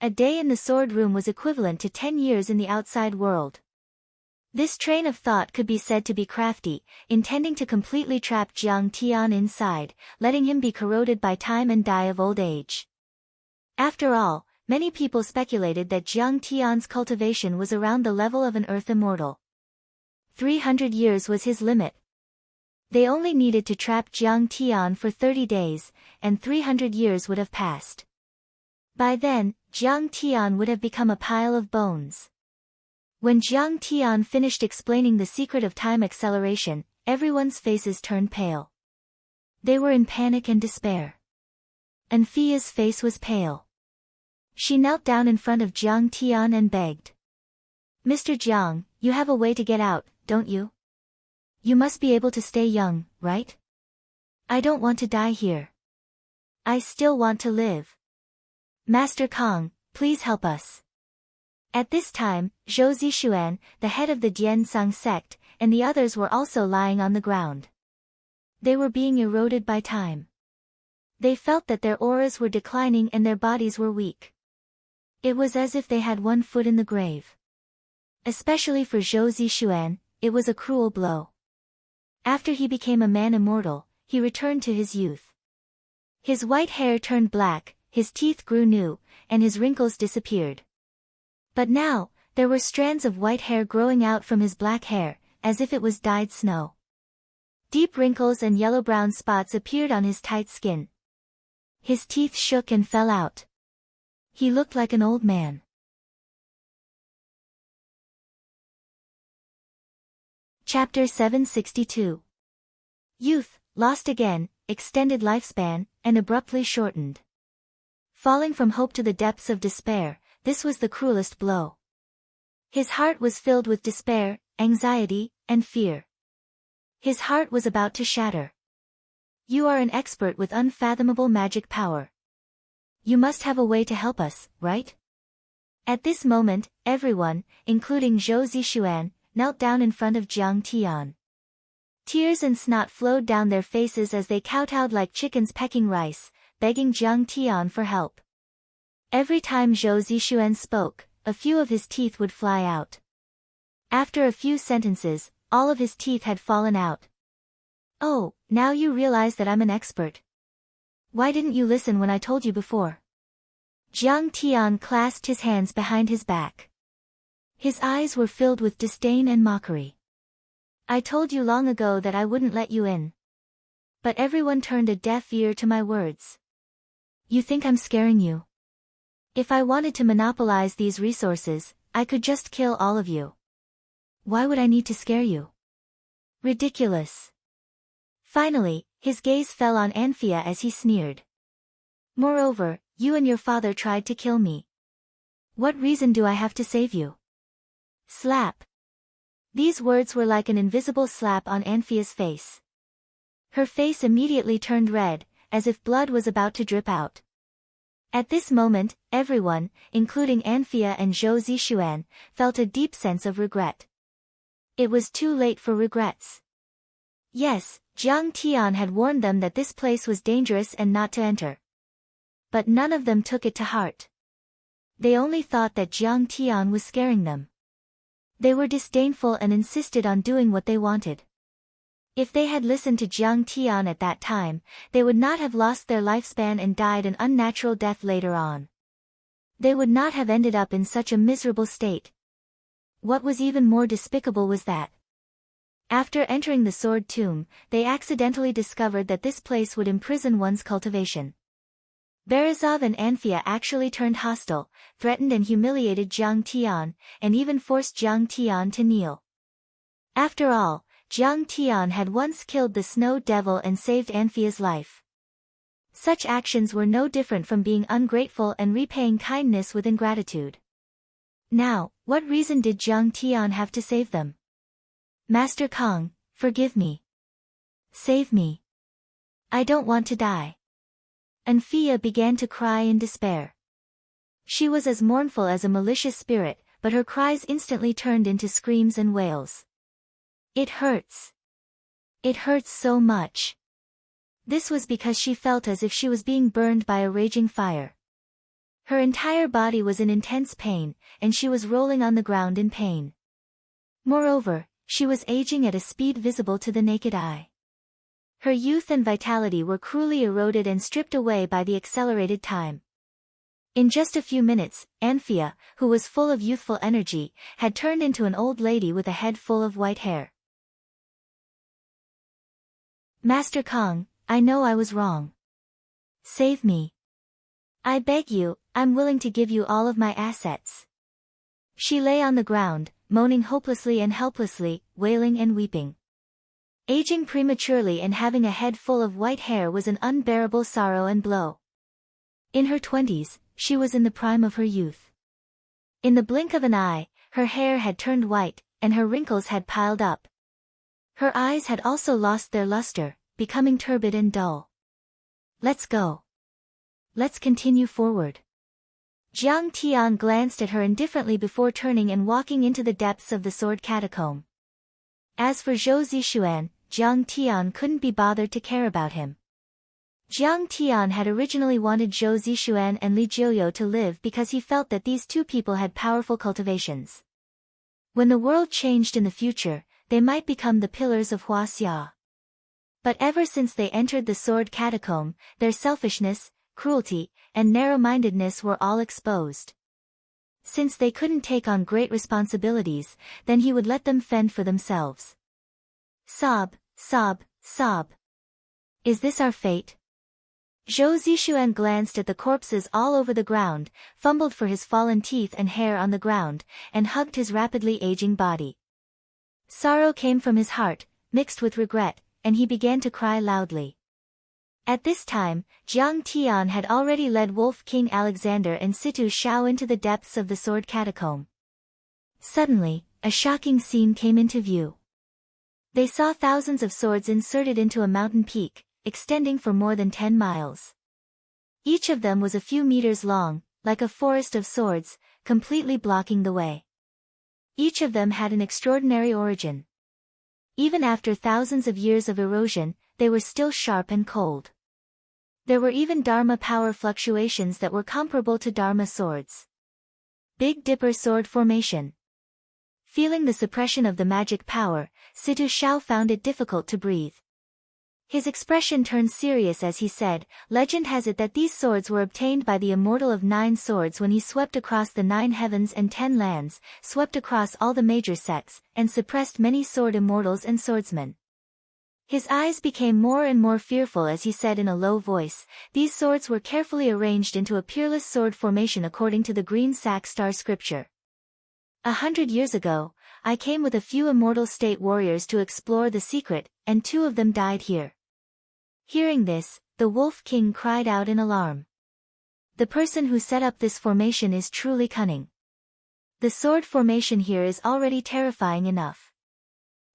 A day in the sword room was equivalent to 10 years in the outside world. This train of thought could be said to be crafty, intending to completely trap Jiang Tian inside, letting him be corroded by time and die of old age. After all, many people speculated that Jiang Tian's cultivation was around the level of an earth immortal. 300 years was his limit. They only needed to trap Jiang Tian for 30 days, and 300 years would have passed. By then, Jiang Tian would have become a pile of bones. When Jiang Tian finished explaining the secret of time acceleration, everyone's faces turned pale. They were in panic and despair. Anfia's face was pale. She knelt down in front of Jiang Tian and begged. "Mr. Jiang, you have a way to get out, don't you? You must be able to stay young, right? I don't want to die here. I still want to live. Master Kong, please help us." At this time, Zhou Zixuan, the head of the Dian-Sang sect, and the others were also lying on the ground. They were being eroded by time. They felt that their auras were declining and their bodies were weak. It was as if they had one foot in the grave. Especially for Zhou Zixuan, it was a cruel blow. After he became a man immortal, he returned to his youth. His white hair turned black, his teeth grew new, and his wrinkles disappeared. But now, there were strands of white hair growing out from his black hair, as if it was dyed snow. Deep wrinkles and yellow-brown spots appeared on his tight skin. His teeth shook and fell out. He looked like an old man. Chapter 762. Youth, lost again, extended lifespan, and abruptly shortened. Falling from hope to the depths of despair, this was the cruelest blow. His heart was filled with despair, anxiety, and fear. His heart was about to shatter. "You are an expert with unfathomable magic power. You must have a way to help us, right?" At this moment, everyone, including Zhou Zixuan, knelt down in front of Jiang Tian. Tears and snot flowed down their faces as they kowtowed like chickens pecking rice, begging Jiang Tian for help. Every time Zhou Zixuan spoke, a few of his teeth would fly out. After a few sentences, all of his teeth had fallen out. "Oh, now you realize that I'm an expert. Why didn't you listen when I told you before?" Jiang Tian clasped his hands behind his back. His eyes were filled with disdain and mockery. "I told you long ago that I wouldn't let you in. But everyone turned a deaf ear to my words. You think I'm scaring you? If I wanted to monopolize these resources, I could just kill all of you. Why would I need to scare you? Ridiculous." Finally, his gaze fell on Anfia as he sneered. "Moreover, you and your father tried to kill me. What reason do I have to save you?" Slap. These words were like an invisible slap on Anfia's face. Her face immediately turned red, as if blood was about to drip out. At this moment, everyone, including Anfia and Zhou Zixuan, felt a deep sense of regret. It was too late for regrets. Yes, Jiang Tian had warned them that this place was dangerous and not to enter. But none of them took it to heart. They only thought that Jiang Tian was scaring them. They were disdainful and insisted on doing what they wanted. If they had listened to Jiang Tian at that time, they would not have lost their lifespan and died an unnatural death later on. They would not have ended up in such a miserable state. What was even more despicable was that, after entering the Sword Tomb, they accidentally discovered that this place would imprison one's cultivation. Berezov and Anfia actually turned hostile, threatened and humiliated Jiang Tian, and even forced Jiang Tian to kneel. After all, Jiang Tian had once killed the Snow Devil and saved Anfia's life. Such actions were no different from being ungrateful and repaying kindness with ingratitude. Now, what reason did Jiang Tian have to save them? "Master Kong, forgive me. Save me. I don't want to die." Anfia began to cry in despair. She was as mournful as a malicious spirit, but her cries instantly turned into screams and wails. "It hurts. It hurts so much." This was because she felt as if she was being burned by a raging fire. Her entire body was in intense pain, and she was rolling on the ground in pain. Moreover, she was aging at a speed visible to the naked eye. Her youth and vitality were cruelly eroded and stripped away by the accelerated time. In just a few minutes, Anthea, who was full of youthful energy, had turned into an old lady with a head full of white hair. Master Kong, I know I was wrong. Save me. I beg you, I'm willing to give you all of my assets. She lay on the ground, moaning hopelessly and helplessly, wailing and weeping. Aging prematurely and having a head full of white hair was an unbearable sorrow and blow. In her 20s, she was in the prime of her youth. In the blink of an eye, her hair had turned white, and her wrinkles had piled up. Her eyes had also lost their luster, becoming turbid and dull. Let's go. Let's continue forward. Jiang Tian glanced at her indifferently before turning and walking into the depths of the sword catacomb. As for Zhou Zixuan, Jiang Tian couldn't be bothered to care about him. Jiang Tian had originally wanted Zhou Zixuan and Li Jiuyo to live because he felt that these two people had powerful cultivations. When the world changed in the future, they might become the pillars of Huaxia. But ever since they entered the sword catacomb, their selfishness, cruelty, and narrow-mindedness were all exposed. Since they couldn't take on great responsibilities, then he would let them fend for themselves. Sob, sob, sob. Is this our fate? Zhou Zixuan glanced at the corpses all over the ground, fumbled for his fallen teeth and hair on the ground, and hugged his rapidly aging body. Sorrow came from his heart, mixed with regret, and he began to cry loudly. At this time, Jiang Tian had already led Wolf King Alexander and Situ Shao into the depths of the sword catacomb. Suddenly, a shocking scene came into view. They saw thousands of swords inserted into a mountain peak, extending for more than 10 miles. Each of them was a few meters long, like a forest of swords, completely blocking the way. Each of them had an extraordinary origin. Even after thousands of years of erosion, they were still sharp and cold. There were even Dharma power fluctuations that were comparable to Dharma swords. Big Dipper Sword Formation. Feeling the suppression of the magic power, Situ Shao found it difficult to breathe. His expression turned serious as he said, "Legend has it that these swords were obtained by the immortal of 9 swords when he swept across the 9 heavens and 10 lands, swept across all the major sects, and suppressed many sword immortals and swordsmen." His eyes became more and more fearful as he said in a low voice, "These swords were carefully arranged into a peerless sword formation according to the green sack star scripture. 100 years ago, I came with a few immortal state warriors to explore the secret, and 2 of them died here." Hearing this, the Wolf King cried out in alarm. "The person who set up this formation is truly cunning. The sword formation here is already terrifying enough.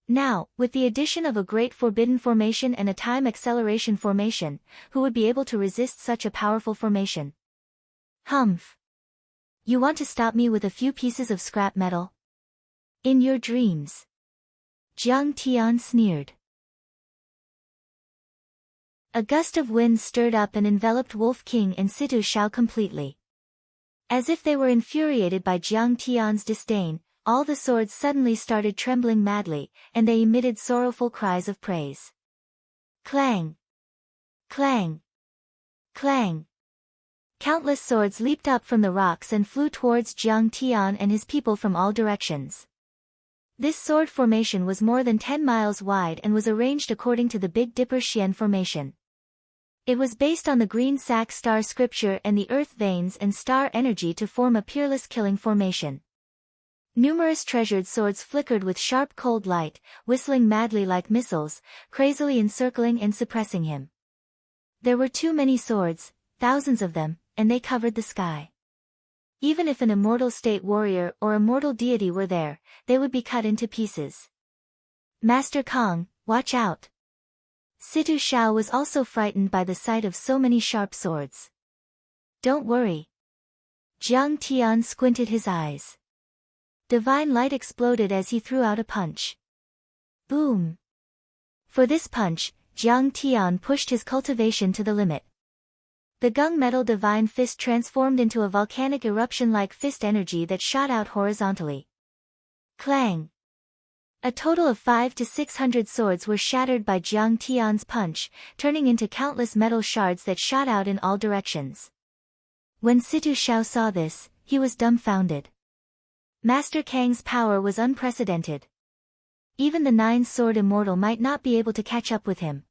Now, with the addition of a great forbidden formation and a time acceleration formation, who would be able to resist such a powerful formation?" "Humph. You want to stop me with a few pieces of scrap metal? In your dreams." Jiang Tian sneered. A gust of wind stirred up and enveloped Wolf King and Situ Shao completely. As if they were infuriated by Jiang Tian's disdain, all the swords suddenly started trembling madly, and they emitted sorrowful cries of praise. Clang! Clang! Clang! Countless swords leaped up from the rocks and flew towards Jiang Tian and his people from all directions. This sword formation was more than 10 miles wide and was arranged according to the Big Dipper Xian formation. It was based on the green sack star scripture and the earth veins and star energy to form a peerless killing formation. Numerous treasured swords flickered with sharp cold light, whistling madly like missiles, crazily encircling and suppressing him. There were too many swords, thousands of them, and they covered the sky. Even if an immortal state warrior or immortal deity were there, they would be cut into pieces. "Master Kong, watch out!" Situ Shao was also frightened by the sight of so many sharp swords. "Don't worry." Jiang Tian squinted his eyes. Divine light exploded as he threw out a punch. Boom! For this punch, Jiang Tian pushed his cultivation to the limit. The gunmetal divine fist transformed into a volcanic eruption-like fist energy that shot out horizontally. Clang! A total of 500 to 600 swords were shattered by Jiang Tian's punch, turning into countless metal shards that shot out in all directions. When Situ Shao saw this, he was dumbfounded. Master Kang's power was unprecedented. Even the nine-sword immortal might not be able to catch up with him.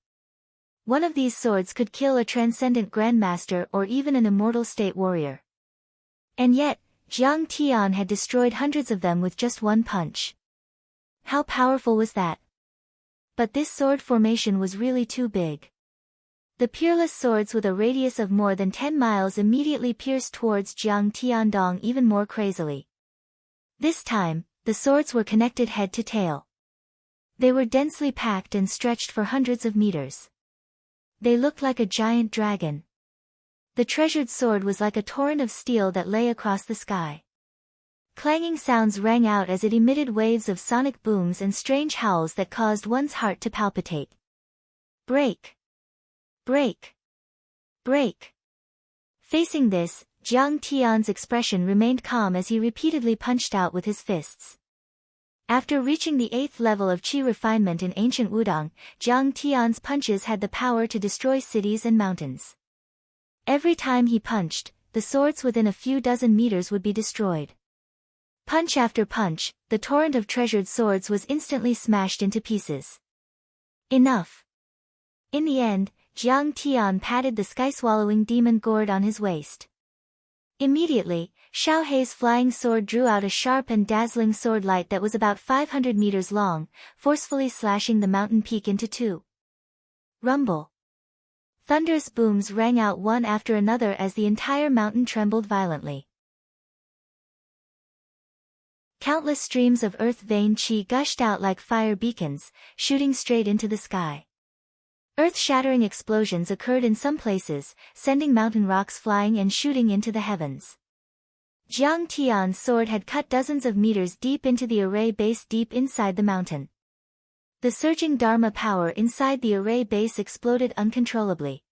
One of these swords could kill a transcendent grandmaster or even an immortal state warrior. And yet, Jiang Tian had destroyed hundreds of them with just one punch. How powerful was that? But this sword formation was really too big. The peerless swords with a radius of more than 10 miles immediately pierced towards Jiang Tiandong even more crazily. This time, the swords were connected head to tail. They were densely packed and stretched for hundreds of meters. They looked like a giant dragon. The treasured sword was like a torrent of steel that lay across the sky. Clanging sounds rang out as it emitted waves of sonic booms and strange howls that caused one's heart to palpitate. Break! Break! Break! Facing this, Jiang Tian's expression remained calm as he repeatedly punched out with his fists. After reaching the 8th level of qi refinement in ancient Wudang, Jiang Tian's punches had the power to destroy cities and mountains. Every time he punched, the swords within a few dozen meters would be destroyed. Punch after punch, the torrent of treasured swords was instantly smashed into pieces. Enough! In the end, Jiang Tian patted the sky-swallowing demon gourd on his waist. Immediately, Xiao Hei's flying sword drew out a sharp and dazzling sword light that was about 500 meters long, forcefully slashing the mountain peak into two. Rumble. Thunderous booms rang out one after another as the entire mountain trembled violently. Countless streams of earth vein qi gushed out like fire beacons, shooting straight into the sky. Earth-shattering explosions occurred in some places, sending mountain rocks flying and shooting into the heavens. Jiang Tian's sword had cut dozens of meters deep into the array base deep inside the mountain. The surging Dharma power inside the array base exploded uncontrollably.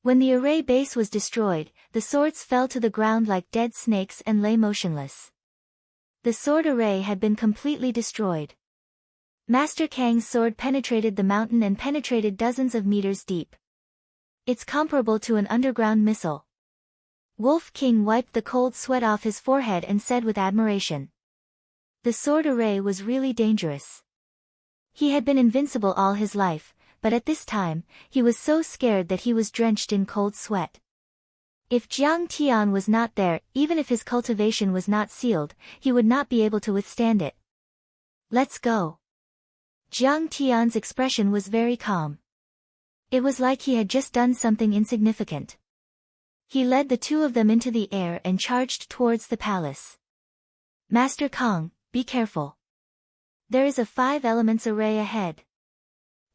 When the array base was destroyed, the swords fell to the ground like dead snakes and lay motionless. The sword array had been completely destroyed. Master Kang's sword penetrated the mountain and penetrated dozens of meters deep. It's comparable to an underground missile. Wolf King wiped the cold sweat off his forehead and said with admiration. The sword array was really dangerous. He had been invincible all his life, but at this time, he was so scared that he was drenched in cold sweat. If Jiang Tian was not there, even if his cultivation was not sealed, he would not be able to withstand it. Let's go. Jiang Tian's expression was very calm. It was like he had just done something insignificant. He led the two of them into the air and charged towards the palace. Master Kang, be careful. There is a 5 elements array ahead.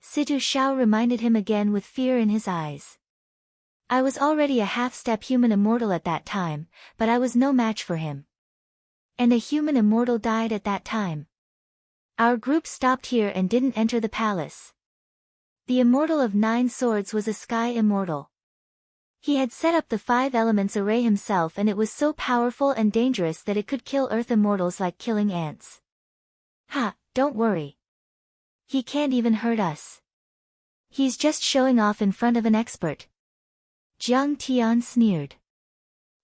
Situ Shao reminded him again with fear in his eyes. I was already a half-step human immortal at that time, but I was no match for him. And a human immortal died at that time. Our group stopped here and didn't enter the palace. The immortal of 9 swords was a sky immortal. He had set up the 5 elements array himself and it was so powerful and dangerous that it could kill earth immortals like killing ants. Ha, don't worry. He can't even hurt us. He's just showing off in front of an expert. Jiang Tian sneered.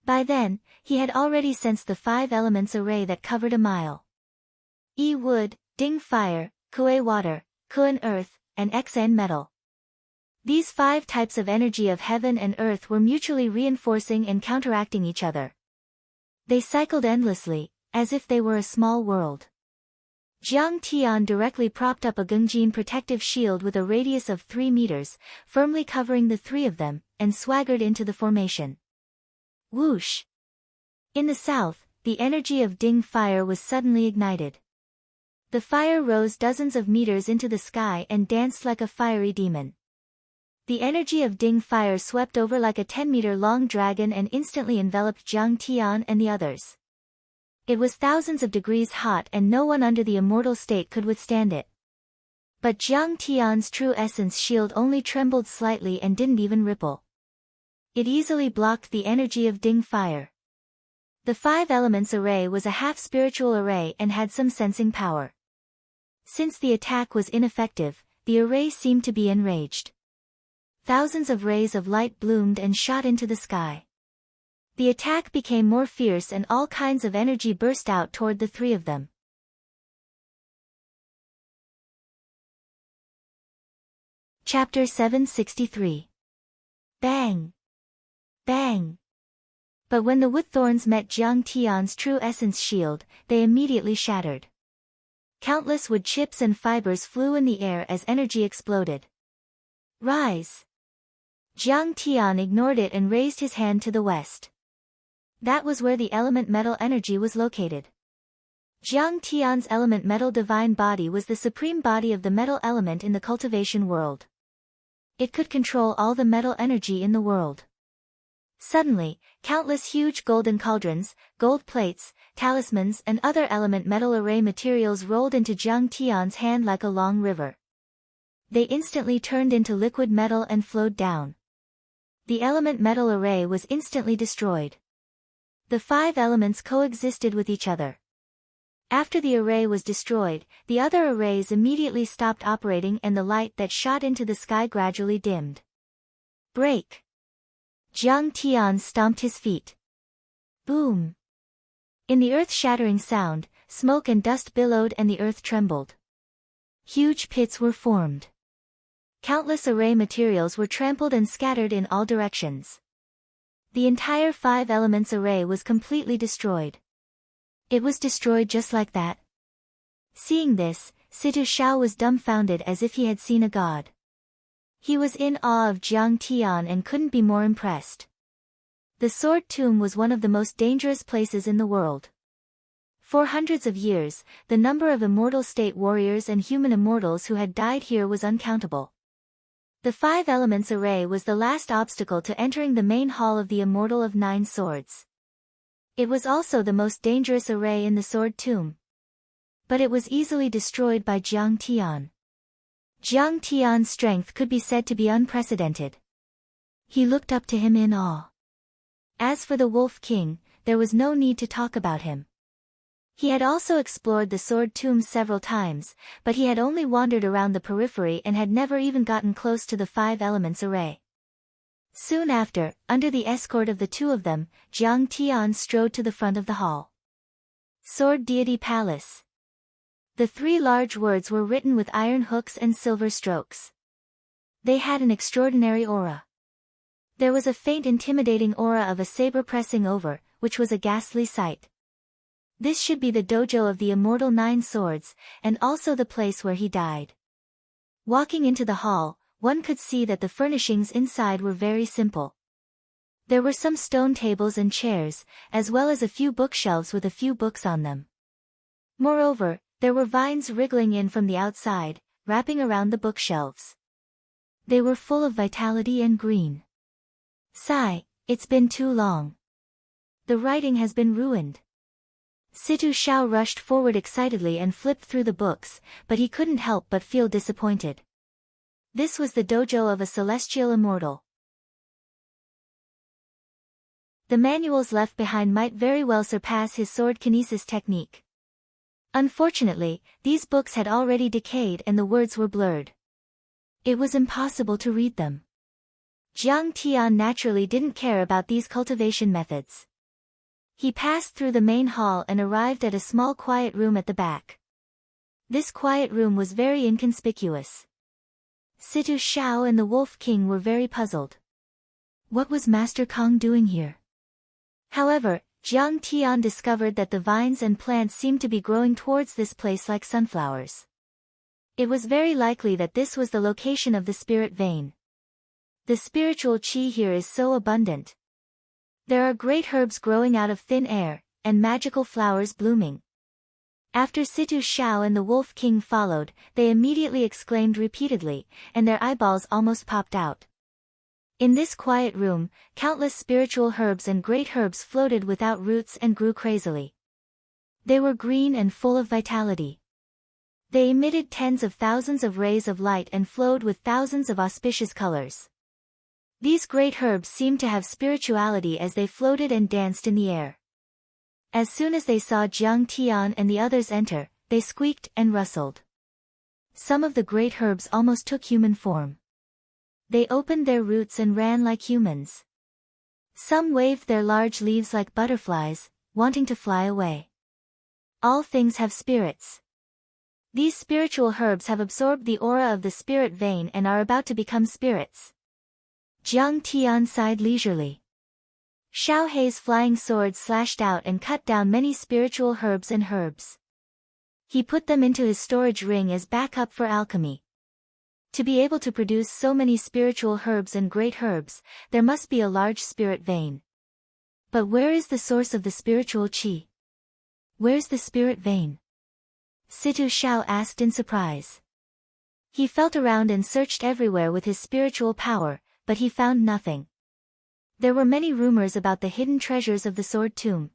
By then, he had already sensed the 5 elements array that covered a mile. Yi wood, Ding fire, Kuei water, Kun earth, and Xn metal. These 5 types of energy of heaven and earth were mutually reinforcing and counteracting each other. They cycled endlessly, as if they were a small world. Jiang Tian directly propped up a Gungjin protective shield with a radius of 3 meters, firmly covering the 3 of them, and swaggered into the formation. Whoosh! In the south, the energy of Ding fire was suddenly ignited. The fire rose dozens of meters into the sky and danced like a fiery demon. The energy of Ding fire swept over like a 10-meter-long dragon and instantly enveloped Jiang Tian and the others. It was thousands of degrees hot and no one under the immortal state could withstand it. But Jiang Tian's true essence shield only trembled slightly and didn't even ripple. It easily blocked the energy of Ding fire. The 5 elements array was a half-spiritual array and had some sensing power. Since the attack was ineffective, the array seemed to be enraged. Thousands of rays of light bloomed and shot into the sky. The attack became more fierce and all kinds of energy burst out toward the three of them. Chapter 763. Bang! Bang! But when the wood thorns met Jiang Tian's true essence shield, they immediately shattered. Countless wood chips and fibers flew in the air as energy exploded. Rise! Jiang Tian ignored it and raised his hand to the west. That was where the element metal energy was located. Jiang Tian's element metal divine body was the supreme body of the metal element in the cultivation world. It could control all the metal energy in the world. Suddenly, countless huge golden cauldrons, gold plates, talismans and other element metal array materials rolled into Jiang Tian's hand like a long river. They instantly turned into liquid metal and flowed down. The element metal array was instantly destroyed. The 5 elements coexisted with each other. After the array was destroyed, the other arrays immediately stopped operating and the light that shot into the sky gradually dimmed. Break! Jiang Tian stomped his feet. Boom! In the earth-shattering sound, smoke and dust billowed and the earth trembled. Huge pits were formed. Countless array materials were trampled and scattered in all directions. The entire 5 elements array was completely destroyed. It was destroyed just like that. Seeing this, Situ Xiao was dumbfounded as if he had seen a god. He was in awe of Jiang Tian and couldn't be more impressed. The Sword Tomb was one of the most dangerous places in the world. For hundreds of years, the number of immortal state warriors and human immortals who had died here was uncountable. The 5 elements array was the last obstacle to entering the main hall of the Immortal of 9 Swords. It was also the most dangerous array in the Sword Tomb. But it was easily destroyed by Jiang Tian. Jiang Tian's strength could be said to be unprecedented. He looked up to him in awe. As for the Wolf King, there was no need to talk about him. He had also explored the Sword Tomb several times, but he had only wandered around the periphery and had never even gotten close to the 5 elements array. Soon after, under the escort of the 2 of them, Jiang Tian strode to the front of the hall. Sword Deity Palace. The 3 large words were written with iron hooks and silver strokes. They had an extraordinary aura. There was a faint intimidating aura of a saber pressing over, which was a ghastly sight. This should be the dojo of the Immortal 9 Swords, and also the place where he died. Walking into the hall, one could see that the furnishings inside were very simple. There were some stone tables and chairs, as well as a few bookshelves with a few books on them. Moreover, there were vines wriggling in from the outside, wrapping around the bookshelves. They were full of vitality and green. Sigh, it's been too long. The writing has been ruined. Situ Xiao rushed forward excitedly and flipped through the books, but he couldn't help but feel disappointed. This was the dojo of a celestial immortal. The manuals left behind might very well surpass his sword kinesis technique. Unfortunately, these books had already decayed and the words were blurred. It was impossible to read them. Jiang Tian naturally didn't care about these cultivation methods. He passed through the main hall and arrived at a small quiet room at the back. This quiet room was very inconspicuous. Situ Xiao and the Wolf King were very puzzled. What was Master Kong doing here? However, Jiang Tian discovered that the vines and plants seemed to be growing towards this place like sunflowers. It was very likely that this was the location of the spirit vein. The spiritual qi here is so abundant. There are great herbs growing out of thin air, and magical flowers blooming. After Situ Xiao and the Wolf King followed, they immediately exclaimed repeatedly, and their eyeballs almost popped out. In this quiet room, countless spiritual herbs and great herbs floated without roots and grew crazily. They were green and full of vitality. They emitted tens of thousands of rays of light and flowed with thousands of auspicious colors. These great herbs seemed to have spirituality as they floated and danced in the air. As soon as they saw Jiang Tian and the others enter, they squeaked and rustled. Some of the great herbs almost took human form. They opened their roots and ran like humans. Some waved their large leaves like butterflies, wanting to fly away. All things have spirits. These spiritual herbs have absorbed the aura of the spirit vein and are about to become spirits. Jiang Tian sighed leisurely. Xiao Hei's flying sword slashed out and cut down many spiritual herbs and herbs. He put them into his storage ring as backup for alchemy. To be able to produce so many spiritual herbs and great herbs, there must be a large spirit vein. But where is the source of the spiritual qi? Where's the spirit vein? Situ Xiao asked in surprise. He felt around and searched everywhere with his spiritual power, but he found nothing. There were many rumors about the hidden treasures of the sword tomb.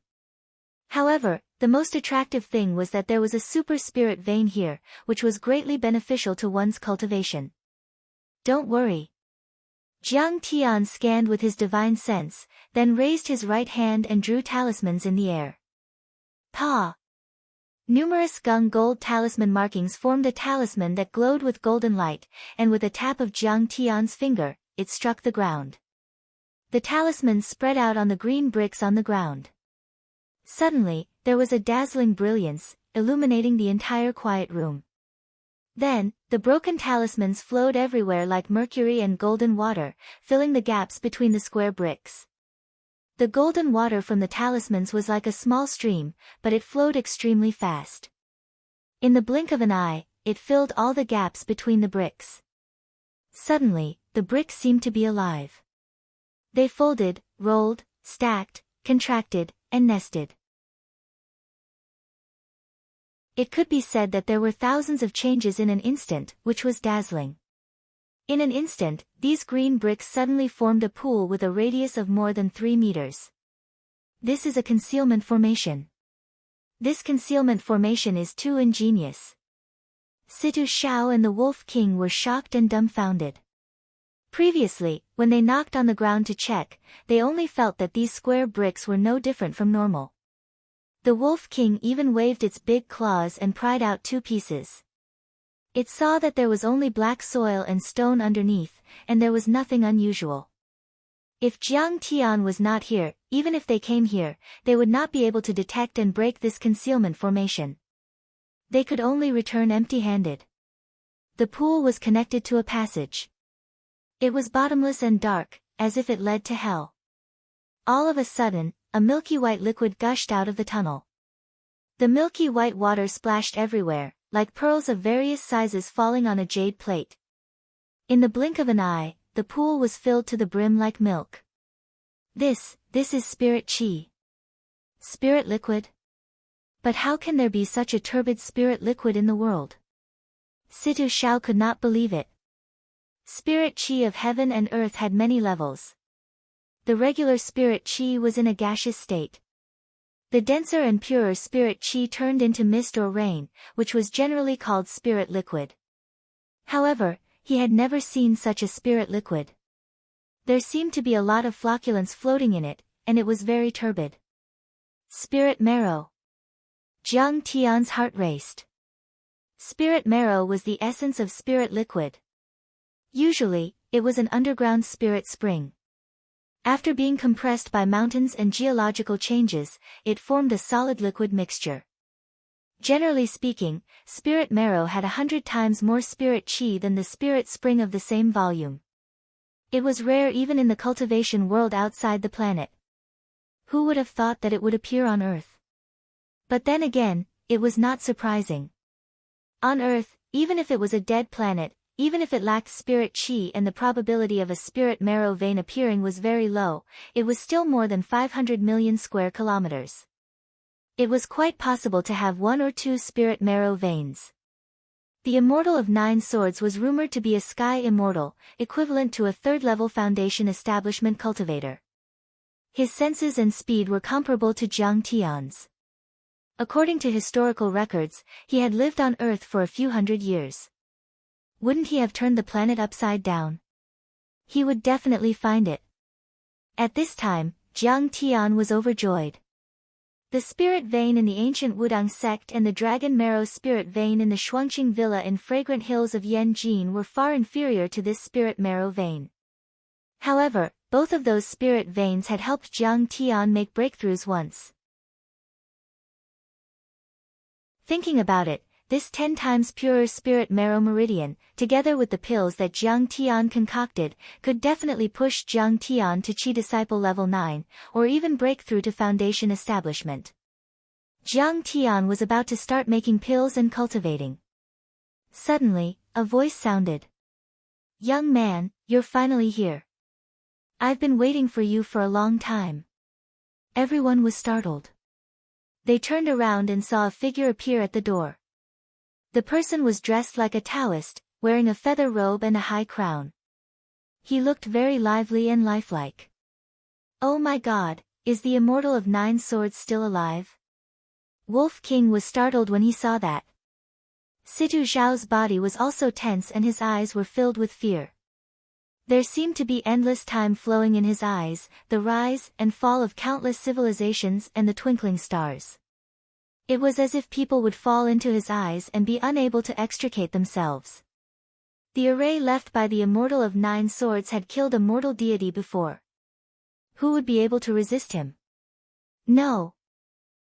However, the most attractive thing was that there was a super spirit vein here, which was greatly beneficial to one's cultivation. Don't worry. Jiang Tian scanned with his divine sense, then raised his right hand and drew talismans in the air. Pa! Numerous gung gold talisman markings formed a talisman that glowed with golden light, and with a tap of Jiang Tian's finger, it struck the ground. The talismans spread out on the green bricks on the ground. Suddenly, there was a dazzling brilliance, illuminating the entire quiet room. Then, the broken talismans flowed everywhere like mercury and golden water, filling the gaps between the square bricks. The golden water from the talismans was like a small stream, but it flowed extremely fast. In the blink of an eye, it filled all the gaps between the bricks. Suddenly, the bricks seemed to be alive. They folded, rolled, stacked, contracted, and nested. It could be said that there were thousands of changes in an instant, which was dazzling. In an instant, these green bricks suddenly formed a pool with a radius of more than 3 meters. This is a concealment formation. This concealment formation is too ingenious. Situ Xiao and the Wolf King were shocked and dumbfounded. Previously, when they knocked on the ground to check, they only felt that these square bricks were no different from normal. The Wolf King even waved its big claws and pried out 2 pieces. It saw that there was only black soil and stone underneath, and there was nothing unusual. If Jiang Tian was not here, even if they came here, they would not be able to detect and break this concealment formation. They could only return empty-handed. The pool was connected to a passage. It was bottomless and dark, as if it led to hell. All of a sudden, a milky white liquid gushed out of the tunnel. The milky white water splashed everywhere, like pearls of various sizes falling on a jade plate. In the blink of an eye, the pool was filled to the brim like milk. This is spirit qi. Spirit liquid? But how can there be such a turbid spirit liquid in the world? Situ Xiao could not believe it. Spirit qi of heaven and earth had many levels. The regular spirit qi was in a gaseous state. The denser and purer spirit qi turned into mist or rain, which was generally called spirit liquid. However, he had never seen such a spirit liquid. There seemed to be a lot of flocculence floating in it, and it was very turbid. Spirit marrow. Jiang Tian's heart raced. Spirit marrow was the essence of spirit liquid. Usually, it was an underground spirit spring. After being compressed by mountains and geological changes, it formed a solid liquid mixture. Generally speaking, spirit marrow had 100 times more spirit qi than the spirit spring of the same volume. It was rare even in the cultivation world outside the planet. Who would have thought that it would appear on Earth? But then again, it was not surprising. On Earth, even if it was a dead planet, even if it lacked spirit qi and the probability of a spirit marrow vein appearing was very low, it was still more than 500 million square kilometers. It was quite possible to have 1 or 2 spirit marrow veins. The Immortal of 9 Swords was rumored to be a sky immortal, equivalent to a 3rd-level foundation establishment cultivator. His senses and speed were comparable to Jiang Tian's. According to historical records, he had lived on Earth for a few hundred years. Wouldn't he have turned the planet upside down? He would definitely find it. At this time, Jiang Tian was overjoyed. The spirit vein in the ancient Wudang sect and the dragon marrow spirit vein in the Shuangqing villa in fragrant hills of Yanjin were far inferior to this spirit marrow vein. However, both of those spirit veins had helped Jiang Tian make breakthroughs once. Thinking about it, this 10 times purer spirit marrow meridian, together with the pills that Jiang Tian concocted, could definitely push Jiang Tian to Chi Disciple level 9, or even break through to Foundation establishment. Jiang Tian was about to start making pills and cultivating. Suddenly, a voice sounded. "Young man, you're finally here. I've been waiting for you for a long time." Everyone was startled. They turned around and saw a figure appear at the door. The person was dressed like a Taoist, wearing a feather robe and a high crown. He looked very lively and lifelike. "Oh my God, is the Immortal of 9 Swords still alive?" Wolf King was startled when he saw that. Situ Zhao's body was also tense and his eyes were filled with fear. There seemed to be endless time flowing in his eyes, the rise and fall of countless civilizations and the twinkling stars. It was as if people would fall into his eyes and be unable to extricate themselves. The array left by the Immortal of 9 Swords had killed a mortal deity before. Who would be able to resist him? No.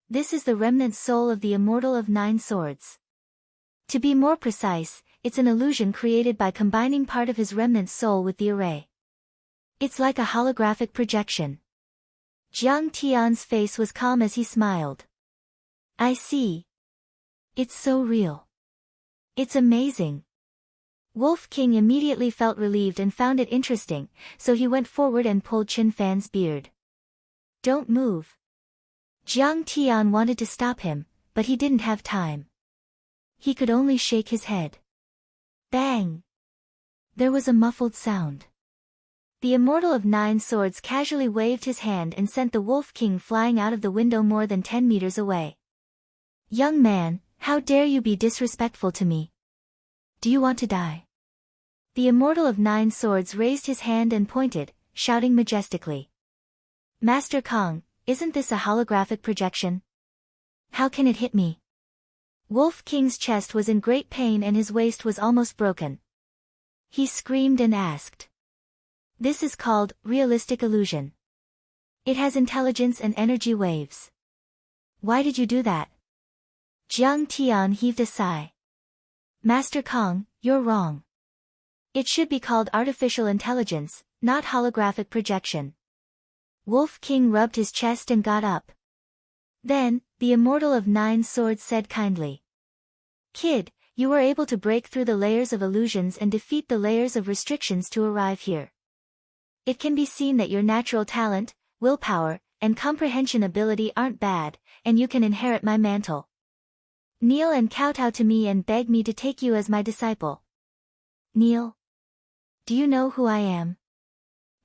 This is the remnant soul of the Immortal of 9 Swords. To be more precise, it's an illusion created by combining part of his remnant soul with the array. It's like a holographic projection. Jiang Tian's face was calm as he smiled. "I see. It's so real. It's amazing." Wolf King immediately felt relieved and found it interesting, so he went forward and pulled Chen Fan's beard. "Don't move." Jiang Tian wanted to stop him, but he didn't have time. He could only shake his head. Bang! There was a muffled sound. The Immortal of 9 Swords casually waved his hand and sent the Wolf King flying out of the window more than 10 meters away. "Young man, how dare you be disrespectful to me? Do you want to die?" The Immortal of 9 Swords raised his hand and pointed, shouting majestically. "Master Kong, isn't this a holographic projection? How can it hit me?" Wolf King's chest was in great pain and his waist was almost broken. He screamed and asked. "This is called realistic illusion. It has intelligence and energy waves. Why did you do that?" Jiang Tian heaved a sigh. "Master Kong, you're wrong. It should be called artificial intelligence, not holographic projection." Wolf King rubbed his chest and got up. Then, the Immortal of 9 Swords said kindly. "Kid, you were able to break through the layers of illusions and defeat the layers of restrictions to arrive here. It can be seen that your natural talent, willpower, and comprehension ability aren't bad, and you can inherit my mantle. Kneel and kowtow to me and beg me to take you as my disciple." "Kneel? Do you know who I am?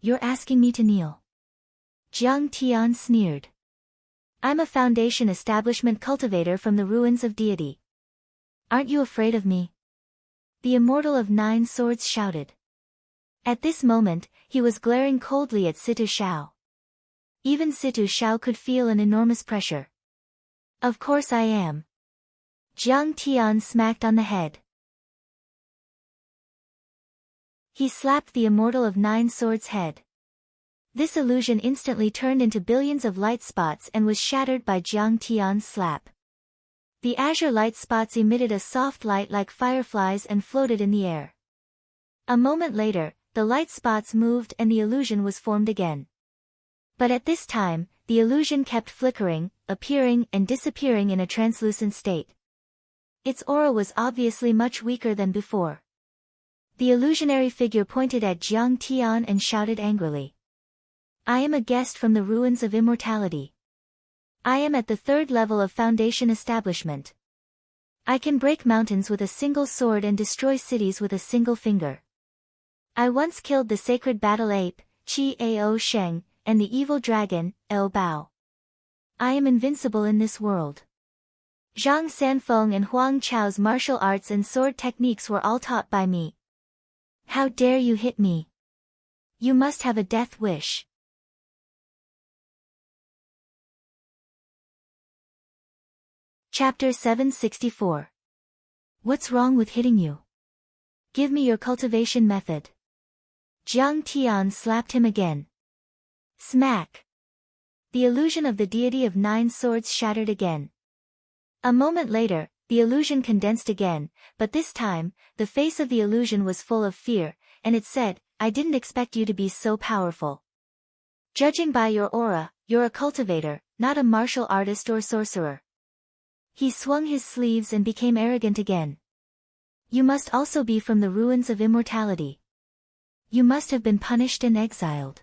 You're asking me to kneel?" Jiang Tian sneered. "I'm a Foundation establishment cultivator from the ruins of deity. Aren't you afraid of me?" The Immortal of 9 Swords shouted. At this moment, he was glaring coldly at Situ Zhao. Even Situ Zhao could feel an enormous pressure. "Of course I am." Jiang Tian smacked on the head. He slapped the Immortal of 9 Swords' head. This illusion instantly turned into billions of light spots and was shattered by Jiang Tian's slap. The azure light spots emitted a soft light like fireflies and floated in the air. A moment later, the light spots moved and the illusion was formed again. But at this time, the illusion kept flickering, appearing and disappearing in a translucent state. Its aura was obviously much weaker than before. The illusionary figure pointed at Jiang Tian and shouted angrily. "I am a guest from the ruins of immortality. I am at the 3rd level of Foundation establishment. I can break mountains with a single sword and destroy cities with a single finger. I once killed the sacred battle ape, Qi Ao Sheng, and the evil dragon, El Bao. I am invincible in this world. Zhang Sanfeng and Huang Chao's martial arts and sword techniques were all taught by me. How dare you hit me? You must have a death wish." Chapter 764. What's wrong with hitting you? Give me your cultivation method. Jiang Tian slapped him again. Smack! The illusion of the deity of 9 swords shattered again. A moment later, the illusion condensed again, but this time, the face of the illusion was full of fear, and it said, "I didn't expect you to be so powerful. Judging by your aura, you're a cultivator, not a martial artist or sorcerer." He swung his sleeves and became arrogant again. "You must also be from the ruins of immortality. You must have been punished and exiled.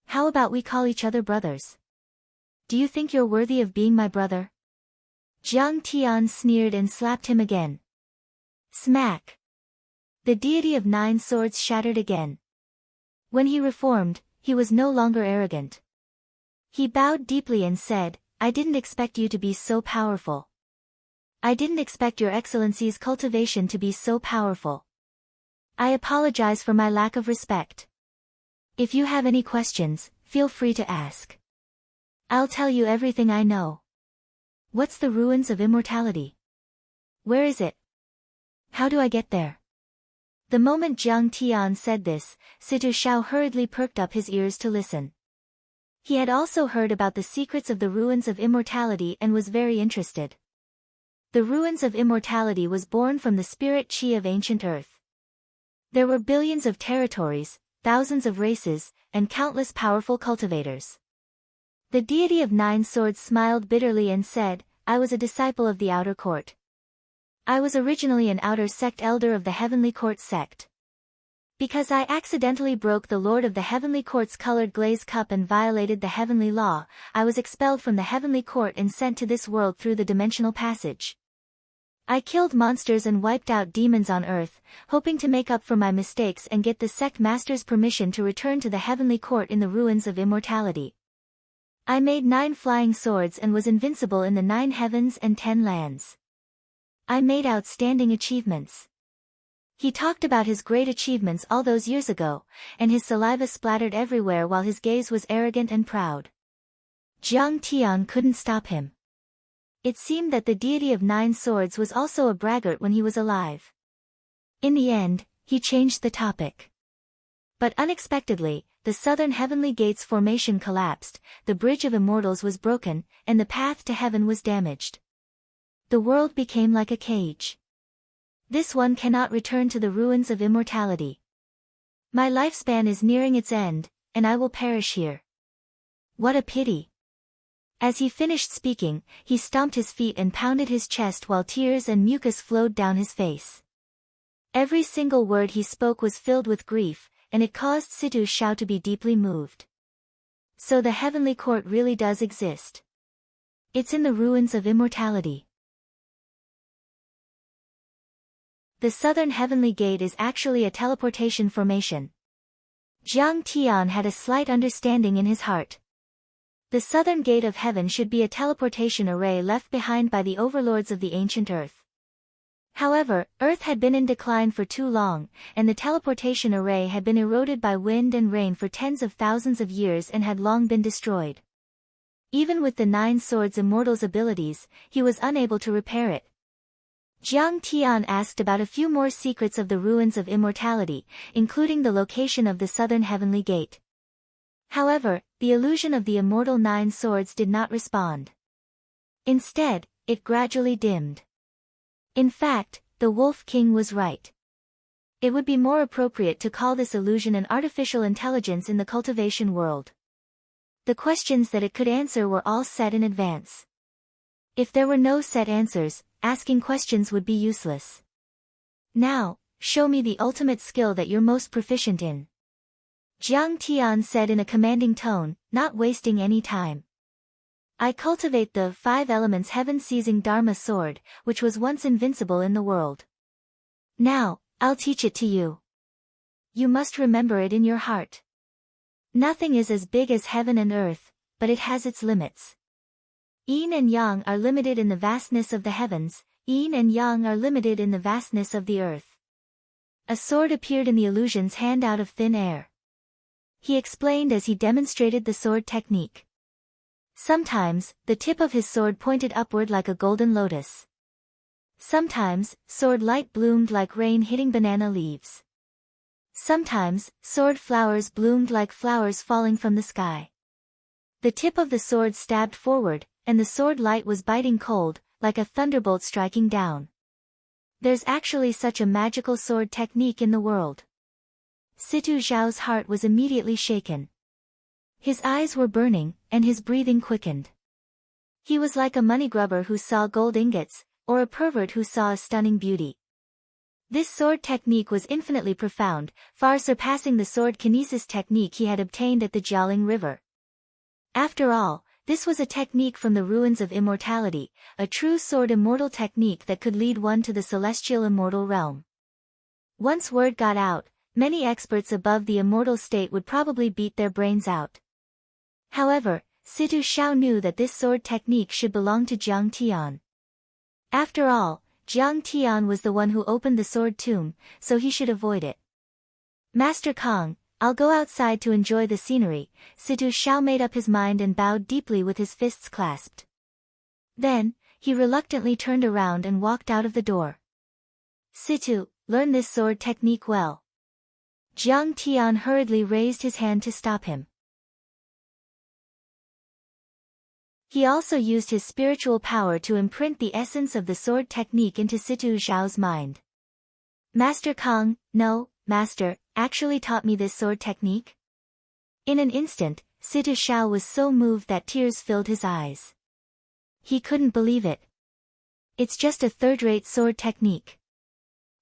How about we call each other brothers? Do you think you're worthy of being my brother?" Jiang Tian sneered and slapped him again. Smack! The deity of 9 swords shattered again. When he reformed, he was no longer arrogant. He bowed deeply and said, "I didn't expect you to be so powerful. I didn't expect your excellency's cultivation to be so powerful. I apologize for my lack of respect. If you have any questions, feel free to ask. I'll tell you everything I know. What's the ruins of immortality? Where is it? How do I get there?" The moment Jiang Tian said this, Situ Shao hurriedly perked up his ears to listen. He had also heard about the secrets of the ruins of immortality and was very interested. The ruins of immortality was born from the spirit chi of ancient earth. There were billions of territories, thousands of races, and countless powerful cultivators. The deity of 9 swords smiled bitterly and said, "I was a disciple of the outer court. I was originally an outer sect elder of the heavenly court sect. Because I accidentally broke the Lord of the Heavenly Court's colored glaze cup and violated the heavenly law, I was expelled from the heavenly court and sent to this world through the dimensional passage. I killed monsters and wiped out demons on earth, hoping to make up for my mistakes and get the sect master's permission to return to the heavenly court in the ruins of immortality. I made 9 flying swords and was invincible in the 9 heavens and 10 lands. I made outstanding achievements." He talked about his great achievements all those years ago, and his saliva splattered everywhere while his gaze was arrogant and proud. Jiang Tian couldn't stop him. It seemed that the deity of 9 swords was also a braggart when he was alive. In the end, he changed the topic. But unexpectedly, the southern heavenly gate's formation collapsed, the bridge of immortals was broken, and the path to heaven was damaged. The world became like a cage. This one cannot return to the ruins of immortality. My lifespan is nearing its end, and I will perish here. What a pity. As he finished speaking, he stomped his feet and pounded his chest while tears and mucus flowed down his face. Every single word he spoke was filled with grief, and it caused Situ Shao to be deeply moved. So the heavenly court really does exist. It's in the ruins of immortality. The southern heavenly gate is actually a teleportation formation. Jiang Tian had a slight understanding in his heart. The southern gate of heaven should be a teleportation array left behind by the overlords of the ancient earth. However, Earth had been in decline for too long, and the teleportation array had been eroded by wind and rain for tens of thousands of years and had long been destroyed. Even with the 9 swords immortal's abilities, he was unable to repair it. Jiang Tian asked about a few more secrets of the ruins of immortality, including the location of the southern heavenly gate. However, the illusion of the immortal 9 swords did not respond. Instead, it gradually dimmed. In fact, the Wolf King was right. It would be more appropriate to call this illusion an artificial intelligence in the cultivation world. The questions that it could answer were all set in advance. If there were no set answers, asking questions would be useless. "Now, show me the ultimate skill that you're most proficient in," Jiang Tian said in a commanding tone, not wasting any time. "I cultivate the 5 elements heaven-seizing Dharma sword, which was once invincible in the world. Now, I'll teach it to you. You must remember it in your heart. Nothing is as big as heaven and earth, but it has its limits. Yin and Yang are limited in the vastness of the heavens, Yin and Yang are limited in the vastness of the earth." A sword appeared in the illusion's hand out of thin air. He explained as he demonstrated the sword technique. Sometimes, the tip of his sword pointed upward like a golden lotus. Sometimes, sword light bloomed like rain hitting banana leaves. Sometimes, sword flowers bloomed like flowers falling from the sky. The tip of the sword stabbed forward, and the sword light was biting cold, like a thunderbolt striking down. There's actually such a magical sword technique in the world. Situ Zhao's heart was immediately shaken. His eyes were burning, and his breathing quickened. He was like a money grubber who saw gold ingots, or a pervert who saw a stunning beauty. This sword technique was infinitely profound, far surpassing the sword kinesis technique he had obtained at the Jialing River. After all, this was a technique from the ruins of immortality, a true sword immortal technique that could lead one to the celestial immortal realm. Once word got out, many experts above the immortal state would probably beat their brains out. However, Situ Xiao knew that this sword technique should belong to Jiang Tian. After all, Jiang Tian was the one who opened the sword tomb, so he should avoid it. Master Kong, I'll go outside to enjoy the scenery. Situ Xiao made up his mind and bowed deeply with his fists clasped. Then, he reluctantly turned around and walked out of the door. Situ, learn this sword technique well. Jiang Tian hurriedly raised his hand to stop him. He also used his spiritual power to imprint the essence of the sword technique into Situ Zhao's mind. Master Kong, no, Master, actually taught me this sword technique? In an instant, Situ Zhao was so moved that tears filled his eyes. He couldn't believe it. It's just a third-rate sword technique.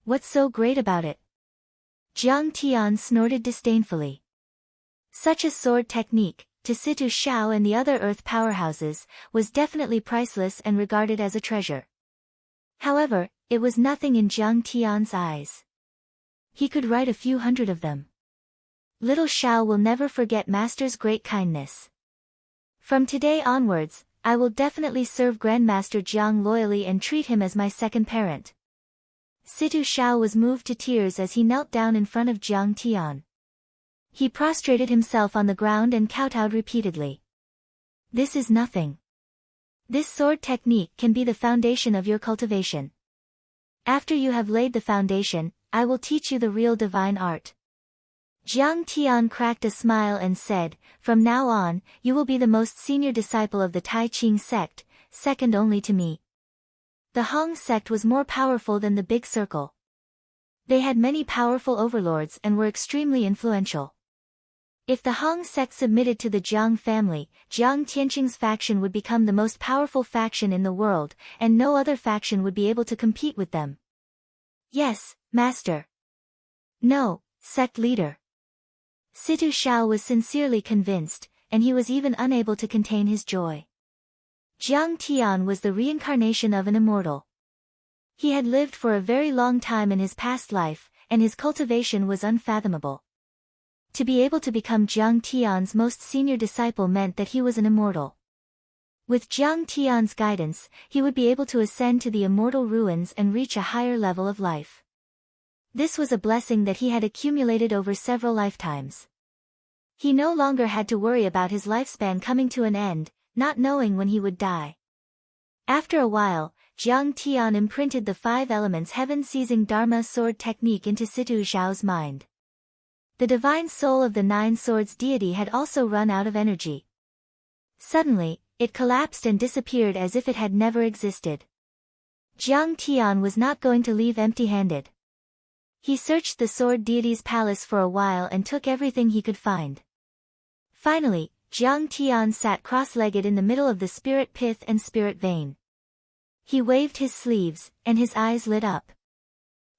What's so great about it? Jiang Tian snorted disdainfully. Such a sword technique, to Situ Xiao and the other earth powerhouses, was definitely priceless and regarded as a treasure. However, it was nothing in Jiang Tian's eyes. He could write a few hundred of them. Little Xiao will never forget Master's great kindness. From today onwards, I will definitely serve Grandmaster Jiang loyally and treat him as my second parent. Situ Xiao was moved to tears as he knelt down in front of Jiang Tian. He prostrated himself on the ground and kowtowed repeatedly. This is nothing. This sword technique can be the foundation of your cultivation. After you have laid the foundation, I will teach you the real divine art. Jiang Tian cracked a smile and said, from now on, you will be the most senior disciple of the Tai Ching sect, second only to me. The Hong sect was more powerful than the Big Circle. They had many powerful overlords and were extremely influential. If the Hong sect submitted to the Jiang family, Jiang Tianqing's faction would become the most powerful faction in the world, and no other faction would be able to compete with them. Yes, Master. No, sect leader. Situ Xiao was sincerely convinced, and he was even unable to contain his joy. Jiang Tian was the reincarnation of an immortal. He had lived for a very long time in his past life, and his cultivation was unfathomable. To be able to become Jiang Tian's most senior disciple meant that he was an immortal. With Jiang Tian's guidance, he would be able to ascend to the immortal ruins and reach a higher level of life. This was a blessing that he had accumulated over several lifetimes. He no longer had to worry about his lifespan coming to an end, not knowing when he would die. After a while, Jiang Tian imprinted the 5 elements heaven-seizing Dharma sword technique into Situ Zhao's mind. The divine soul of the 9 swords deity had also run out of energy. Suddenly, it collapsed and disappeared as if it had never existed. Jiang Tian was not going to leave empty-handed. He searched the sword deity's palace for a while and took everything he could find. Finally, Jiang Tian sat cross-legged in the middle of the spirit pith and spirit vein. He waved his sleeves, and his eyes lit up.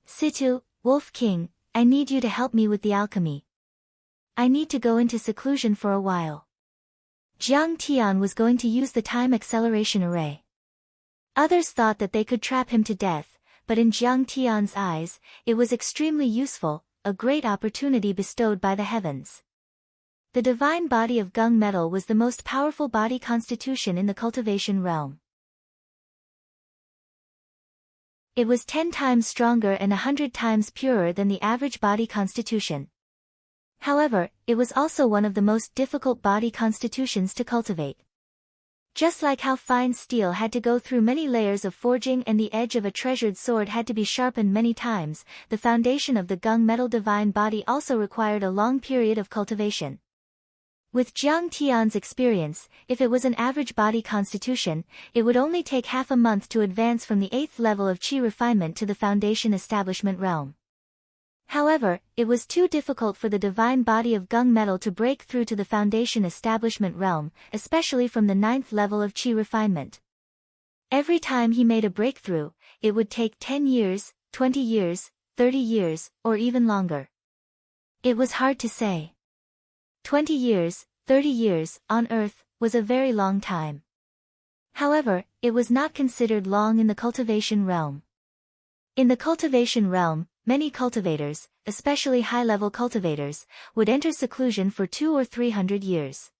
Situ, Wolf King, I need you to help me with the alchemy. I need to go into seclusion for a while. Jiang Tian was going to use the time acceleration array. Others thought that they could trap him to death, but in Jiang Tian's eyes, it was extremely useful, a great opportunity bestowed by the heavens. The divine body of gung metal was the most powerful body constitution in the cultivation realm. It was 10 times stronger and 100 times purer than the average body constitution. However, it was also one of the most difficult body constitutions to cultivate. Just like how fine steel had to go through many layers of forging and the edge of a treasured sword had to be sharpened many times, the foundation of the gung metal divine body also required a long period of cultivation. With Jiang Tian's experience, if it was an average body constitution, it would only take half a month to advance from the 8th level of qi refinement to the foundation establishment realm. However, it was too difficult for the divine body of gung metal to break through to the foundation establishment realm, especially from the 9th level of qi refinement. Every time he made a breakthrough, it would take 10 years, 20 years, 30 years, or even longer. It was hard to say. 20 years, 30 years, on Earth, was a very long time. However, it was not considered long in the cultivation realm. In the cultivation realm, many cultivators, especially high-level cultivators, would enter seclusion for 200 or 300 years.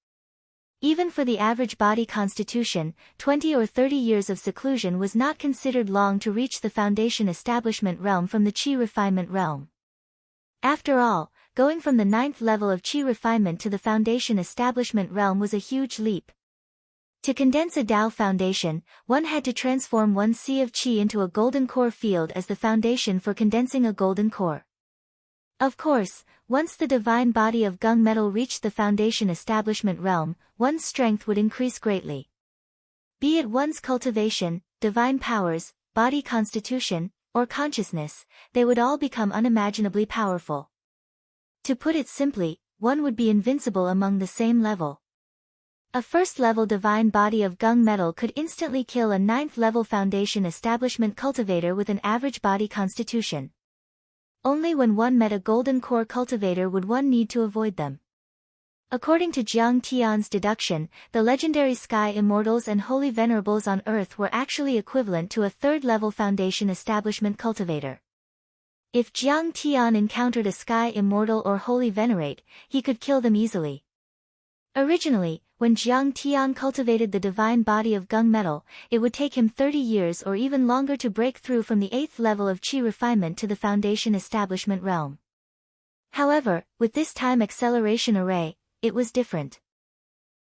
Even for the average body constitution, 20 or 30 years of seclusion was not considered long to reach the foundation establishment realm from the qi refinement realm. After all, going from the 9th level of qi refinement to the foundation establishment realm was a huge leap. To condense a Tao foundation, one had to transform one sea of qi into a golden core field as the foundation for condensing a golden core. Of course, once the divine body of gung metal reached the foundation establishment realm, one's strength would increase greatly. Be it one's cultivation, divine powers, body constitution, or consciousness, they would all become unimaginably powerful. To put it simply, one would be invincible among the same level. A first-level divine body of gung metal could instantly kill a 9th-level foundation establishment cultivator with an average body constitution. Only when one met a golden core cultivator would one need to avoid them. According to Jiang Tian's deduction, the legendary sky immortals and holy venerables on Earth were actually equivalent to a 3rd-level foundation establishment cultivator. If Jiang Tian encountered a sky immortal or holy venerate, he could kill them easily. Originally, when Jiang Tian cultivated the divine body of gung metal, it would take him 30 years or even longer to break through from the 8th level of qi refinement to the foundation establishment realm. However, with this time acceleration array, it was different.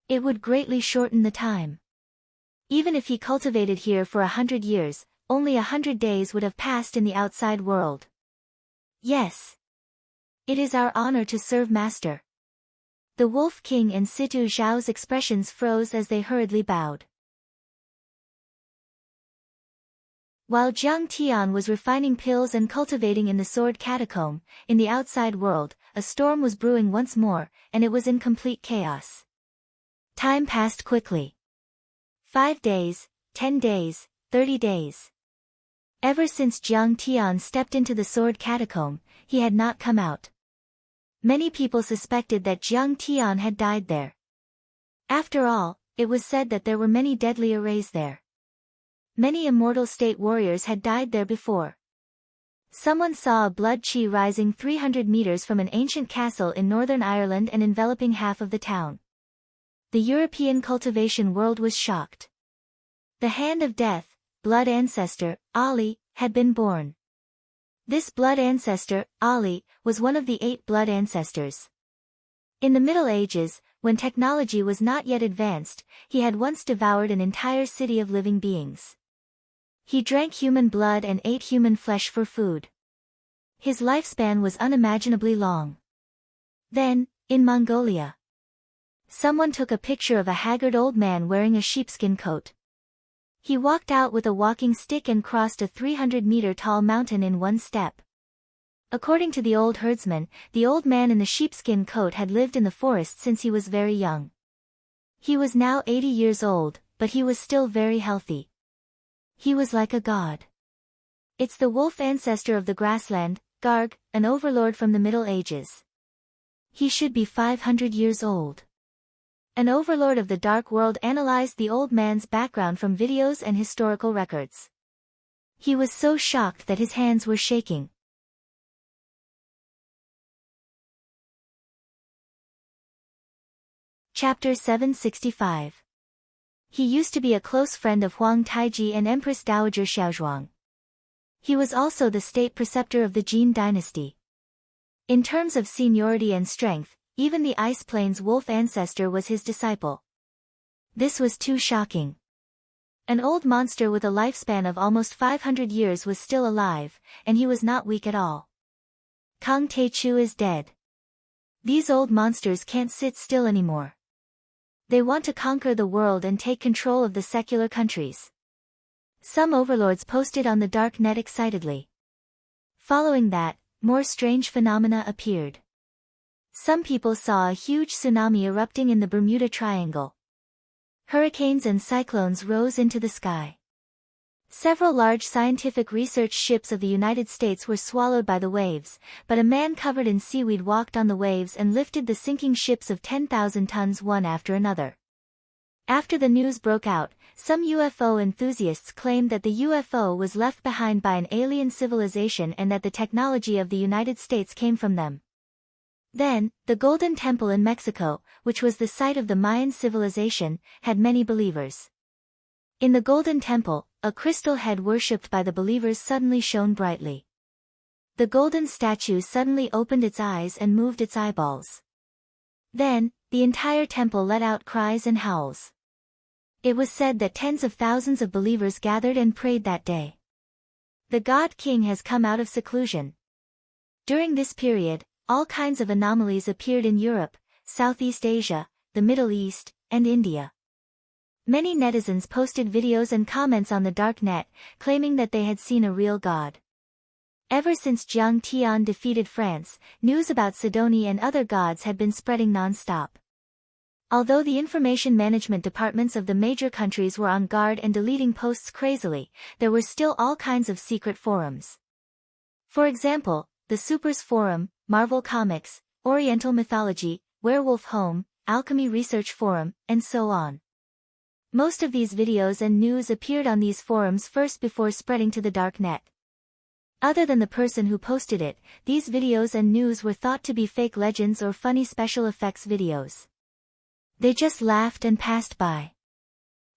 It would greatly shorten the time. Even if he cultivated here for 100 years, only 100 days would have passed in the outside world. Yes. It is our honor to serve Master. The Wolf King and Situ Zhao's expressions froze as they hurriedly bowed. While Jiang Tian was refining pills and cultivating in the sword catacomb, in the outside world, a storm was brewing once more, and it was in complete chaos. Time passed quickly. 5 days, 10 days, 30 days. Ever since Jiang Tian stepped into the sword catacomb, he had not come out. Many people suspected that Jiang Tian had died there. After all, it was said that there were many deadly arrays there. Many immortal state warriors had died there before. Someone saw a blood qi rising 300 meters from an ancient castle in Northern Ireland and enveloping half of the town. The European cultivation world was shocked. The hand of death, blood ancestor, Ali, had been born. This blood ancestor, Ali, was one of the 8 blood ancestors. In the Middle Ages, when technology was not yet advanced, he had once devoured an entire city of living beings. He drank human blood and ate human flesh for food. His lifespan was unimaginably long. Then, in Mongolia, someone took a picture of a haggard old man wearing a sheepskin coat. He walked out with a walking stick and crossed a 300-meter-tall mountain in one step. According to the old herdsman, the old man in the sheepskin coat had lived in the forest since he was very young. He was now 80 years old, but he was still very healthy. He was like a god. It's the wolf ancestor of the grassland, Garg, an overlord from the Middle Ages. He should be 500 years old. An overlord of the Dark World analyzed the old man's background from videos and historical records. He was so shocked that his hands were shaking. Chapter 765. He used to be a close friend of Huang Taiji and Empress Dowager Xiaozhuang. He was also the state preceptor of the Jin dynasty. In terms of seniority and strength, even the Ice Plains wolf ancestor was his disciple. This was too shocking. An old monster with a lifespan of almost 500 years was still alive, and he was not weak at all. Kang Tae-chu is dead. These old monsters can't sit still anymore. They want to conquer the world and take control of the secular countries. Some overlords posted on the dark net excitedly. Following that, more strange phenomena appeared. Some people saw a huge tsunami erupting in the Bermuda Triangle. Hurricanes and cyclones rose into the sky. Several large scientific research ships of the United States were swallowed by the waves, but a man covered in seaweed walked on the waves and lifted the sinking ships of 10,000 tons one after another. After the news broke out, some UFO enthusiasts claimed that the UFO was left behind by an alien civilization and that the technology of the United States came from them. Then, the Golden Temple in Mexico, which was the site of the Mayan civilization, had many believers. In the Golden Temple, a crystal head worshipped by the believers suddenly shone brightly. The golden statue suddenly opened its eyes and moved its eyeballs. Then, the entire temple let out cries and howls. It was said that tens of thousands of believers gathered and prayed that day. The God King has come out of seclusion. During this period, all kinds of anomalies appeared in Europe, Southeast Asia, the Middle East, and India. Many netizens posted videos and comments on the dark net, claiming that they had seen a real god. Ever since Jiang Tian defeated France, news about Sidonie and other gods had been spreading non-stop. Although the information management departments of the major countries were on guard and deleting posts crazily, there were still all kinds of secret forums. For example, the Supers Forum, Marvel Comics, Oriental Mythology, Werewolf Home, Alchemy Research Forum, and so on. Most of these videos and news appeared on these forums first before spreading to the dark net. Other than the person who posted it, these videos and news were thought to be fake legends or funny special effects videos. They just laughed and passed by.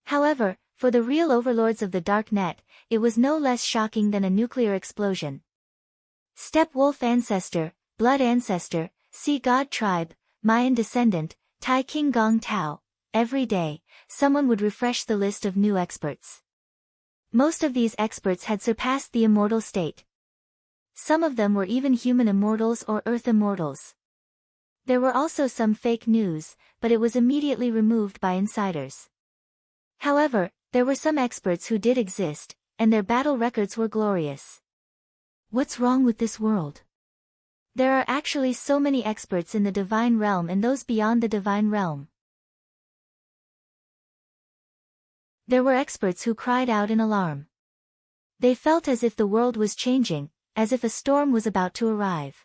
However, for the real overlords of the dark net, it was no less shocking than a nuclear explosion. Steppe Wolf Ancestor, Blood Ancestor, Sea God Tribe, Mayan Descendant, Tai King Gong Tao. Every day, someone would refresh the list of new experts. Most of these experts had surpassed the immortal state. Some of them were even human immortals or earth immortals. There were also some fake news, but it was immediately removed by insiders. However, there were some experts who did exist, and their battle records were glorious. What's wrong with this world? There are actually so many experts in the divine realm and those beyond the divine realm. There were experts who cried out in alarm. They felt as if the world was changing, as if a storm was about to arrive.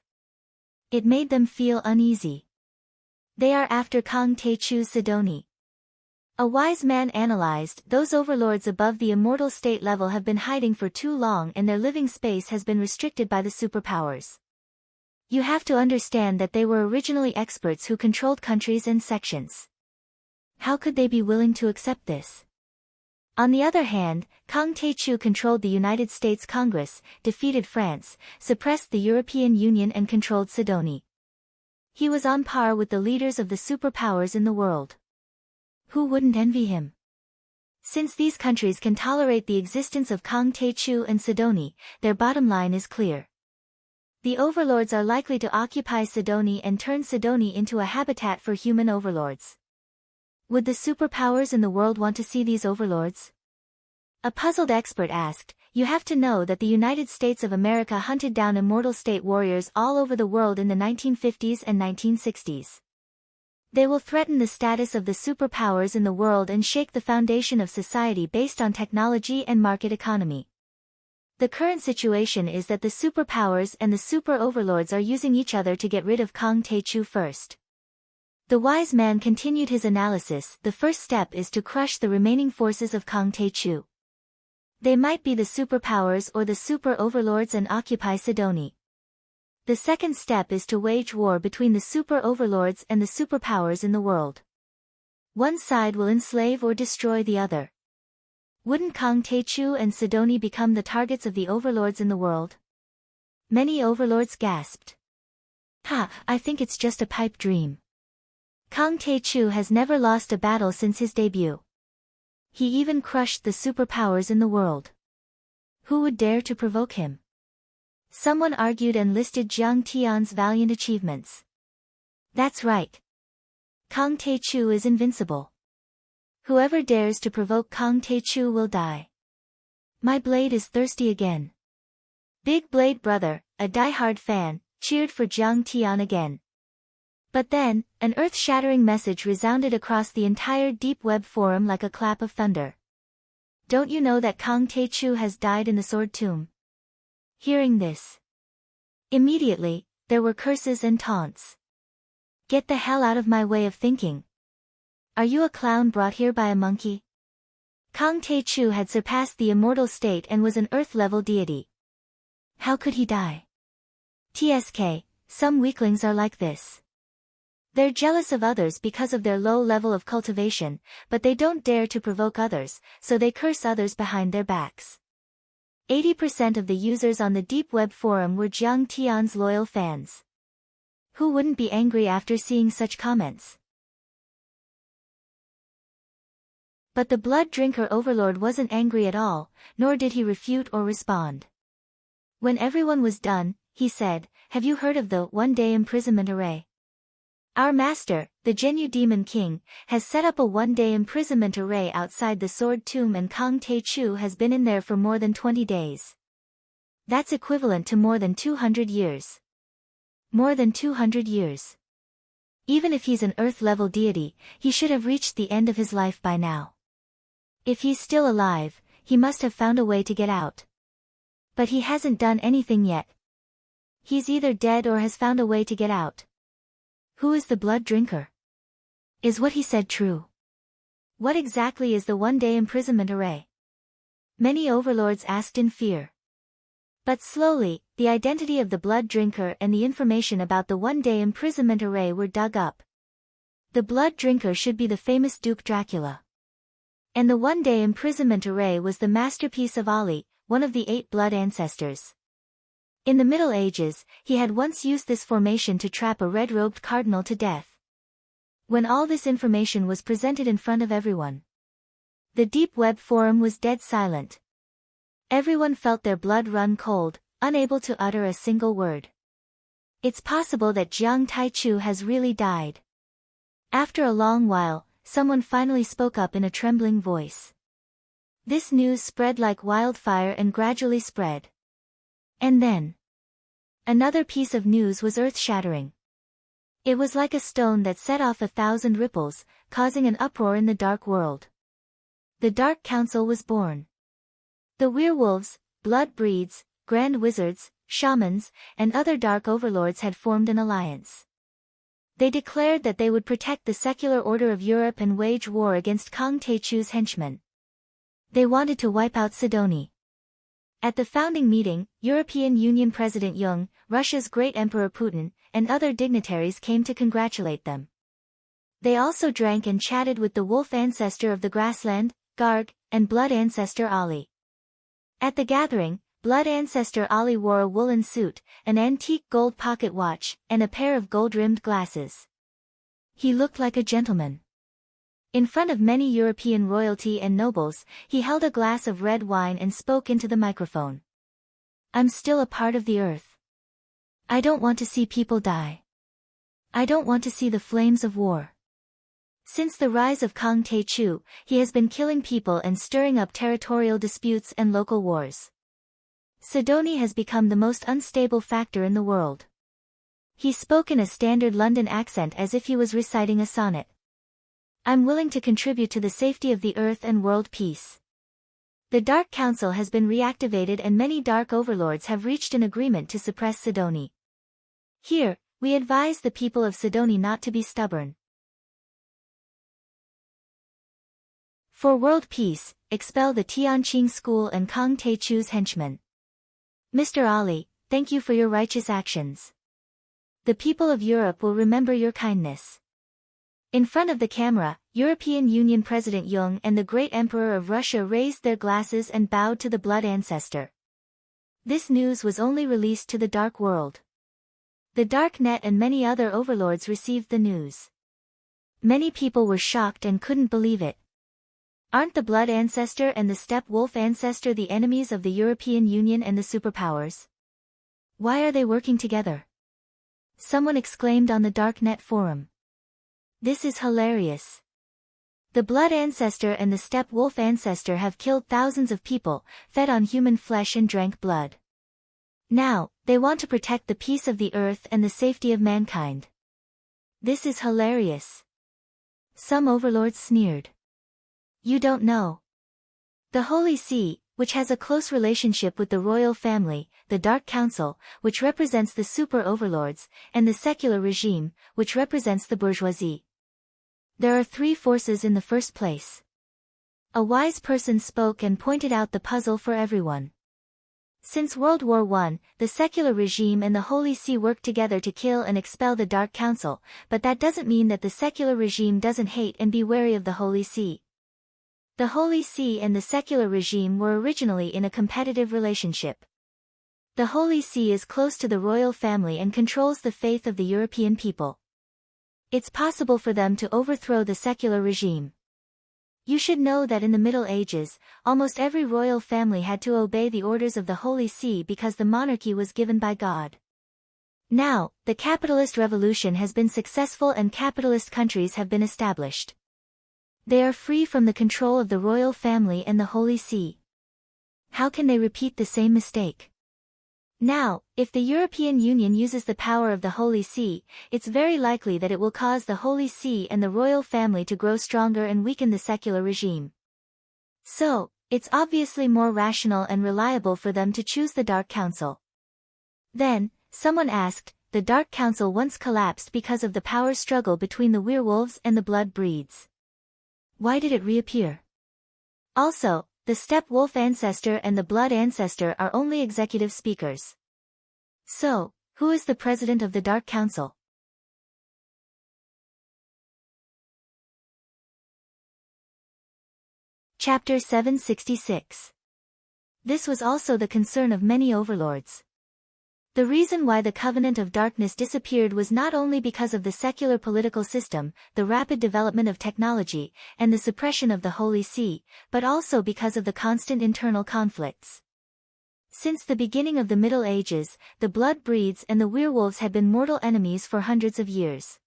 It made them feel uneasy. They are after Kang Tae-chu's Sidonie. A wise man analyzed, those overlords above the immortal state level have been hiding for too long and their living space has been restricted by the superpowers. You have to understand that they were originally experts who controlled countries and sections. How could they be willing to accept this? On the other hand, Kang Tae-chu controlled the United States Congress, defeated France, suppressed the European Union and controlled Sidonie. He was on par with the leaders of the superpowers in the world. Who wouldn't envy him? Since these countries can tolerate the existence of Kang Tae-chu and Sidonie, their bottom line is clear. The overlords are likely to occupy Sidonie and turn Sidonie into a habitat for human overlords. Would the superpowers in the world want to see these overlords? A puzzled expert asked, "You have to know that the United States of America hunted down immortal state warriors all over the world in the 1950s and 1960s. They will threaten the status of the superpowers in the world and shake the foundation of society based on technology and market economy. The current situation is that the superpowers and the super overlords are using each other to get rid of Kang Tae-chu first." The wise man continued his analysis. The first step is to crush the remaining forces of Kang Tae-chu. They might be the superpowers or the super overlords and occupy Sidonie. The second step is to wage war between the super overlords and the superpowers in the world. One side will enslave or destroy the other. Wouldn't Kang Tae-chu and Sidonie become the targets of the overlords in the world? Many overlords gasped. I think it's just a pipe dream. Kang Tae-chu has never lost a battle since his debut. He even crushed the superpowers in the world. Who would dare to provoke him? Someone argued and listed Jiang Tian's valiant achievements. That's right. Kang Tae-chu is invincible. Whoever dares to provoke Kang Tae-chu will die. My blade is thirsty again. Big Blade Brother, a die-hard fan, cheered for Jiang Tian again. But then, an earth-shattering message resounded across the entire deep web forum like a clap of thunder. Don't you know that Kang Tae-chu has died in the Sword Tomb? Hearing this, immediately, there were curses and taunts. Get the hell out of my way of thinking. Are you a clown brought here by a monkey? Kang Tae-chu had surpassed the immortal state and was an earth-level deity. How could he die? TSK, some weaklings are like this. They're jealous of others because of their low level of cultivation, but they don't dare to provoke others, so they curse others behind their backs. 80% of the users on the Deep Web forum were Jiang Tian's loyal fans. Who wouldn't be angry after seeing such comments? But the blood drinker overlord wasn't angry at all, nor did he refute or respond. When everyone was done, he said, "Have you heard of the one-day imprisonment array? Our master, the Genyu Demon King, has set up a one-day imprisonment array outside the Sword Tomb and Kang Tae-chu has been in there for more than 20 days. That's equivalent to more than 200 years. More than 200 years. Even if he's an Earth-level deity, he should have reached the end of his life by now. If he's still alive, he must have found a way to get out. But he hasn't done anything yet. He's either dead or has found a way to get out. Who is the blood drinker? Is what he said true? What exactly is the one-day imprisonment array?" Many overlords asked in fear. But slowly, the identity of the blood drinker and the information about the one-day imprisonment array were dug up. The blood drinker should be the famous Duke Dracula. And the one-day imprisonment array was the masterpiece of Ali, one of the 8 blood ancestors. In the Middle Ages, he had once used this formation to trap a red-robed cardinal to death. When all this information was presented in front of everyone, the Deep Web forum was dead silent. Everyone felt their blood run cold, unable to utter a single word. It's possible that Jiang Tae-chu has really died. After a long while, someone finally spoke up in a trembling voice. This news spread like wildfire and gradually spread. And then, another piece of news was earth-shattering. It was like a stone that set off 1,000 ripples, causing an uproar in the dark world. The Dark Council was born. The werewolves, blood breeds, grand wizards, shamans, and other dark overlords had formed an alliance. They declared that they would protect the secular order of Europe and wage war against Kang Tae-chu's henchmen. They wanted to wipe out Sidonie. At the founding meeting, European Union President Jung, Russia's great Emperor Putin, and other dignitaries came to congratulate them. They also drank and chatted with the wolf ancestor of the grassland, Garg, and blood ancestor Ali. At the gathering, blood ancestor Ali wore a woolen suit, an antique gold pocket watch, and a pair of gold-rimmed glasses. He looked like a gentleman. In front of many European royalty and nobles, he held a glass of red wine and spoke into the microphone. "I'm still a part of the earth. I don't want to see people die. I don't want to see the flames of war. Since the rise of Kang Tae-chu, he has been killing people and stirring up territorial disputes and local wars. Sidonie has become the most unstable factor in the world." He spoke in a standard London accent as if he was reciting a sonnet. "I'm willing to contribute to the safety of the earth and world peace. The Dark Council has been reactivated and many dark overlords have reached an agreement to suppress Sidonie. Here, we advise the people of Sidonie not to be stubborn. For world peace, expel the Tianqing school and Kang Tae-chu's henchmen. Mr. Ali, thank you for your righteous actions. The people of Europe will remember your kindness." In front of the camera, European Union President Jung and the great Emperor of Russia raised their glasses and bowed to the blood ancestor. This news was only released to the dark world. The Dark Net and many other overlords received the news. Many people were shocked and couldn't believe it. Aren't the Blood Ancestor and the Steppe Wolf Ancestor the enemies of the European Union and the superpowers? Why are they working together? Someone exclaimed on the Darknet forum. This is hilarious. The Blood Ancestor and the Steppe Wolf Ancestor have killed thousands of people, fed on human flesh and drank blood. Now, they want to protect the peace of the earth and the safety of mankind. This is hilarious. Some overlords sneered. You don't know. The Holy See, which has a close relationship with the royal family, the Dark Council, which represents the super-overlords, and the secular regime, which represents the bourgeoisie. There are three forces in the first place. A wise person spoke and pointed out the puzzle for everyone. Since World War I, the secular regime and the Holy See worked together to kill and expel the Dark Council, but that doesn't mean that the secular regime doesn't hate and be wary of the Holy See. The Holy See and the secular regime were originally in a competitive relationship. The Holy See is close to the royal family and controls the faith of the European people. It's possible for them to overthrow the secular regime. You should know that in the Middle Ages, almost every royal family had to obey the orders of the Holy See because the monarchy was given by God. Now, the capitalist revolution has been successful and capitalist countries have been established. They are free from the control of the royal family and the Holy See. How can they repeat the same mistake? Now, if the European Union uses the power of the Holy See, it's very likely that it will cause the Holy See and the royal family to grow stronger and weaken the secular regime. So, it's obviously more rational and reliable for them to choose the Dark Council. Then, someone asked, the Dark Council once collapsed because of the power struggle between the werewolves and the blood breeds. Why did it reappear? Also, the Steppe Wolf Ancestor and the Blood Ancestor are only executive speakers. So, who is the president of the Dark Council? Chapter 766. This was also the concern of many overlords. The reason why the Covenant of Darkness disappeared was not only because of the secular political system, the rapid development of technology, and the suppression of the Holy See, but also because of the constant internal conflicts. Since the beginning of the Middle Ages, the blood breeds and the werewolves had been mortal enemies for hundreds of years.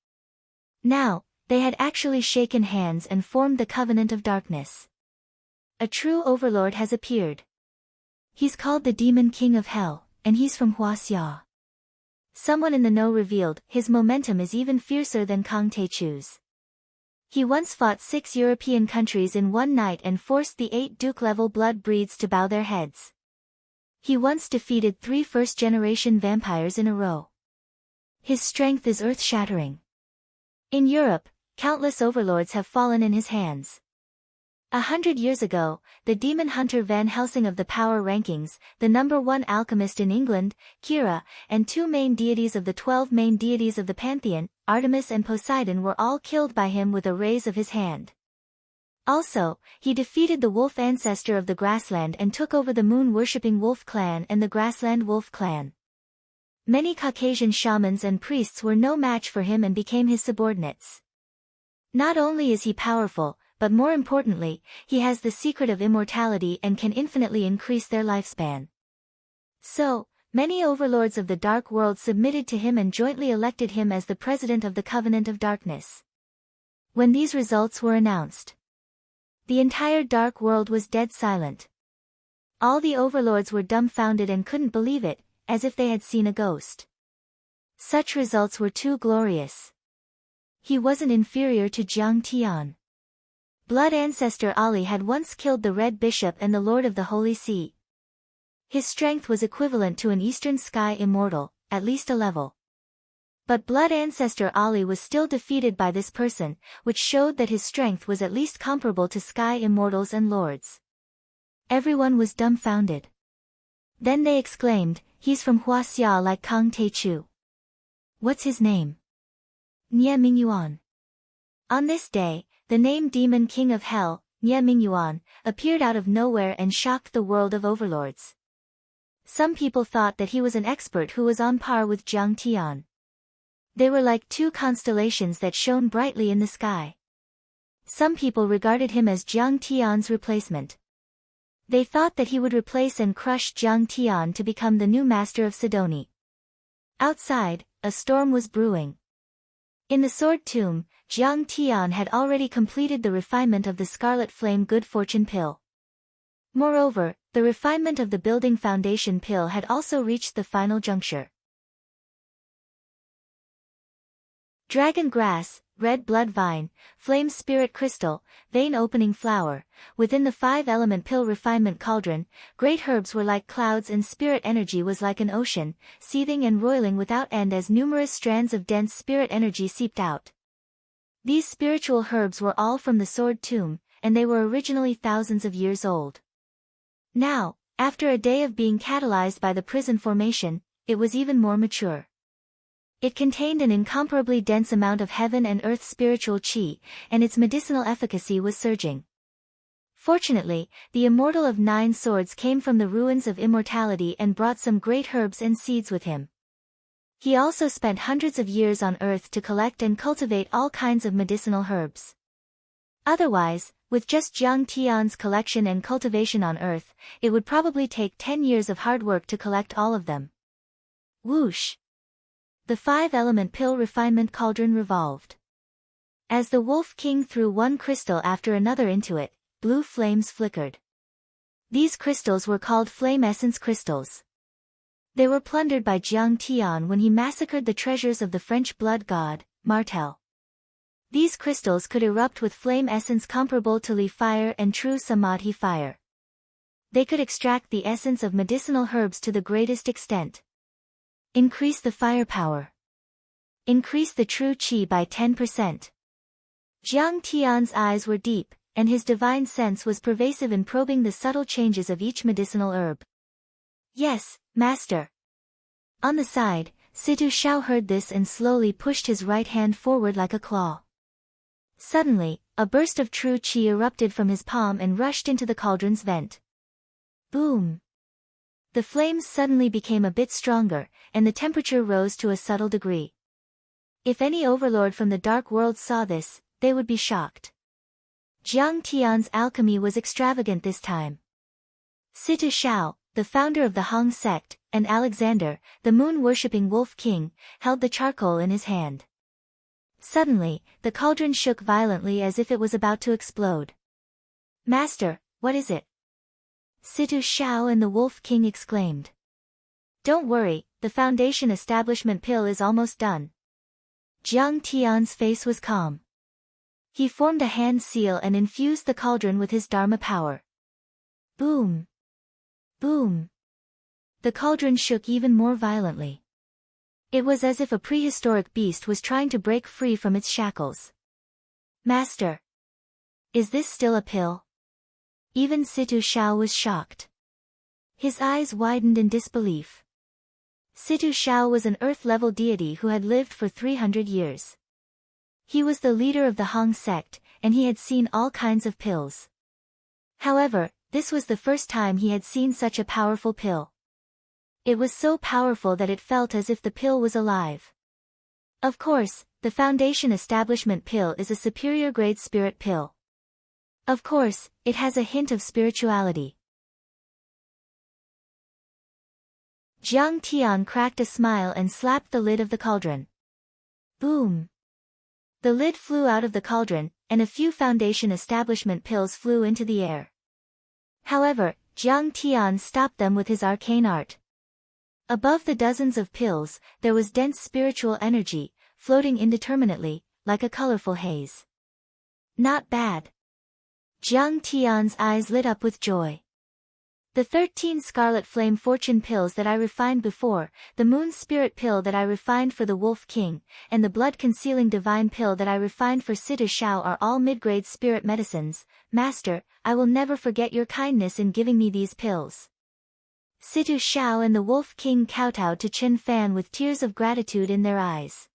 Now, they had actually shaken hands and formed the Covenant of Darkness. A true overlord has appeared. He's called the Demon King of Hell, and he's from Huaxia. Someone in the know revealed, his momentum is even fiercer than Kang Techu's. He once fought 6 European countries in one night and forced the 8 Duke-level blood breeds to bow their heads. He once defeated 3 first-generation vampires in a row. His strength is earth-shattering. In Europe, countless overlords have fallen in his hands. 100 years ago, the demon hunter Van Helsing of the power rankings, the #1 alchemist in England, Kira, and 2 main deities of the 12 main deities of the pantheon, Artemis and Poseidon, were all killed by him with a raise of his hand. Also, he defeated the wolf ancestor of the grassland and took over the moon-worshipping wolf clan and the grassland wolf clan. Many Caucasian shamans and priests were no match for him and became his subordinates. Not only is he powerful, but more importantly, he has the secret of immortality and can infinitely increase their lifespan. So, many overlords of the dark world submitted to him and jointly elected him as the president of the Covenant of Darkness. When these results were announced, the entire dark world was dead silent. All the overlords were dumbfounded and couldn't believe it, as if they had seen a ghost. Such results were too glorious. He wasn't inferior to Jiang Tian. Blood ancestor Ali had once killed the Red Bishop and the Lord of the Holy See. His strength was equivalent to an Eastern Sky Immortal, at least a level. But Blood ancestor Ali was still defeated by this person, which showed that his strength was at least comparable to Sky Immortals and Lords. Everyone was dumbfounded. Then they exclaimed, "He's from Huaxia like Kang Techu. What's his name?" Nie Mingyuan. On this day, the name Demon King of Hell, Nie Mingyuan, appeared out of nowhere and shocked the world of overlords. Some people thought that he was an expert who was on par with Jiang Tian. They were like two constellations that shone brightly in the sky. Some people regarded him as Jiang Tian's replacement. They thought that he would replace and crush Jiang Tian to become the new master of Sidoni. Outside, a storm was brewing. In the sword tomb, Jiang Tian had already completed the refinement of the Scarlet Flame Good Fortune pill. Moreover, the refinement of the Building Foundation pill had also reached the final juncture. Dragon Grass, Red Blood Vine, Flame Spirit Crystal, Vein Opening Flower. Within the 5-element pill refinement cauldron, great herbs were like clouds and spirit energy was like an ocean, seething and roiling without end as numerous strands of dense spirit energy seeped out. These spiritual herbs were all from the Sword Tomb, and they were originally thousands of years old. Now, after a day of being catalyzed by the prison formation, it was even more mature. It contained an incomparably dense amount of heaven and earth spiritual chi, and its medicinal efficacy was surging. Fortunately, the Immortal of 9 Swords came from the ruins of immortality and brought some great herbs and seeds with him. He also spent hundreds of years on Earth to collect and cultivate all kinds of medicinal herbs. Otherwise, with just Jiang Tian's collection and cultivation on Earth, it would probably take 10 years of hard work to collect all of them. Whoosh! The 5-element pill refinement cauldron revolved. As the Wolf King threw one crystal after another into it, blue flames flickered. These crystals were called Flame Essence Crystals. They were plundered by Jiang Tian when he massacred the treasures of the French blood god, Martel. These crystals could erupt with flame essence comparable to Li fire and true Samadhi fire. They could extract the essence of medicinal herbs to the greatest extent. Increase the firepower. Increase the true chi by 10%. Jiang Tian's eyes were deep, and his divine sense was pervasive in probing the subtle changes of each medicinal herb. Yes, master. On the side, Situ Shao heard this and slowly pushed his right hand forward like a claw. Suddenly, a burst of true chi erupted from his palm and rushed into the cauldron's vent. Boom! The flames suddenly became a bit stronger, and the temperature rose to a subtle degree. If any overlord from the Dark World saw this, they would be shocked. Jiang Tian's alchemy was extravagant this time. Situ Shao, the founder of the Hong sect, and Alexander, the moon-worshipping Wolf King, held the charcoal in his hand. Suddenly, the cauldron shook violently as if it was about to explode. Master, what is it? Situ Shao and the Wolf King exclaimed. Don't worry, the foundation establishment pill is almost done. Jiang Tian's face was calm. He formed a hand seal and infused the cauldron with his Dharma power. Boom! Boom! The cauldron shook even more violently. It was as if a prehistoric beast was trying to break free from its shackles. Master! Is this still a pill? Even Situ Shao was shocked. His eyes widened in disbelief. Situ Shao was an earth-level deity who had lived for 300 years. He was the leader of the Hong sect, and he had seen all kinds of pills. However, this was the first time he had seen such a powerful pill. It was so powerful that it felt as if the pill was alive. Of course, the Foundation Establishment pill is a superior grade spirit pill. Of course, it has a hint of spirituality. Jiang Tian cracked a smile and slapped the lid of the cauldron. Boom! The lid flew out of the cauldron, and a few Foundation Establishment pills flew into the air. However, Jiang Tian stopped them with his arcane art. Above the dozens of pills, there was dense spiritual energy, floating indeterminately, like a colorful haze. Not bad. Jiang Tian's eyes lit up with joy. The 13 Scarlet Flame Fortune pills that I refined before, the Moon Spirit pill that I refined for the Wolf King, and the Blood Concealing Divine pill that I refined for Situ Shao are all mid-grade spirit medicines. Master, I will never forget your kindness in giving me these pills. Situ Shao and the Wolf King kowtowed to Chen Fan with tears of gratitude in their eyes.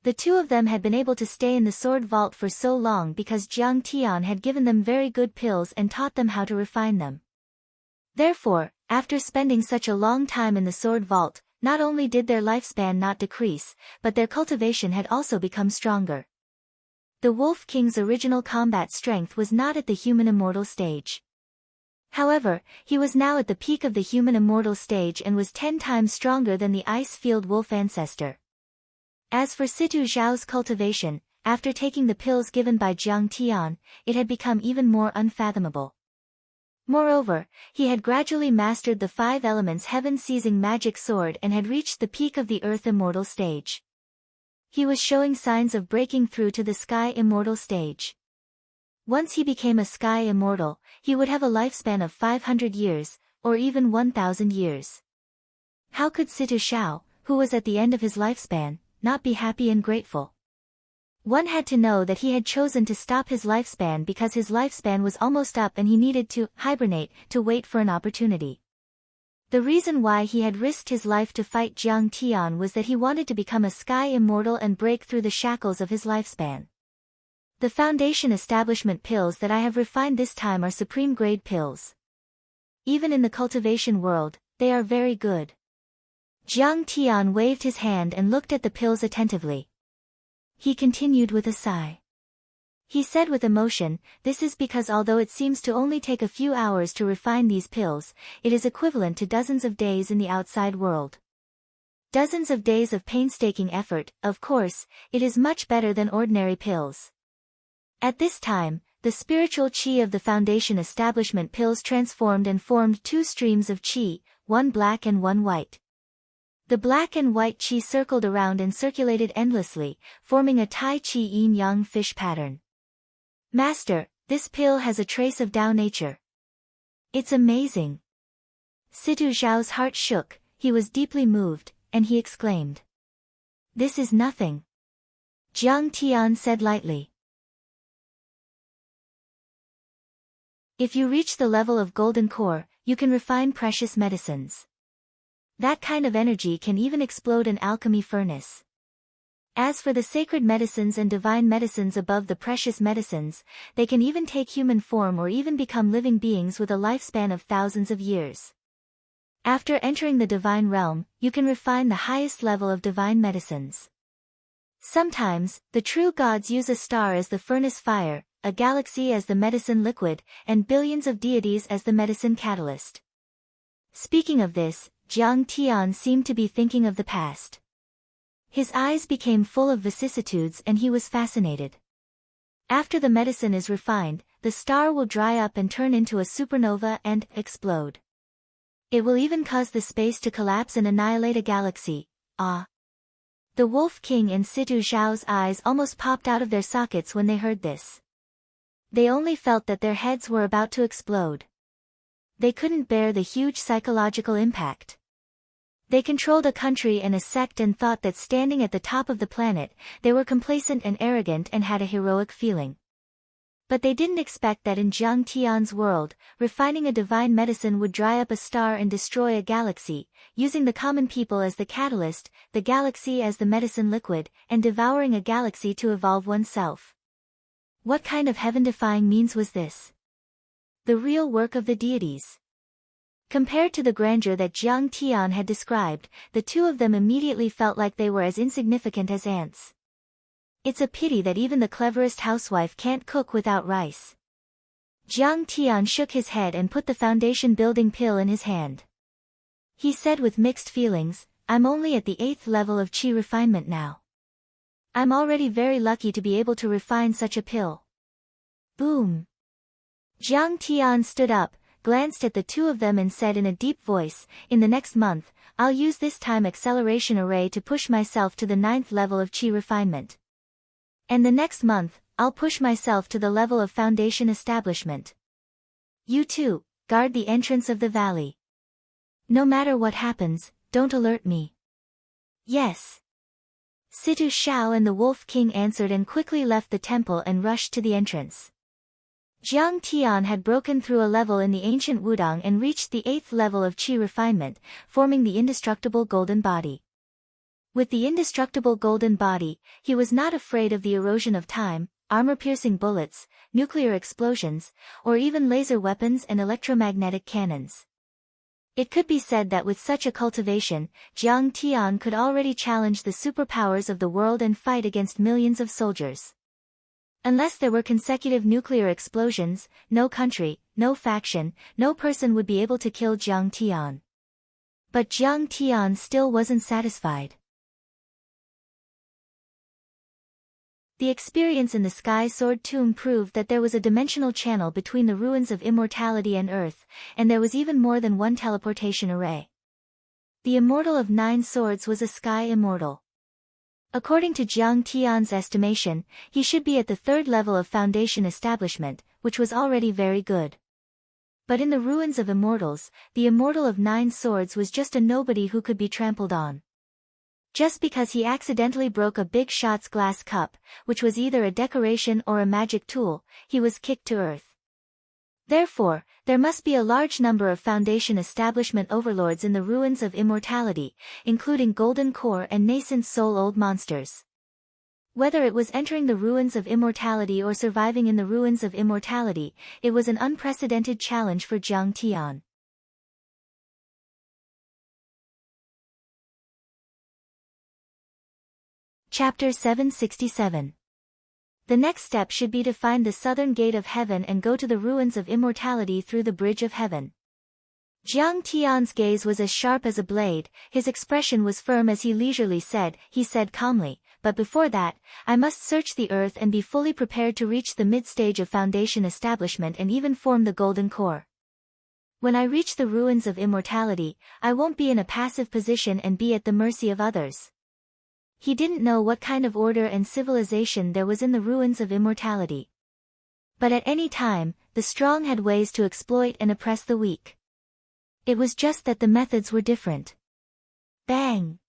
The two of them had been able to stay in the sword vault for so long because Jiang Tian had given them very good pills and taught them how to refine them. Therefore, after spending such a long time in the sword vault, not only did their lifespan not decrease, but their cultivation had also become stronger. The Wolf King's original combat strength was not at the human immortal stage. However, he was now at the peak of the human immortal stage and was 10 times stronger than the ice-field wolf ancestor. As for Situ Zhao's cultivation, after taking the pills given by Jiang Tian, it had become even more unfathomable. Moreover, he had gradually mastered the 5 elements heaven-seizing magic sword and had reached the peak of the earth immortal stage. He was showing signs of breaking through to the sky immortal stage. Once he became a sky immortal, he would have a lifespan of 500 years, or even 1,000 years. How could Situ Zhao, who was at the end of his lifespan, not be happy and grateful? One had to know that he had chosen to stop his lifespan because his lifespan was almost up and he needed to hibernate, to wait for an opportunity. The reason why he had risked his life to fight Jiang Tian was that he wanted to become a sky immortal and break through the shackles of his lifespan. The foundation establishment pills that I have refined this time are supreme grade pills. Even in the cultivation world, they are very good. Jiang Tian waved his hand and looked at the pills attentively. He continued with a sigh. He said with emotion, "This is because although it seems to only take a few hours to refine these pills, it is equivalent to dozens of days in the outside world. Dozens of days of painstaking effort, of course, it is much better than ordinary pills." At this time, the spiritual qi of the foundation establishment pills transformed and formed 2 streams of qi, one black and one white. The black and white qi circled around and circulated endlessly, forming a Tai Chi yin-yang fish pattern. "Master, this pill has a trace of Tao nature. It's amazing." Situ Zhao's heart shook, he was deeply moved, and he exclaimed. "This is nothing." Jiang Tian said lightly. "If you reach the level of golden core, you can refine precious medicines. That kind of energy can even explode an alchemy furnace. As for the sacred medicines and divine medicines above the precious medicines, they can even take human form or even become living beings with a lifespan of thousands of years. After entering the divine realm, you can refine the highest level of divine medicines. Sometimes, the true gods use a star as the furnace fire, a galaxy as the medicine liquid, and billions of deities as the medicine catalyst." Speaking of this, Jiang Tian seemed to be thinking of the past. His eyes became full of vicissitudes and he was fascinated. After the medicine is refined, the star will dry up and turn into a supernova and explode. It will even cause the space to collapse and annihilate a galaxy. Ah! The Wolf King and Situ Zhao's eyes almost popped out of their sockets when they heard this. They only felt that their heads were about to explode. They couldn't bear the huge psychological impact. They controlled a country and a sect and thought that standing at the top of the planet, they were complacent and arrogant and had a heroic feeling. But they didn't expect that in Jiang Tian's world, refining a divine medicine would dry up a star and destroy a galaxy, using the common people as the catalyst, the galaxy as the medicine liquid, and devouring a galaxy to evolve oneself. What kind of heaven-defying means was this? The real work of the deities. Compared to the grandeur that Jiang Tian had described, the two of them immediately felt like they were as insignificant as ants. It's a pity that even the cleverest housewife can't cook without rice. Jiang Tian shook his head and put the foundation building pill in his hand. He said with mixed feelings, "I'm only at the 8th level of qi refinement now. I'm already very lucky to be able to refine such a pill." Boom! Jiang Tian stood up, glanced at the two of them and said in a deep voice, "In the next month, I'll use this time acceleration array to push myself to the 9th level of qi refinement. And the next month, I'll push myself to the level of foundation establishment. You two, guard the entrance of the valley. No matter what happens, don't alert me." "Yes." Situ Zhao and the Wolf King answered and quickly left the temple and rushed to the entrance. Jiang Tian had broken through a level in the ancient Wudang and reached the 8th level of qi refinement, forming the indestructible golden body. With the indestructible golden body, he was not afraid of the erosion of time, armor-piercing bullets, nuclear explosions, or even laser weapons and electromagnetic cannons. It could be said that with such a cultivation, Jiang Tian could already challenge the superpowers of the world and fight against millions of soldiers. Unless there were consecutive nuclear explosions, no country, no faction, no person would be able to kill Jiang Tian. But Jiang Tian still wasn't satisfied. The experience in the Sky Sword Tomb proved that there was a dimensional channel between the ruins of immortality and Earth, and there was even more than one teleportation array. The Immortal of 9 Swords was a Sky Immortal. According to Jiang Tian's estimation, he should be at the 3rd level of Foundation Establishment, which was already very good. But in the ruins of Immortals, the Immortal of 9 Swords was just a nobody who could be trampled on. Just because he accidentally broke a big shot's glass cup, which was either a decoration or a magic tool, he was kicked to earth. Therefore, there must be a large number of Foundation Establishment overlords in the ruins of immortality, including Golden Core and nascent soul-old monsters. Whether it was entering the ruins of immortality or surviving in the ruins of immortality, it was an unprecedented challenge for Jiang Tian. Chapter 767. The next step should be to find the southern gate of heaven and go to the ruins of immortality through the bridge of heaven. Jiang Tian's gaze was as sharp as a blade, his expression was firm as he leisurely said, calmly, but before that, I must search the earth and be fully prepared to reach the mid-stage of Foundation Establishment and even form the Golden Core. When I reach the ruins of immortality, I won't be in a passive position and be at the mercy of others. He didn't know what kind of order and civilization there was in the ruins of immortality. But at any time, the strong had ways to exploit and oppress the weak. It was just that the methods were different. Bang!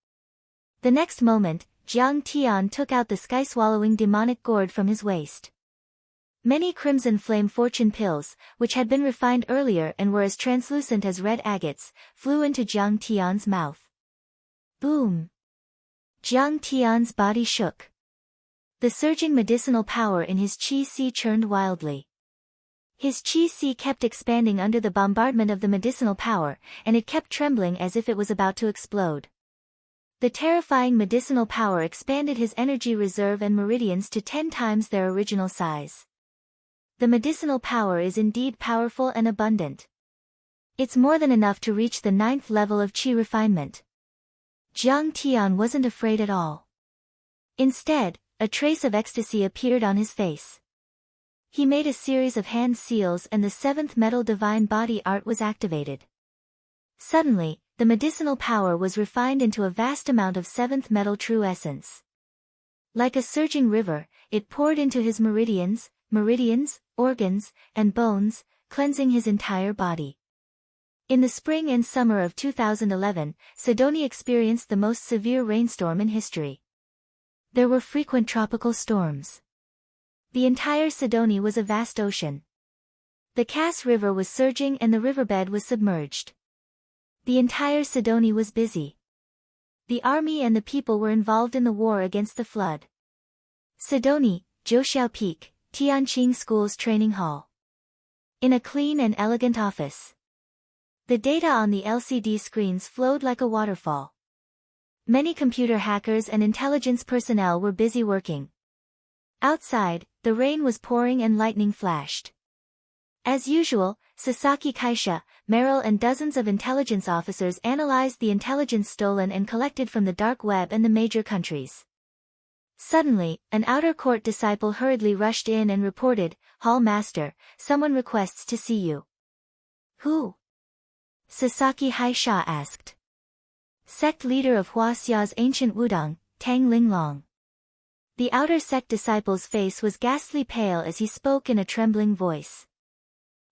The next moment, Jiang Tian took out the sky-swallowing demonic gourd from his waist. Many crimson flame fortune pills, which had been refined earlier and were as translucent as red agates, flew into Jiang Tian's mouth. Boom! Jiang Tian's body shook. The surging medicinal power in his qi churned wildly. His qi kept expanding under the bombardment of the medicinal power, and it kept trembling as if it was about to explode. The terrifying medicinal power expanded his energy reserve and meridians to 10 times their original size. The medicinal power is indeed powerful and abundant. It's more than enough to reach the 9th level of qi refinement. Jiang Tian wasn't afraid at all. Instead, a trace of ecstasy appeared on his face. He made a series of hand seals and the 7th metal divine body art was activated. Suddenly, the medicinal power was refined into a vast amount of 7th metal true essence. Like a surging river, it poured into his meridians, organs, and bones, cleansing his entire body. In the spring and summer of 2011, Sidonia experienced the most severe rainstorm in history. There were frequent tropical storms. The entire Sidonia was a vast ocean. The Cass River was surging and the riverbed was submerged. The entire Sidonia was busy. The army and the people were involved in the war against the flood. Sidonia, Zhouxiao Peak, Tianqing School's training hall. In a clean and elegant office. The data on the LCD screens flowed like a waterfall. Many computer hackers and intelligence personnel were busy working. Outside, the rain was pouring and lightning flashed. As usual, Sasaki Kaisha, Meryl and dozens of intelligence officers analyzed the intelligence stolen and collected from the dark web and the major countries. Suddenly, an outer court disciple hurriedly rushed in and reported, "Hall Master, someone requests to see you." "Who?" Sasaki Haisha asked. Sect leader of Huaxia's ancient Wudang, Tang Linglong. The outer sect disciple's face was ghastly pale as he spoke in a trembling voice.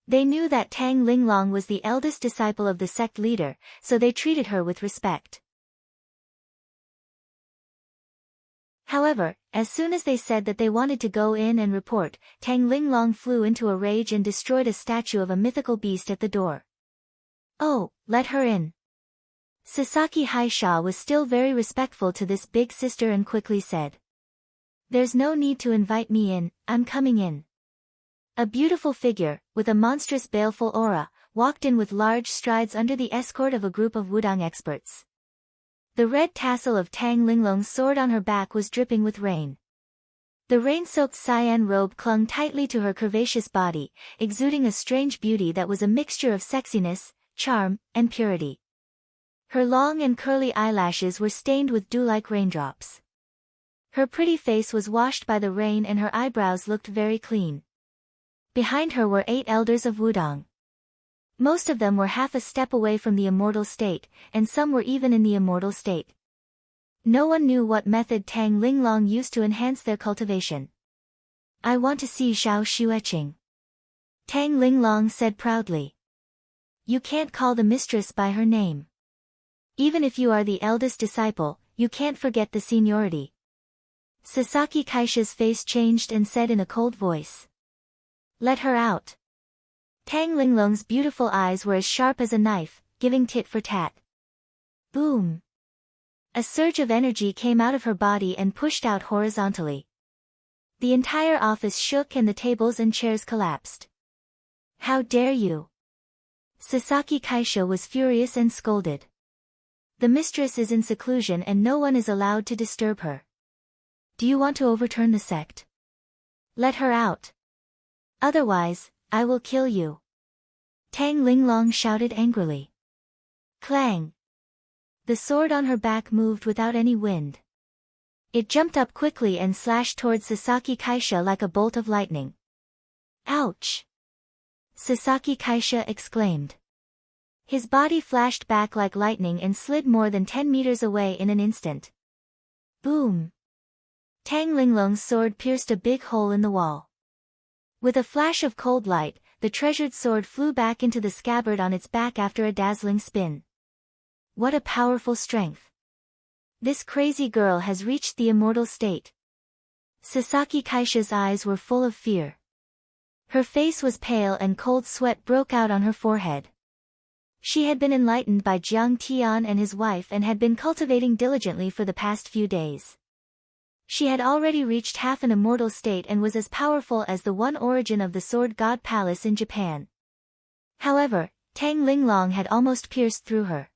They knew that Tang Linglong was the eldest disciple of the sect leader, so they treated her with respect. However, as soon as they said that they wanted to go in and report, Tang Linglong flew into a rage and destroyed a statue of a mythical beast at the door. "Oh, let her in." Sasaki Haisha was still very respectful to this big sister and quickly said, "There's no need to invite me in, I'm coming in." A beautiful figure, with a monstrous baleful aura, walked in with large strides under the escort of a group of wudang experts. The red tassel of Tang Linglong's sword on her back was dripping with rain. The rain-soaked cyan robe clung tightly to her curvaceous body, exuding a strange beauty that was a mixture of sexiness, charm, and purity. Her long and curly eyelashes were stained with dew-like raindrops. Her pretty face was washed by the rain and her eyebrows looked very clean. Behind her were 8 elders of Wudang. Most of them were half a step away from the immortal state, and some were even in the immortal state. No one knew what method Tang Linglong used to enhance their cultivation. "I want to see Xiao Xueqing," Tang Linglong said proudly. "You can't call the mistress by her name. Even if you are the eldest disciple, you can't forget the seniority." Sasaki Kaisha's face changed and said in a cold voice, "Let her out." Tang Linglong's beautiful eyes were as sharp as a knife, giving tit for tat. Boom! A surge of energy came out of her body and pushed out horizontally. The entire office shook and the tables and chairs collapsed. "How dare you!" Sasaki Kaisha was furious and scolded. "The mistress is in seclusion and no one is allowed to disturb her. Do you want to overturn the sect? Let her out. Otherwise, I will kill you." Tang Linglong shouted angrily. Clang! The sword on her back moved without any wind. It jumped up quickly and slashed towards Sasaki Kaisha like a bolt of lightning. "Ouch!" Sasaki Kaisha exclaimed. His body flashed back like lightning and slid more than 10 meters away in an instant. Boom! Tang Linglong's sword pierced a big hole in the wall. With a flash of cold light, the treasured sword flew back into the scabbard on its back after a dazzling spin. What a powerful strength! This crazy girl has reached the immortal state. Sasaki Kaisha's eyes were full of fear. Her face was pale and cold sweat broke out on her forehead. She had been enlightened by Jiang Tian and his wife and had been cultivating diligently for the past few days. She had already reached half an immortal state and was as powerful as the one origin of the Sword God Palace in Japan. However, Tang Linglong had almost pierced through her.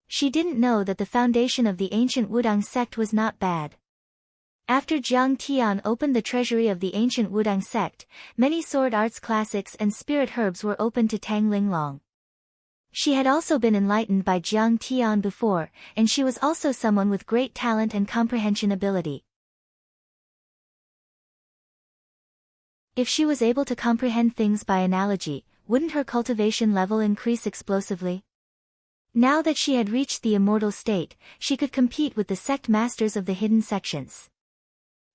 She didn't know that the foundation of the ancient Wudang sect was not bad. After Jiang Tian opened the treasury of the ancient Wudang sect, many sword arts classics and spirit herbs were opened to Tang Linglong. She had also been enlightened by Jiang Tian before, and she was also someone with great talent and comprehension ability. If she was able to comprehend things by analogy, wouldn't her cultivation level increase explosively? Now that she had reached the immortal state, she could compete with the sect masters of the hidden sections.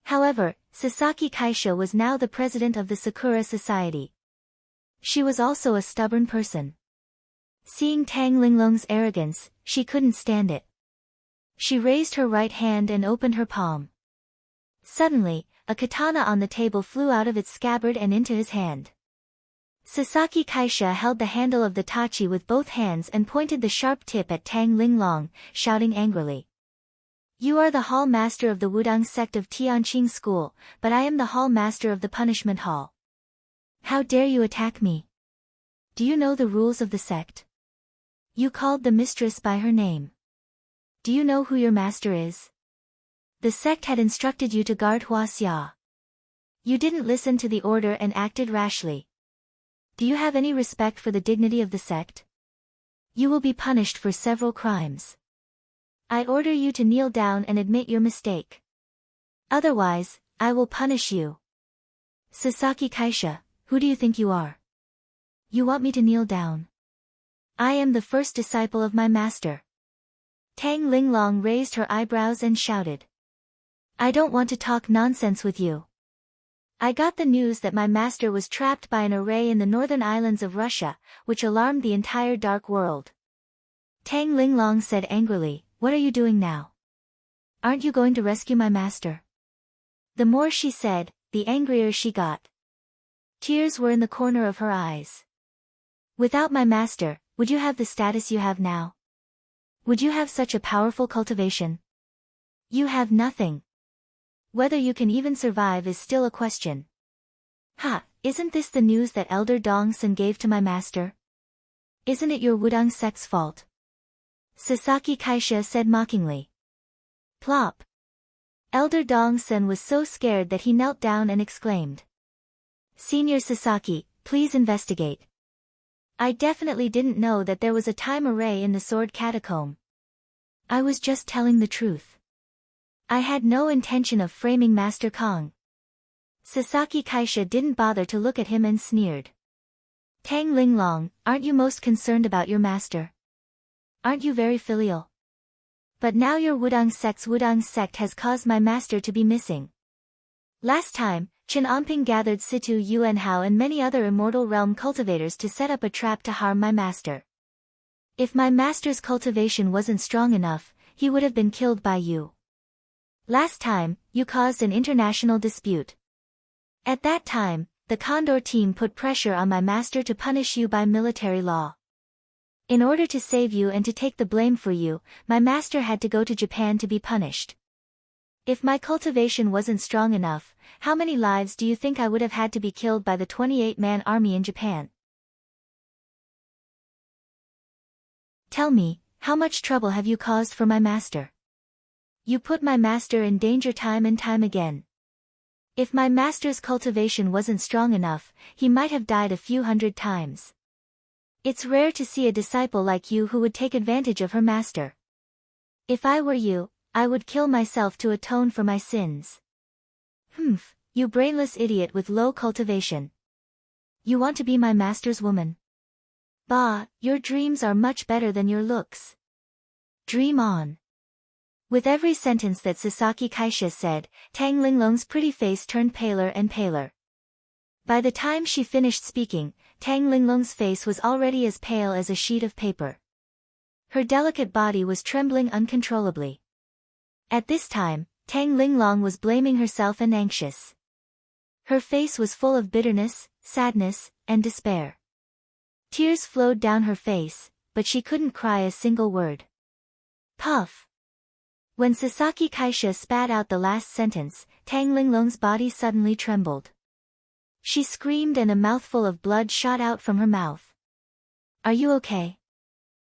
However, Sasaki Kaisha was now the president of the Sakura Society. She was also a stubborn person. Seeing Tang Linglong's arrogance, she couldn't stand it. She raised her right hand and opened her palm. Suddenly, a katana on the table flew out of its scabbard and into his hand. Sasaki Kaisha held the handle of the tachi with both hands and pointed the sharp tip at Tang Linglong, shouting angrily. "You are the hall master of the Wudang sect of Tianqing School, but I am the hall master of the punishment hall. How dare you attack me? Do you know the rules of the sect? You called the mistress by her name. Do you know who your master is? The sect had instructed you to guard Huaxia. You didn't listen to the order and acted rashly. Do you have any respect for the dignity of the sect? You will be punished for several crimes. I order you to kneel down and admit your mistake. Otherwise, I will punish you." "Sasaki Kaisha, who do you think you are? You want me to kneel down? I am the first disciple of my master." Tang Linglong raised her eyebrows and shouted. "I don't want to talk nonsense with you. I got the news that my master was trapped by an array in the northern islands of Russia, which alarmed the entire dark world." Tang Linglong said angrily, "What are you doing now? Aren't you going to rescue my master?" The more she said, the angrier she got. Tears were in the corner of her eyes. "Without my master, would you have the status you have now? Would you have such a powerful cultivation? You have nothing. Whether you can even survive is still a question." "Ha, isn't this the news that Elder Dong Sun gave to my master? Isn't it your Wudang sect's fault? Sasaki Kaisha said mockingly. Plop. Elder Dong-sen was so scared that he knelt down and exclaimed. Senior Sasaki, please investigate. I definitely didn't know that there was a time array in the sword catacomb. I was just telling the truth. I had no intention of framing Master Kong. Sasaki Kaisha didn't bother to look at him and sneered. Tang Linglong, aren't you most concerned about your master? Aren't you very filial? But now your Wudang sect has caused my master to be missing. Last time, Chen Onping gathered Situ Yuanhao and many other immortal realm cultivators to set up a trap to harm my master. If my master's cultivation wasn't strong enough, he would have been killed by you. Last time, you caused an international dispute. At that time, the Condor team put pressure on my master to punish you by military law. In order to save you and to take the blame for you, my master had to go to Japan to be punished. If my cultivation wasn't strong enough, how many lives do you think I would have had to be killed by the 28-man army in Japan? Tell me, how much trouble have you caused for my master? You put my master in danger time and time again. If my master's cultivation wasn't strong enough, he might have died a few hundred times. It's rare to see a disciple like you who would take advantage of her master. If I were you, I would kill myself to atone for my sins. Humph, you brainless idiot with low cultivation. You want to be my master's woman? Bah, your dreams are much better than your looks. Dream on. With every sentence that Sasaki Kaisha said, Tang Linglong's pretty face turned paler and paler. By the time she finished speaking, Tang Linglong's face was already as pale as a sheet of paper. Her delicate body was trembling uncontrollably. At this time, Tang Linglong was blaming herself and anxious. Her face was full of bitterness, sadness, and despair. Tears flowed down her face, but she couldn't cry a single word. Puff. When Sasaki Kaisha spat out the last sentence, Tang Linglong's body suddenly trembled. She screamed and a mouthful of blood shot out from her mouth. Are you okay?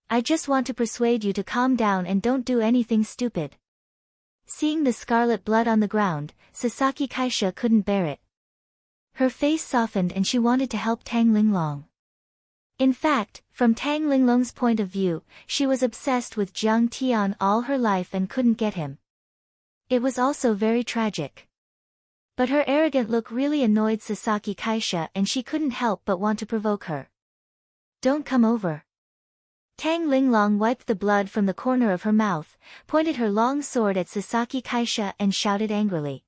I just want to persuade you to calm down and don't do anything stupid. Seeing the scarlet blood on the ground, Sasaki Kaisha couldn't bear it. Her face softened and she wanted to help Tang Linglong. In fact, from Tang Linglong's point of view, she was obsessed with Jiang Tian all her life and couldn't get him. It was also very tragic. But her arrogant look really annoyed Sasaki Kaisha and she couldn't help but want to provoke her. Don't come over. Tang Linglong wiped the blood from the corner of her mouth, pointed her long sword at Sasaki Kaisha and shouted angrily.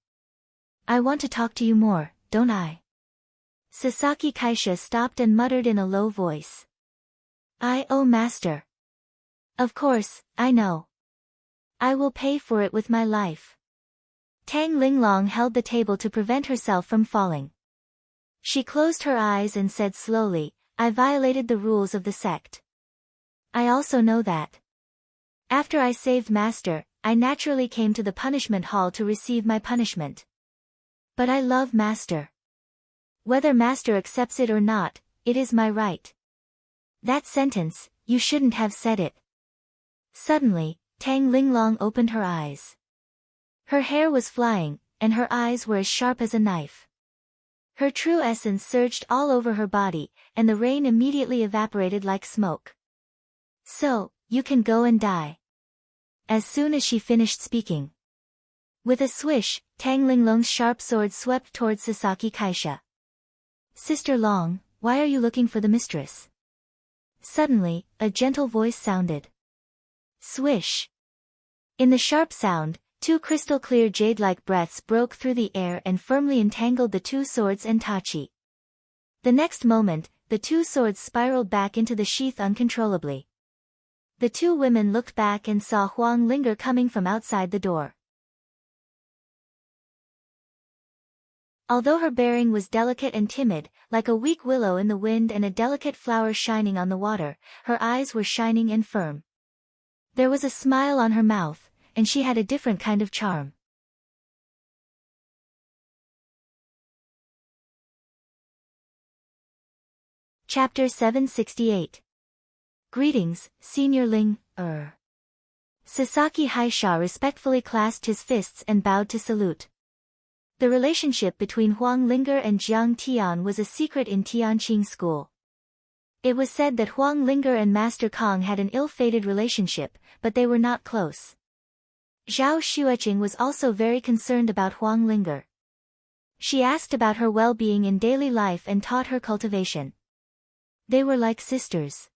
I want to talk to you more, don't I? Sasaki Kaisha stopped and muttered in a low voice. Oh master. Of course, I know. I will pay for it with my life. Tang Linglong held the table to prevent herself from falling. She closed her eyes and said slowly, I violated the rules of the sect. I also know that. After I saved Master, I naturally came to the punishment hall to receive my punishment. But I love Master. Whether Master accepts it or not, it is my right. That sentence, you shouldn't have said it. Suddenly, Tang Linglong opened her eyes. Her hair was flying, and her eyes were as sharp as a knife. Her true essence surged all over her body, and the rain immediately evaporated like smoke. So, you can go and die. As soon as she finished speaking. With a swish, Tang Linglong's sharp sword swept towards Sasaki Kaisha. Sister Long, why are you looking for the mistress? Suddenly, a gentle voice sounded. Swish. In the sharp sound, two crystal-clear jade-like breaths broke through the air and firmly entangled the two swords and Tachi. The next moment, the two swords spiraled back into the sheath uncontrollably. The two women looked back and saw Huang linger coming from outside the door. Although her bearing was delicate and timid, like a weak willow in the wind and a delicate flower shining on the water, her eyes were shining and firm. There was a smile on her mouth, and she had a different kind of charm. Chapter 768. Greetings, Senior Ling, Sasaki Haisha respectfully clasped his fists and bowed to salute. The relationship between Huang Linger and Jiang Tian was a secret in Tianqing school. It was said that Huang Linger and Master Kong had an ill-fated relationship, but they were not close. Zhao Xueqing was also very concerned about Huang Linger. She asked about her well-being in daily life and taught her cultivation. They were like sisters.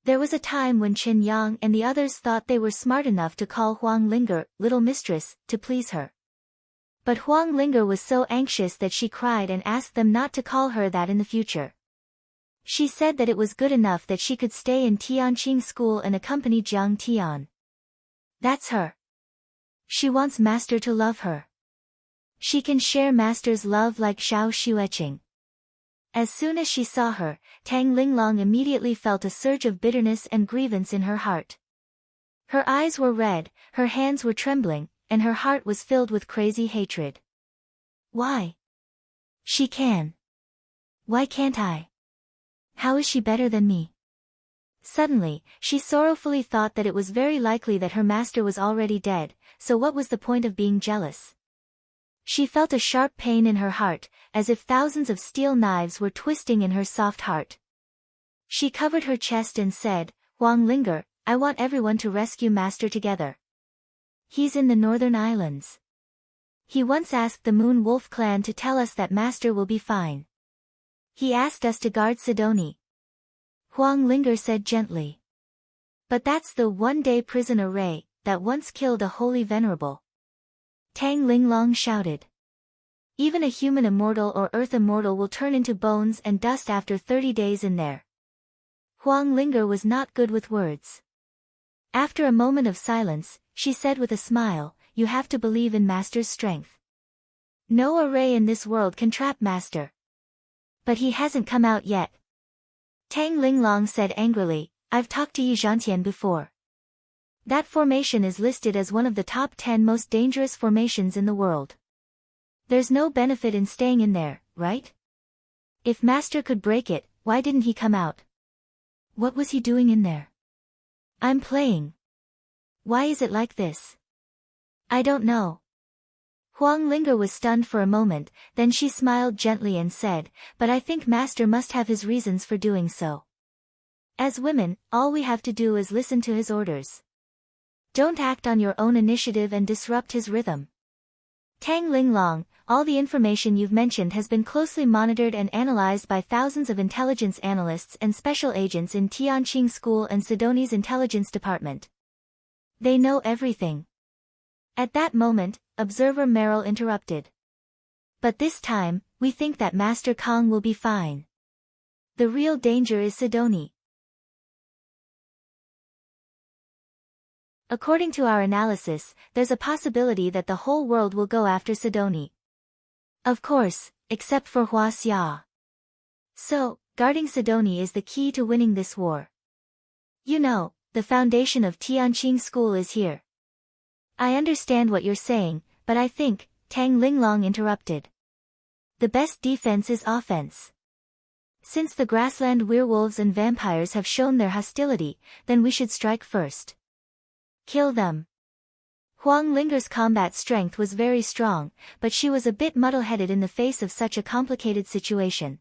There was a time when Chen Yang and the others thought they were smart enough to call Huang Linger little mistress to please her. But Huang Linger was so anxious that she cried and asked them not to call her that in the future. She said that it was good enough that she could stay in Tianqing school and accompany Jiang Tian. That's her. She wants Master to love her. She can share Master's love like Zhao Xueqing. As soon as she saw her, Tang Linglong immediately felt a surge of bitterness and grievance in her heart. Her eyes were red, her hands were trembling, and her heart was filled with crazy hatred. Why? She can. Why can't I? How is she better than me? Suddenly, she sorrowfully thought that it was very likely that her master was already dead, so what was the point of being jealous? She felt a sharp pain in her heart, as if thousands of steel knives were twisting in her soft heart. She covered her chest and said, Huang Linger, I want everyone to rescue Master together. He's in the northern islands. He once asked the Moon Wolf clan to tell us that Master will be fine. He asked us to guard Sidoni. Huang Linger said gently. But that's the one-day prison array that once killed a holy venerable. Tang Linglong shouted. Even a human immortal or earth immortal will turn into bones and dust after 30 days in there. Huang Linger was not good with words. After a moment of silence, she said with a smile, you have to believe in Master's strength. No array in this world can trap Master. But he hasn't come out yet. Tang Linglong said angrily, I've talked to Yi Zhantian before. That formation is listed as one of the top 10 most dangerous formations in the world. There's no benefit in staying in there, right? If Master could break it, why didn't he come out? What was he doing in there? I'm playing. Why is it like this? I don't know. Huang Linger was stunned for a moment, then she smiled gently and said, but I think Master must have his reasons for doing so. As women, all we have to do is listen to his orders. Don't act on your own initiative and disrupt his rhythm. Tang Linglong, all the information you've mentioned has been closely monitored and analyzed by thousands of intelligence analysts and special agents in Tianqing School and Sidoni's intelligence department. They know everything. At that moment, Observer Merrill interrupted. But this time, we think that Master Kong will be fine. The real danger is Sidoni. According to our analysis, there's a possibility that the whole world will go after Sidoni. Of course, except for Hua Xia. So, guarding Sidoni is the key to winning this war. You know, the foundation of Tianqing School is here. I understand what you're saying, but I think, Tang Linglong interrupted. The best defense is offense. Since the grassland werewolves and vampires have shown their hostility, then we should strike first. Kill them. Huang Linger's combat strength was very strong, but she was a bit muddle-headed in the face of such a complicated situation.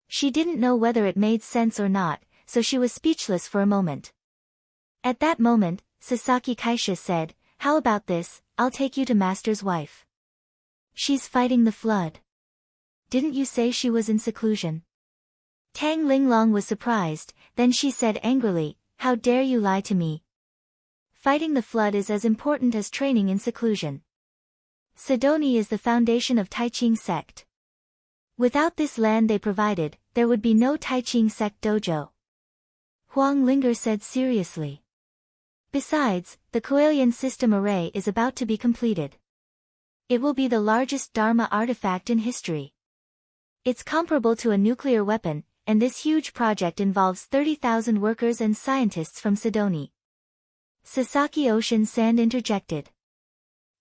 She didn't know whether it made sense or not, so she was speechless for a moment. At that moment, Sasaki Kaisha said, how about this, I'll take you to Master's wife. She's fighting the flood. Didn't you say she was in seclusion? Tang Linglong was surprised, then she said angrily, how dare you lie to me? Fighting the flood is as important as training in seclusion. Sidoni is the foundation of Taiqing sect. Without this land they provided, there would be no Taiqing sect dojo. Huang Linger said seriously. Besides, the Coelian system array is about to be completed. It will be the largest Dharma artifact in history. It's comparable to a nuclear weapon, and this huge project involves 30,000 workers and scientists from Sidoni. Sasaki Ocean Sand interjected.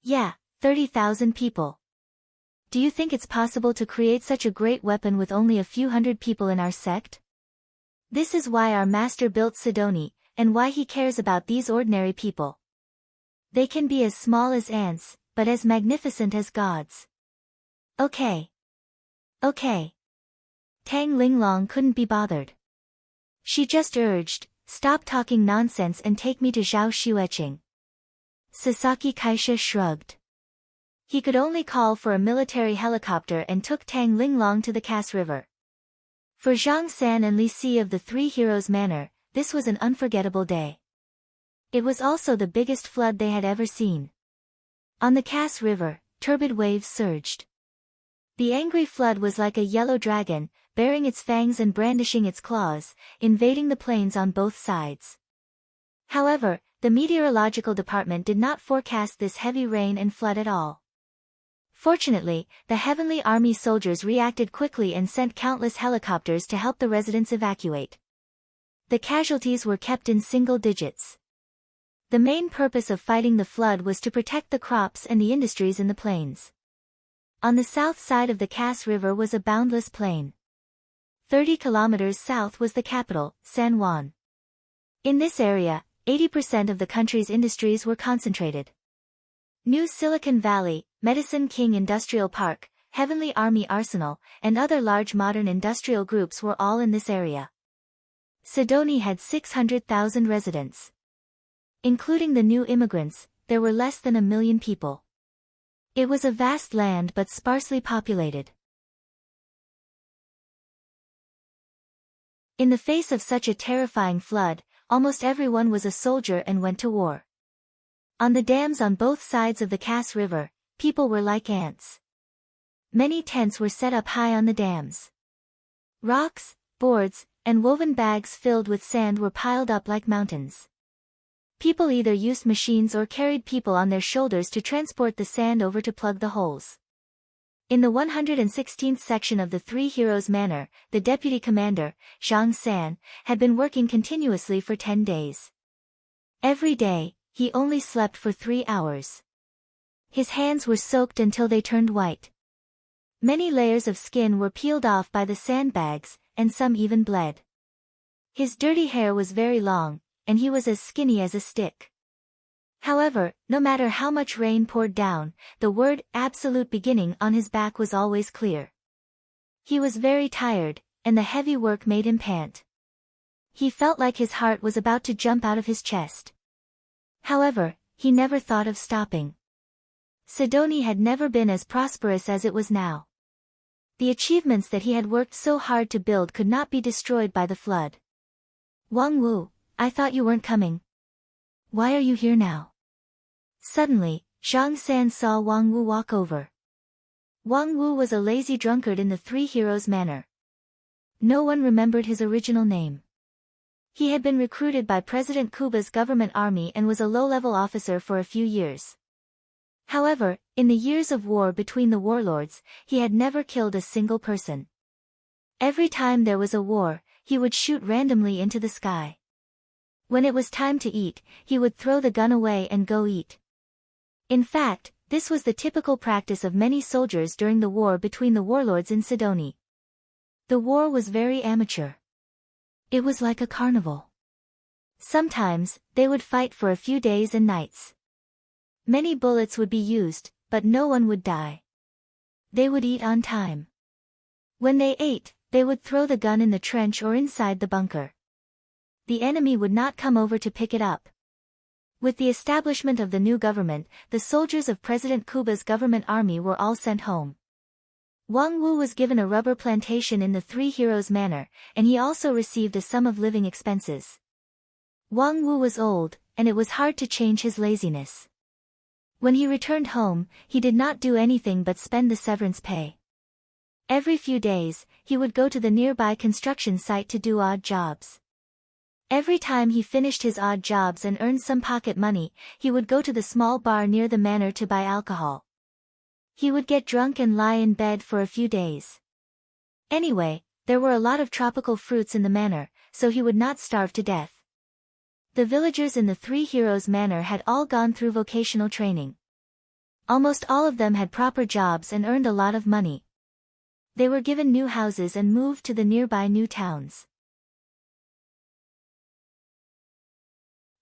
Yeah, 30,000 people. Do you think it's possible to create such a great weapon with only a few hundred people in our sect? This is why our master built Sidoni, and why he cares about these ordinary people. They can be as small as ants, but as magnificent as gods. Okay. Okay. Tang Linglong couldn't be bothered. She just urged, "Stop talking nonsense and take me to Zhao Xueqing." Sasaki Kaisha shrugged. He could only call for a military helicopter and took Tang Linglong to the Cass River. For Zhang San and Li Si of the Three Heroes Manor, this was an unforgettable day. It was also the biggest flood they had ever seen. On the Cass River, turbid waves surged. The angry flood was like a yellow dragon, baring its fangs and brandishing its claws, invading the plains on both sides. However, the meteorological department did not forecast this heavy rain and flood at all. Fortunately, the Heavenly Army soldiers reacted quickly and sent countless helicopters to help the residents evacuate. The casualties were kept in single digits. The main purpose of fighting the flood was to protect the crops and the industries in the plains. On the south side of the Cass River was a boundless plain. 30 kilometers south was the capital, San Juan. In this area, 80% of the country's industries were concentrated. New Silicon Valley, Medicine King Industrial Park, Heavenly Army Arsenal, and other large modern industrial groups were all in this area. Sidoni had 600,000 residents. Including the new immigrants, there were less than 1 million people. It was a vast land but sparsely populated. In the face of such a terrifying flood, almost everyone was a soldier and went to war. On the dams on both sides of the Cass River, people were like ants. Many tents were set up high on the dams. Rocks, boards, and woven bags filled with sand were piled up like mountains. People either used machines or carried people on their shoulders to transport the sand over to plug the holes. In the 116th section of the Three Heroes Manor, the deputy commander, Zhang San, had been working continuously for 10 days. Every day, he only slept for 3 hours. His hands were soaked until they turned white. Many layers of skin were peeled off by the sandbags, and some even bled. His dirty hair was very long, and he was as skinny as a stick. However, no matter how much rain poured down, the word "absolute beginning" on his back was always clear. He was very tired, and the heavy work made him pant. He felt like his heart was about to jump out of his chest. However, he never thought of stopping. Sidoni had never been as prosperous as it was now. The achievements that he had worked so hard to build could not be destroyed by the flood. "Wang Wu, I thought you weren't coming. Why are you here now?" Suddenly, Zhang San saw Wang Wu walk over. Wang Wu was a lazy drunkard in the Three Heroes Manor. No one remembered his original name. He had been recruited by President Kuba's government army and was a low-level officer for a few years. However, in the years of war between the warlords, he had never killed a single person. Every time there was a war, he would shoot randomly into the sky. When it was time to eat, he would throw the gun away and go eat. In fact, this was the typical practice of many soldiers during the war between the warlords in Sidoni. The war was very amateur. It was like a carnival. Sometimes, they would fight for a few days and nights. Many bullets would be used, but no one would die. They would eat on time. When they ate, they would throw the gun in the trench or inside the bunker. The enemy would not come over to pick it up. With the establishment of the new government, the soldiers of President Kuba's government army were all sent home. Wang Wu was given a rubber plantation in the Three Heroes Manor, and he also received a sum of living expenses. Wang Wu was old, and it was hard to change his laziness. When he returned home, he did not do anything but spend the severance pay. Every few days, he would go to the nearby construction site to do odd jobs. Every time he finished his odd jobs and earned some pocket money, he would go to the small bar near the manor to buy alcohol. He would get drunk and lie in bed for a few days. Anyway, there were a lot of tropical fruits in the manor, so he would not starve to death. The villagers in the Three Heroes Manor had all gone through vocational training. Almost all of them had proper jobs and earned a lot of money. They were given new houses and moved to the nearby new towns.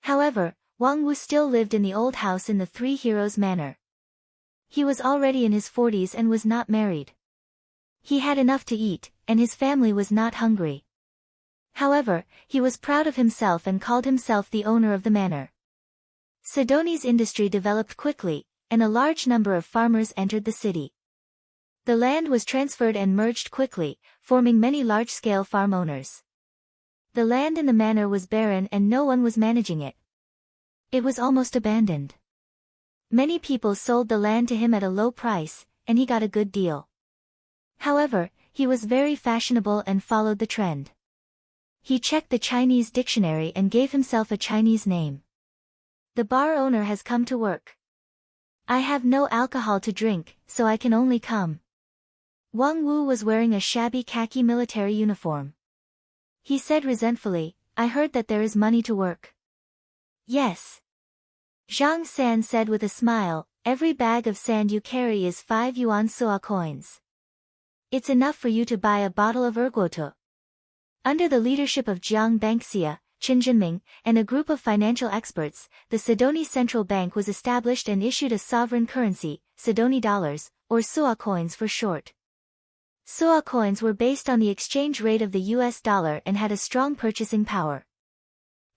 However, Wang Wu still lived in the old house in the Three Heroes Manor. He was already in his 40s and was not married. He had enough to eat, and his family was not hungry. However, he was proud of himself and called himself the owner of the manor. Sidoni's industry developed quickly, and a large number of farmers entered the city. The land was transferred and merged quickly, forming many large-scale farm owners. The land in the manor was barren and no one was managing it. It was almost abandoned. Many people sold the land to him at a low price, and he got a good deal. However, he was very fashionable and followed the trend. He checked the Chinese dictionary and gave himself a Chinese name. The bar owner has come to work. I have no alcohol to drink, so I can only come. Wang Wu was wearing a shabby khaki military uniform. He said resentfully, I heard that there is money to work. Yes. Zhang San said with a smile, every bag of sand you carry is 5 yuan suo coins. It's enough for you to buy a bottle of erguoto. Under the leadership of Jiang Banxia, Qin Jinming, and a group of financial experts, the Sidoni Central Bank was established and issued a sovereign currency, Sidoni dollars, or suo coins for short. Suo coins were based on the exchange rate of the US dollar and had a strong purchasing power.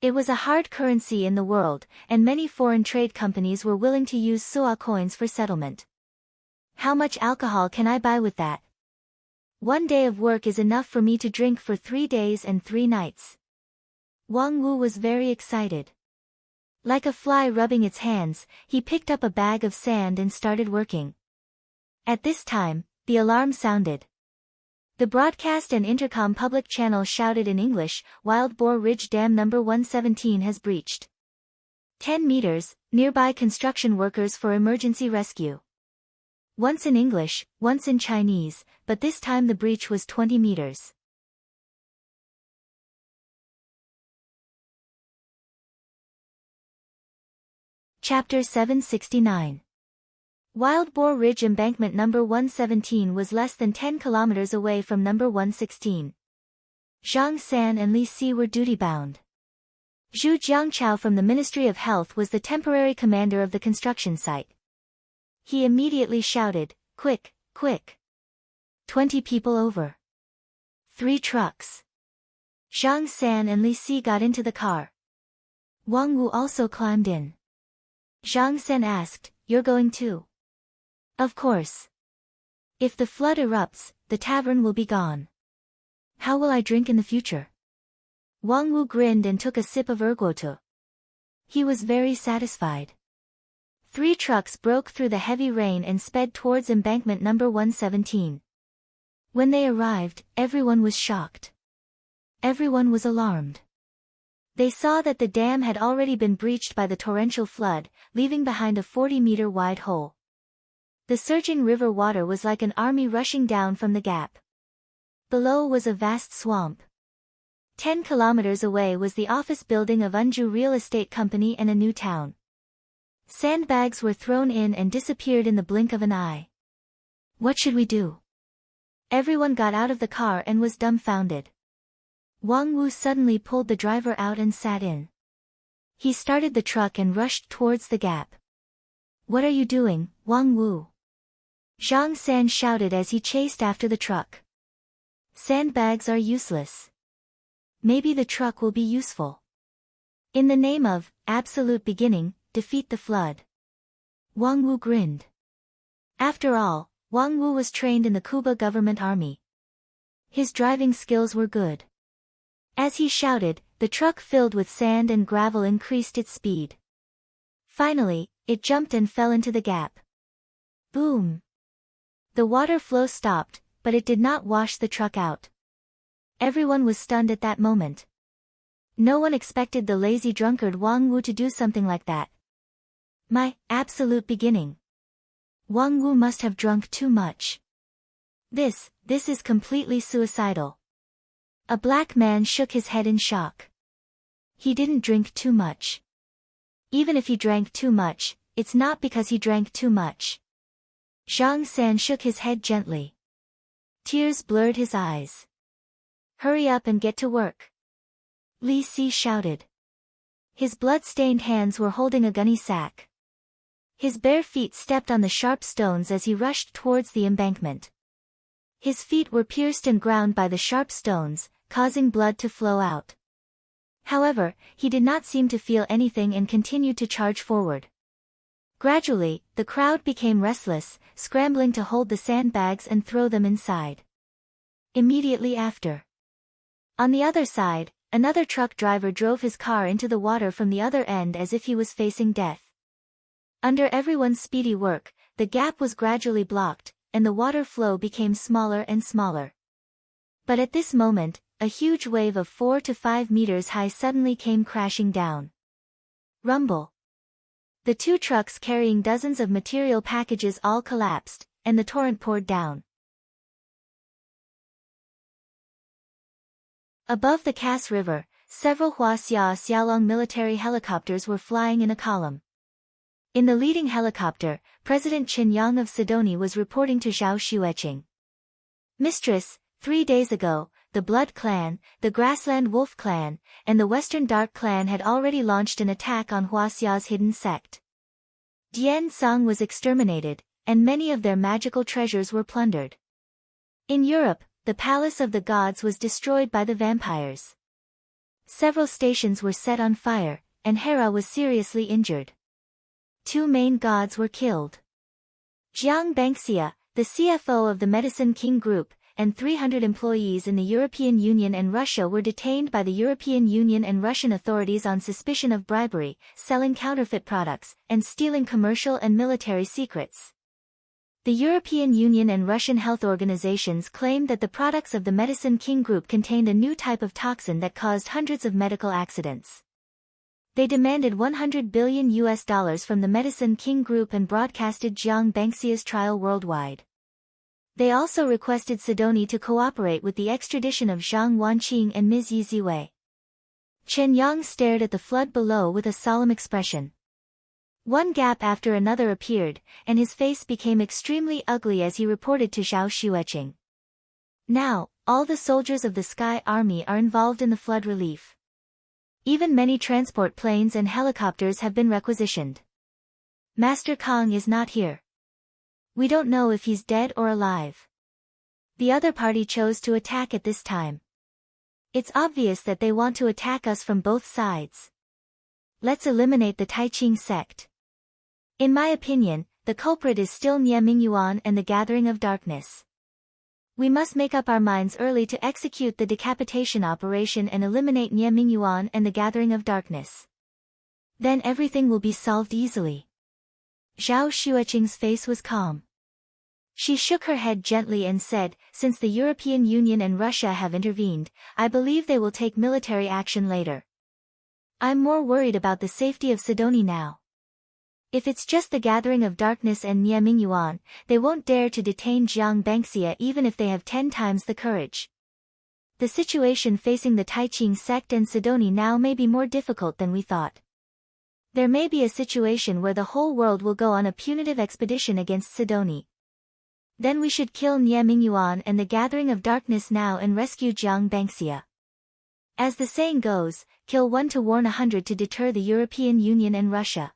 It was a hard currency in the world, and many foreign trade companies were willing to use suo coins for settlement. How much alcohol can I buy with that? 1 day of work is enough for me to drink for 3 days and 3 nights. Wang Wu was very excited. Like a fly rubbing its hands, he picked up a bag of sand and started working. At this time, the alarm sounded. The broadcast and intercom public channel shouted in English, Wild Boar Ridge Dam number 117 has breached. 10 meters, nearby construction workers for emergency rescue. Once in English, once in Chinese, but this time the breach was 20 meters. Chapter 769. Wild Boar Ridge Embankment number 117 was less than 10 kilometers away from number 116. Zhang San and Li Si were duty-bound. Zhu Jiangchao from the Ministry of Health was the temporary commander of the construction site. He immediately shouted, quick, quick. 20 people over. 3 trucks. Zhang San and Li Si got into the car. Wang Wu also climbed in. Zhang San asked, you're going too? Of course. If the flood erupts, the tavern will be gone. How will I drink in the future? Wang Wu grinned and took a sip of erguoto. He was very satisfied. 3 trucks broke through the heavy rain and sped towards embankment number 117. When they arrived, everyone was shocked. Everyone was alarmed. They saw that the dam had already been breached by the torrential flood, leaving behind a 40-meter wide hole. The surging river water was like an army rushing down from the gap. Below was a vast swamp. 10 kilometers away was the office building of Unju Real Estate Company and a new town. Sandbags were thrown in and disappeared in the blink of an eye. What should we do? Everyone got out of the car and was dumbfounded. Wang Wu suddenly pulled the driver out and sat in. He started the truck and rushed towards the gap. What are you doing, Wang Wu? Zhang San shouted as he chased after the truck. Sandbags are useless. Maybe the truck will be useful. In the name of absolute beginning, defeat the flood. Wang Wu grinned. After all, Wang Wu was trained in the Kuba government army. His driving skills were good. As he shouted, the truck filled with sand and gravel increased its speed. Finally, it jumped and fell into the gap. Boom! The water flow stopped, but it did not wash the truck out. Everyone was stunned at that moment. No one expected the lazy drunkard Wang Wu to do something like that. My absolute beginning. Wang Wu must have drunk too much. This is completely suicidal. A black man shook his head in shock. He didn't drink too much. Even if he drank too much, it's not because he drank too much. Zhang San shook his head gently. Tears blurred his eyes. Hurry up and get to work. Li Si shouted. His blood-stained hands were holding a gunny sack. His bare feet stepped on the sharp stones as he rushed towards the embankment. His feet were pierced and ground by the sharp stones, causing blood to flow out. However, he did not seem to feel anything and continued to charge forward. Gradually, the crowd became restless, scrambling to hold the sandbags and throw them inside. Immediately after. On the other side, another truck driver drove his car into the water from the other end as if he was facing death. Under everyone's speedy work, the gap was gradually blocked, and the water flow became smaller and smaller. But at this moment, a huge wave of 4 to 5 meters high suddenly came crashing down. Rumble. The two trucks carrying dozens of material packages all collapsed, and the torrent poured down. Above the Cass River, several Huaxia Xiaolong military helicopters were flying in a column. In the leading helicopter, President Chen Yang of Sidoni was reporting to Zhao Xueqing. Mistress, 3 days ago, the Blood Clan, the Grassland Wolf Clan, and the Western Dark Clan had already launched an attack on Huaxia's hidden sect. Dian Song was exterminated, and many of their magical treasures were plundered. In Europe, the Palace of the Gods was destroyed by the vampires. Several stations were set on fire, and Hera was seriously injured. 2 main gods were killed. Jiang Banxia, the CFO of the Medicine King Group, and 300 employees in the European Union and Russia were detained by the European Union and Russian authorities on suspicion of bribery, selling counterfeit products, and stealing commercial and military secrets. The European Union and Russian health organizations claimed that the products of the Medicine King Group contained a new type of toxin that caused hundreds of medical accidents. They demanded $100 billion from the Medicine King Group and broadcasted Jiang Banxia's trial worldwide. They also requested Sidoni to cooperate with the extradition of Zhang Wanqing and Ms. Yi Ziwei. Chen Yang stared at the flood below with a solemn expression. One gap after another appeared, and his face became extremely ugly as he reported to Zhao Xueqing. Now, all the soldiers of the Sky Army are involved in the flood relief. Even many transport planes and helicopters have been requisitioned. Master Kong is not here. We don't know if he's dead or alive. The other party chose to attack at this time. It's obvious that they want to attack us from both sides. Let's eliminate the Taiqing sect. In my opinion, the culprit is still Nie Mingyuan and the Gathering of Darkness. We must make up our minds early to execute the decapitation operation and eliminate Nie Mingyuan and the Gathering of Darkness. Then everything will be solved easily. Zhao Xueqing's face was calm. She shook her head gently and said, since the European Union and Russia have intervened, I believe they will take military action later. I'm more worried about the safety of Sidoni now. If it's just the Gathering of Darkness and Nie Mingyuan, they won't dare to detain Jiang Banxia even if they have 10 times the courage. The situation facing the Taiqing sect and Sidoni now may be more difficult than we thought. There may be a situation where the whole world will go on a punitive expedition against Sidoni. Then we should kill Nie Mingyuan and the Gathering of Darkness now and rescue Jiang Banxia. As the saying goes, kill 1 to warn 100 to deter the European Union and Russia.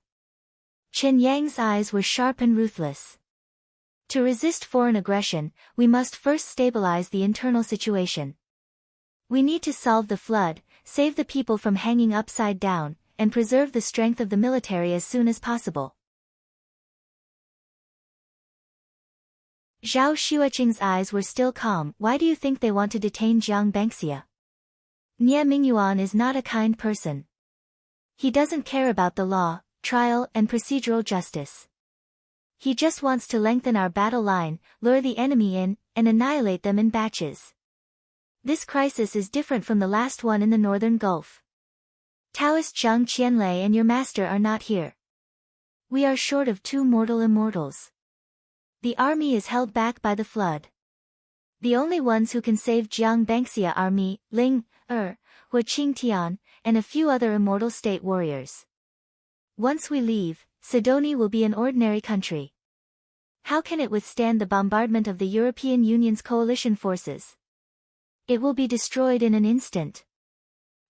Chen Yang's eyes were sharp and ruthless. To resist foreign aggression, we must first stabilize the internal situation. We need to solve the flood, save the people from hanging upside down, and preserve the strength of the military as soon as possible. Zhao Xueqing's eyes were still calm. Why do you think they want to detain Jiang Banxia? Nie Mingyuan is not a kind person. He doesn't care about the law, trial, and procedural justice. He just wants to lengthen our battle line, lure the enemy in, and annihilate them in batches. This crisis is different from the last one in the Northern Gulf. Taoist Zhang Qianlei and your master are not here. We are short of 2 mortal immortals. The army is held back by the flood. The only ones who can save Jiang Banxia are me, Ling, Hua Qingtian, and a few other immortal state warriors. Once we leave, Sidoni will be an ordinary country. How can it withstand the bombardment of the European Union's coalition forces? It will be destroyed in an instant.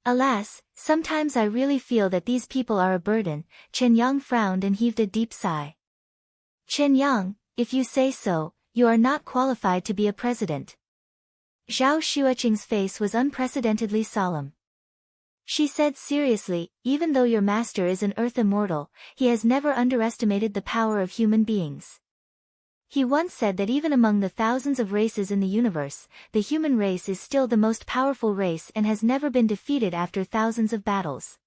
Alas, sometimes I really feel that these people are a burden. Chen Yang frowned and heaved a deep sigh. Chen Yang, if you say so, you are not qualified to be a president. Zhao Xueqing's face was unprecedentedly solemn. She said seriously, even though your master is an earth immortal, he has never underestimated the power of human beings. He once said that even among the thousands of races in the universe, the human race is still the most powerful race and has never been defeated after thousands of battles.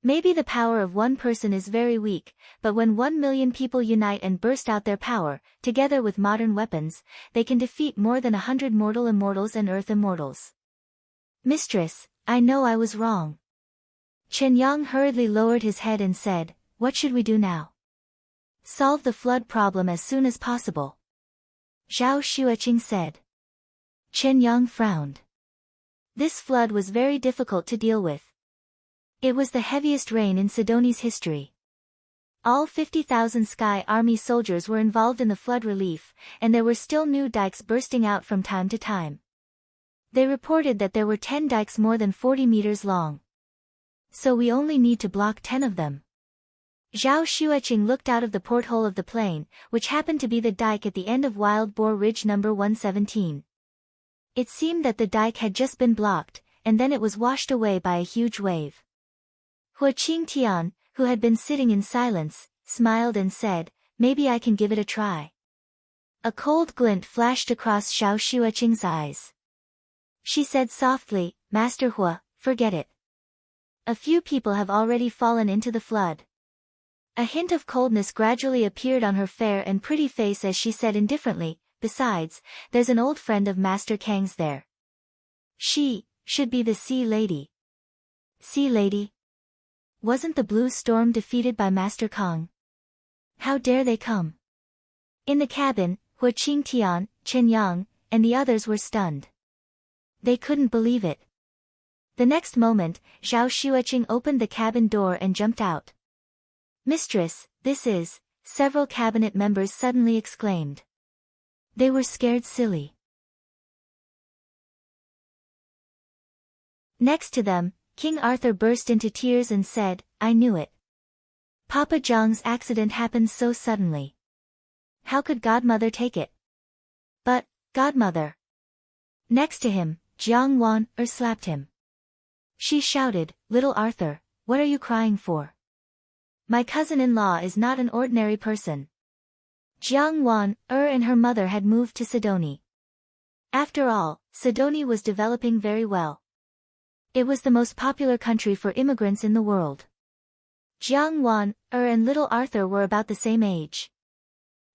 Maybe the power of one person is very weak, but when 1 million people unite and burst out their power, together with modern weapons, they can defeat more than 100 mortal immortals and earth immortals. Mistress, I know I was wrong. Chen Yang hurriedly lowered his head and said, what should we do now? Solve the flood problem as soon as possible. Zhao Xueqing said. Chen Yang frowned. This flood was very difficult to deal with. It was the heaviest rain in Sidoni's history. All 50,000 Sky Army soldiers were involved in the flood relief, and there were still new dikes bursting out from time to time. They reported that there were 10 dikes more than 40 meters long. So we only need to block 10 of them. Zhao Xueqing looked out of the porthole of the plane, which happened to be the dike at the end of Wild Boar Ridge number 117. It seemed that the dike had just been blocked, and then it was washed away by a huge wave. Hua Qingtian, who had been sitting in silence, smiled and said, maybe I can give it a try. A cold glint flashed across Zhao Xueqing's eyes. She said softly, Master Hua, forget it. A few people have already fallen into the flood. A hint of coldness gradually appeared on her fair and pretty face as she said indifferently, besides, there's an old friend of Master Kang's there. She should be the Sea Lady. Sea Lady? Wasn't the Blue Storm defeated by Master Kang? How dare they come? In the cabin, Hua Qingtian, Chen Yang, and the others were stunned. They couldn't believe it. The next moment, Zhao Xueqing opened the cabin door and jumped out. Mistress, this is, several cabinet members suddenly exclaimed. They were scared silly. Next to them, King Arthur burst into tears and said, I knew it. Papa Zhang's accident happened so suddenly. How could Godmother take it? But, Godmother. Next to him, Jiang Wan slapped him. She shouted, Little Arthur, what are you crying for? My cousin-in-law is not an ordinary person. Jiang Wan and her mother had moved to Sidoni. After all, Sidoni was developing very well. It was the most popular country for immigrants in the world. Jiang Wan and little Arthur were about the same age.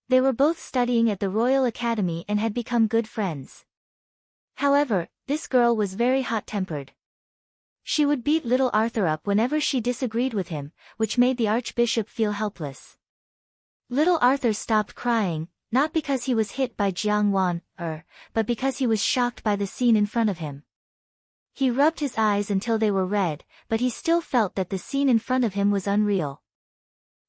They were both studying at the Royal Academy and had become good friends. However, this girl was very hot-tempered. She would beat little Arthur up whenever she disagreed with him, which made the Archbishop feel helpless. Little Arthur stopped crying, not because he was hit by Jiang Wan, but because he was shocked by the scene in front of him. He rubbed his eyes until they were red, but he still felt that the scene in front of him was unreal.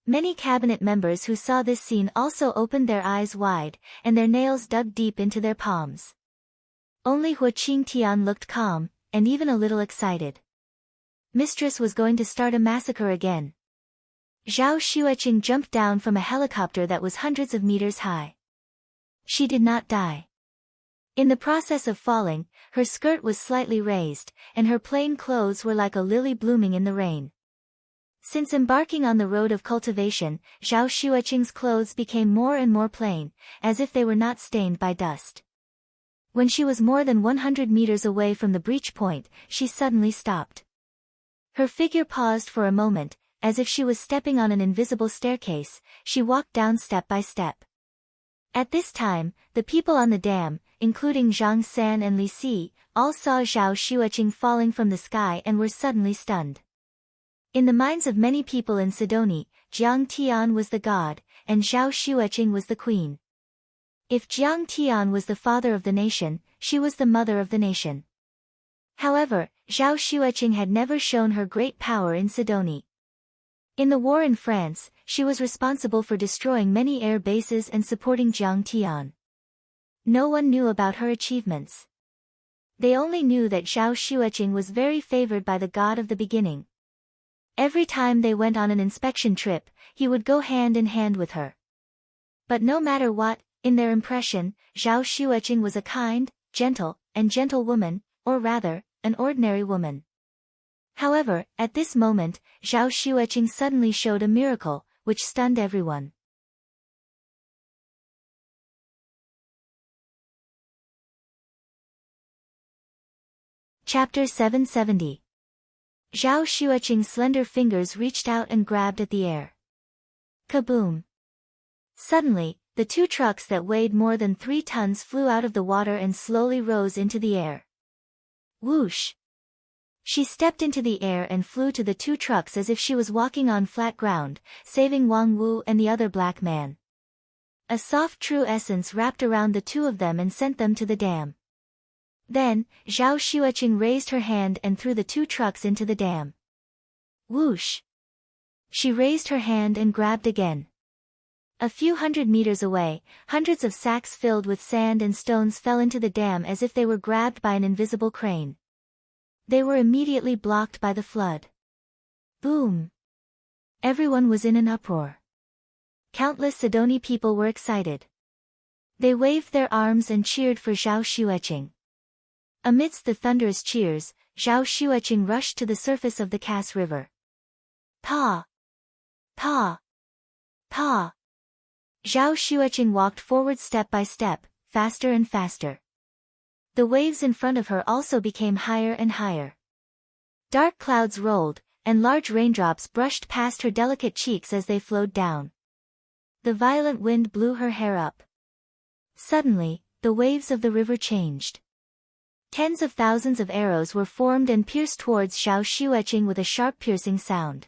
Many cabinet members who saw this scene also opened their eyes wide, and their nails dug deep into their palms. Only Hua Qingtian looked calm, and even a little excited. Mistress was going to start a massacre again. Zhao Xueqing jumped down from a helicopter that was hundreds of meters high. She did not die. In the process of falling, her skirt was slightly raised, and her plain clothes were like a lily blooming in the rain. Since embarking on the road of cultivation, Zhao Xueqing's clothes became more and more plain, as if they were not stained by dust. When she was more than 100 meters away from the breach point, she suddenly stopped. Her figure paused for a moment, as if she was stepping on an invisible staircase. She walked down step by step. At this time, the people on the dam, including Zhang San and Li Si, all saw Zhao Xueqing falling from the sky and were suddenly stunned. In the minds of many people in Sidoni, Jiang Tian was the god, and Zhao Xueqing was the queen. If Jiang Tian was the father of the nation, she was the mother of the nation. However, Zhao Xueqing had never shown her great power in Sidoni. In the war in France, she was responsible for destroying many air bases and supporting Jiang Tian. No one knew about her achievements. They only knew that Zhao Xueqing was very favored by the god of the beginning. Every time they went on an inspection trip, he would go hand in hand with her. But no matter what, in their impression, Zhao Xueqing was a kind, gentle woman, or rather, an ordinary woman. However, at this moment, Zhao Xueqing suddenly showed a miracle, which stunned everyone. Chapter 770. Zhao Xueqing's slender fingers reached out and grabbed at the air. Kaboom! Suddenly, the two trucks that weighed more than 3 tons flew out of the water and slowly rose into the air. Whoosh! She stepped into the air and flew to the 2 trucks as if she was walking on flat ground, saving Wang Wu and the other black man. A soft true essence wrapped around the 2 of them and sent them to the dam. Then, Zhao Xueqing raised her hand and threw the 2 trucks into the dam. Whoosh! She raised her hand and grabbed again. A few hundred meters away, hundreds of sacks filled with sand and stones fell into the dam as if they were grabbed by an invisible crane. They were immediately blocked by the flood. Boom! Everyone was in an uproar. Countless Sidoni people were excited. They waved their arms and cheered for Zhao Xueqing. Amidst the thunderous cheers, Zhao Xueqing rushed to the surface of the Cass River. Pa! Pa! Pa! Zhao Xueqing walked forward step by step, faster and faster. The waves in front of her also became higher and higher. Dark clouds rolled, and large raindrops brushed past her delicate cheeks as they flowed down. The violent wind blew her hair up. Suddenly, the waves of the river changed. Tens of thousands of arrows were formed and pierced towards Zhao Xueqing with a sharp piercing sound.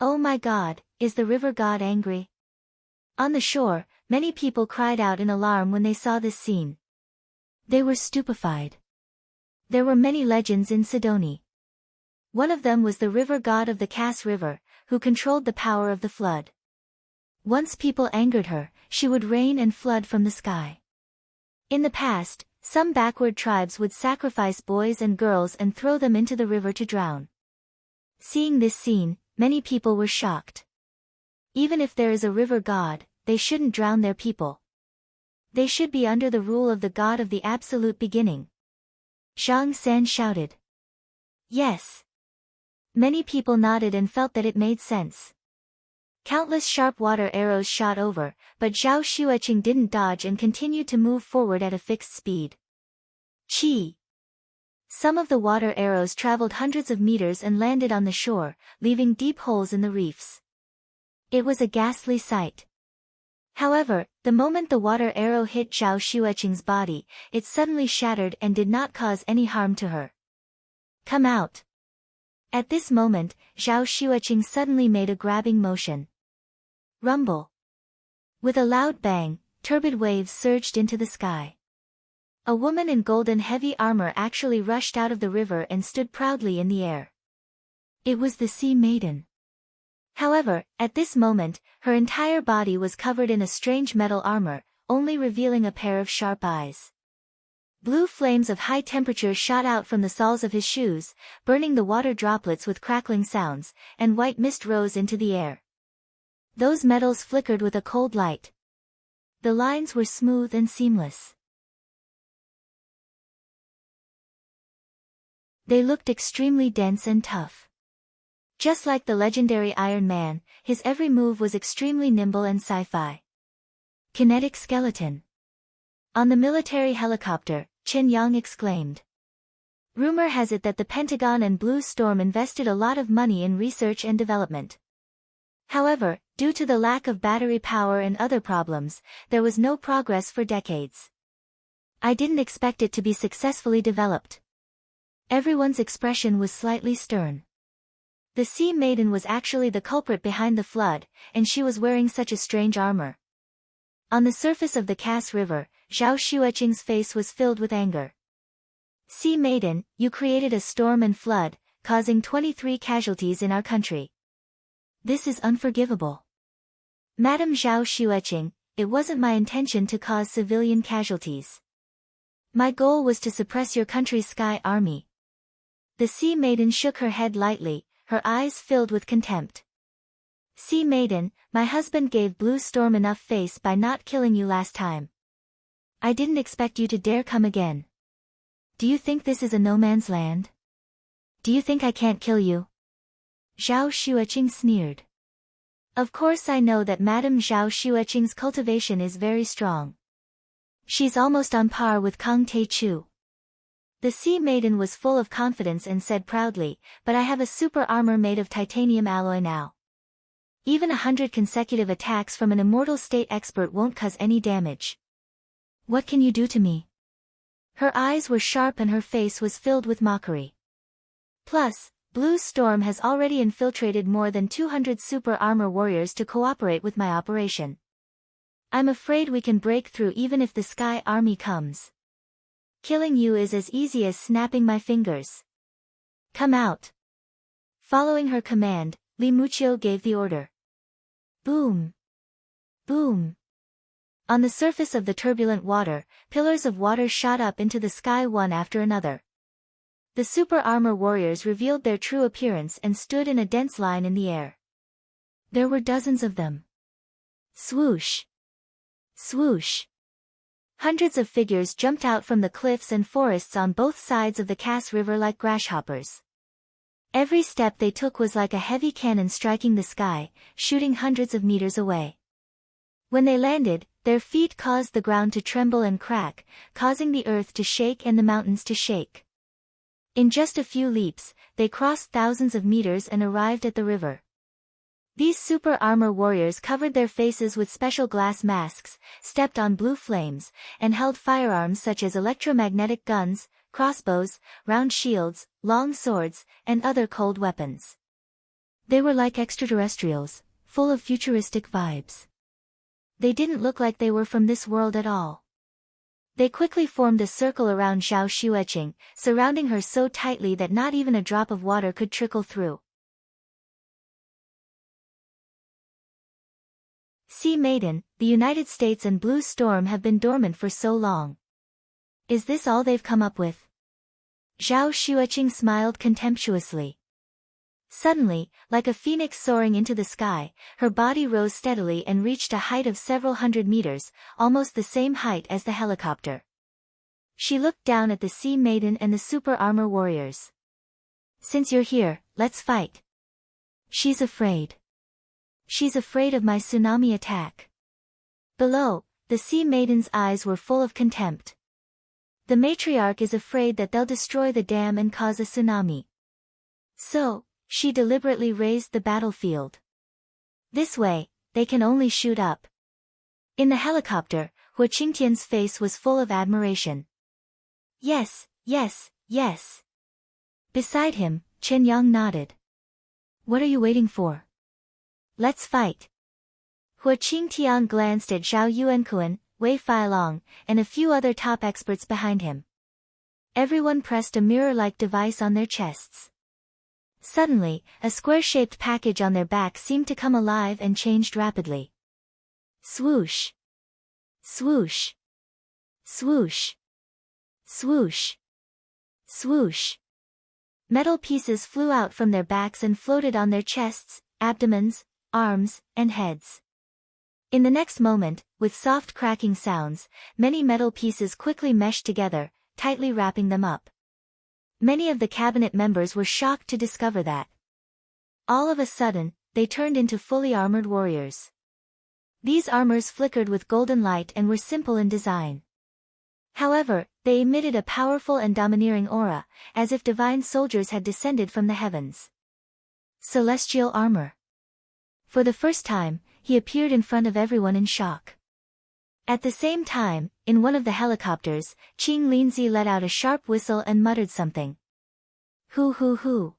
Oh my God, is the river god angry? On the shore, many people cried out in alarm when they saw this scene. They were stupefied. There were many legends in Sidoni. One of them was the river god of the Cass River, who controlled the power of the flood. Once people angered her, she would rain and flood from the sky. In the past, some backward tribes would sacrifice boys and girls and throw them into the river to drown. Seeing this scene, many people were shocked. Even if there is a river god, they shouldn't drown their people. They should be under the rule of the god of the absolute beginning. Zhang San shouted. Yes. Many people nodded and felt that it made sense. Countless sharp water arrows shot over, but Zhao Xueqing didn't dodge and continued to move forward at a fixed speed. Chi! Some of the water arrows traveled hundreds of meters and landed on the shore, leaving deep holes in the reefs. It was a ghastly sight. However, the moment the water arrow hit Zhao Xueqing's body, it suddenly shattered and did not cause any harm to her. Come out! At this moment, Zhao Xueqing suddenly made a grabbing motion. Rumble! With a loud bang, turbid waves surged into the sky. A woman in golden heavy armor actually rushed out of the river and stood proudly in the air. It was the Sea Maiden. However, at this moment, her entire body was covered in a strange metal armor, only revealing a pair of sharp eyes. Blue flames of high temperature shot out from the soles of his shoes, burning the water droplets with crackling sounds, and white mist rose into the air. Those metals flickered with a cold light. The lines were smooth and seamless. They looked extremely dense and tough. Just like the legendary Iron Man, his every move was extremely nimble and sci-fi. Kinetic skeleton. On the military helicopter, Chen Yang exclaimed. Rumor has it that the Pentagon and Blue Storm invested a lot of money in research and development. However, due to the lack of battery power and other problems, there was no progress for decades. I didn't expect it to be successfully developed. Everyone's expression was slightly stern. The Sea Maiden was actually the culprit behind the flood, and she was wearing such a strange armor. On the surface of the Cass River, Zhao Xueqing's face was filled with anger. Sea Maiden, you created a storm and flood, causing 23 casualties in our country. This is unforgivable. Madam Zhao Xueqing, it wasn't my intention to cause civilian casualties. My goal was to suppress your country's sky army. The sea maiden shook her head lightly, her eyes filled with contempt. Sea maiden, my husband gave Blue Storm enough face by not killing you last time. I didn't expect you to dare come again. Do you think this is a no man's land? Do you think I can't kill you? Zhao Xueqing sneered. Of course I know that Madame Zhao Xueqing's cultivation is very strong. She's almost on par with Kang Teichu. The sea maiden was full of confidence and said proudly, but I have a super armor made of titanium alloy now. Even 100 consecutive attacks from an immortal state expert won't cause any damage. What can you do to me? Her eyes were sharp and her face was filled with mockery. Plus, Blue Storm has already infiltrated more than 200 super armor warriors to cooperate with my operation. I'm afraid we can break through even if the Sky Army comes. Killing you is as easy as snapping my fingers. Come out. Following her command, Li Muqiu gave the order. Boom. Boom. On the surface of the turbulent water, pillars of water shot up into the sky one after another. The super armor warriors revealed their true appearance and stood in a dense line in the air. There were dozens of them. Swoosh. Swoosh. Hundreds of figures jumped out from the cliffs and forests on both sides of the Cass River like grasshoppers. Every step they took was like a heavy cannon striking the sky, shooting hundreds of meters away. When they landed, their feet caused the ground to tremble and crack, causing the earth to shake and the mountains to shake. In just a few leaps, they crossed thousands of meters and arrived at the river. These super armor warriors covered their faces with special glass masks, stepped on blue flames, and held firearms such as electromagnetic guns, crossbows, round shields, long swords, and other cold weapons. They were like extraterrestrials, full of futuristic vibes. They didn't look like they were from this world at all. They quickly formed a circle around Zhao Xueqing, surrounding her so tightly that not even a drop of water could trickle through. Sea Maiden, the United States and Blue Storm have been dormant for so long. Is this all they've come up with? Zhao Xueqing smiled contemptuously. Suddenly, like a phoenix soaring into the sky, her body rose steadily and reached a height of several hundred meters, almost the same height as the helicopter. She looked down at the Sea Maiden and the super armor warriors. Since you're here, let's fight. She's afraid. She's afraid of my tsunami attack. Below, the Sea Maiden's eyes were full of contempt. The matriarch is afraid that they'll destroy the dam and cause a tsunami. So, she deliberately raised the battlefield. This way, they can only shoot up. In the helicopter, Hua Qingtian's face was full of admiration. Yes, yes, yes. Beside him, Chen Yang nodded. What are you waiting for? Let's fight. Hua Qingtian glanced at Zhao Yuankuan, Wei Feilong, and a few other top experts behind him. Everyone pressed a mirror-like device on their chests. Suddenly, a square-shaped package on their back seemed to come alive and changed rapidly. Swoosh. Swoosh. Swoosh. Swoosh. Swoosh. Metal pieces flew out from their backs and floated on their chests, abdomens, arms, and heads. In the next moment, with soft cracking sounds, many metal pieces quickly meshed together, tightly wrapping them up. Many of the cabinet members were shocked to discover that. All of a sudden, they turned into fully armored warriors. These armors flickered with golden light and were simple in design. However, they emitted a powerful and domineering aura, as if divine soldiers had descended from the heavens. Celestial armor. For the first time, he appeared in front of everyone in shock. At the same time, in one of the helicopters, Qing Linzi let out a sharp whistle and muttered something. Hoo hoo hoo.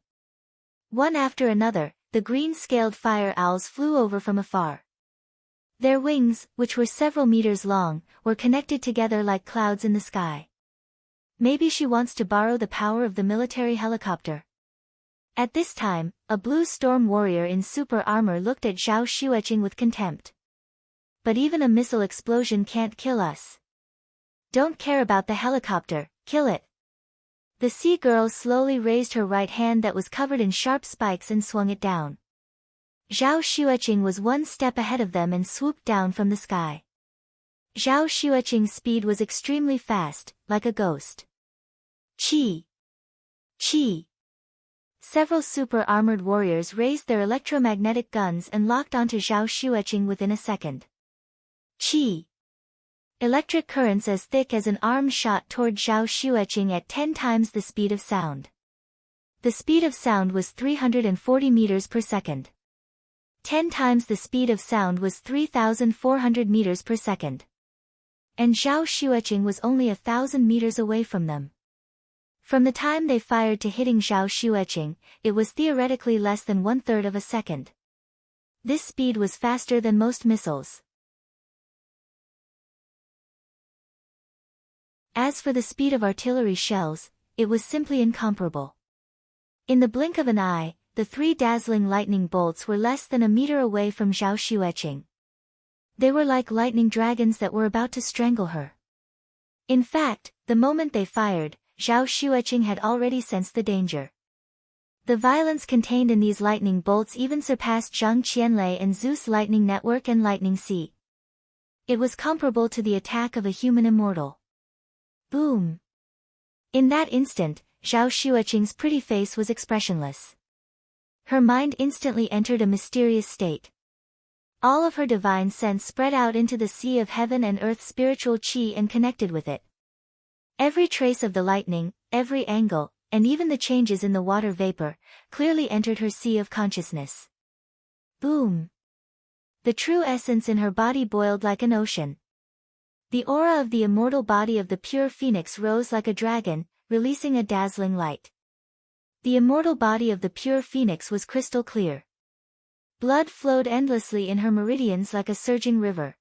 One after another, the green-scaled fire owls flew over from afar. Their wings, which were several meters long, were connected together like clouds in the sky. Maybe she wants to borrow the power of the military helicopter. At this time, a Blue Storm warrior in super armor looked at Zhao Xueqing with contempt. But even a missile explosion can't kill us. Don't care about the helicopter, kill it. The sea girl slowly raised her right hand that was covered in sharp spikes and swung it down. Zhao Xueqing was one step ahead of them and swooped down from the sky. Zhao Xueqing's speed was extremely fast, like a ghost. Chi! Chi! Several super-armored warriors raised their electromagnetic guns and locked onto Zhao Xueqing within a second. Chi! Electric currents as thick as an arm shot toward Zhao Xueqing at 10 times the speed of sound. The speed of sound was 340 meters per second. 10 times the speed of sound was 3,400 meters per second. And Zhao Xueqing was only 1,000 meters away from them. From the time they fired to hitting Zhao Xueqing, it was theoretically less than 1/3 of a second. This speed was faster than most missiles. As for the speed of artillery shells, it was simply incomparable. In the blink of an eye, the 3 dazzling lightning bolts were less than a meter away from Zhao Xueqing. They were like lightning dragons that were about to strangle her. In fact, the moment they fired, Zhao Xueqing had already sensed the danger. The violence contained in these lightning bolts even surpassed Zhang Qianlei and Zeus' lightning network and lightning sea. It was comparable to the attack of a human immortal. Boom! In that instant, Zhao Xueqing's pretty face was expressionless. Her mind instantly entered a mysterious state. All of her divine sense spread out into the sea of heaven and earth's spiritual chi and connected with it. Every trace of the lightning, every angle, and even the changes in the water vapor, clearly entered her sea of consciousness. Boom! The true essence in her body boiled like an ocean. The aura of the immortal body of the pure phoenix rose like a dragon, releasing a dazzling light. The immortal body of the pure phoenix was crystal clear. Blood flowed endlessly in her meridians like a surging river.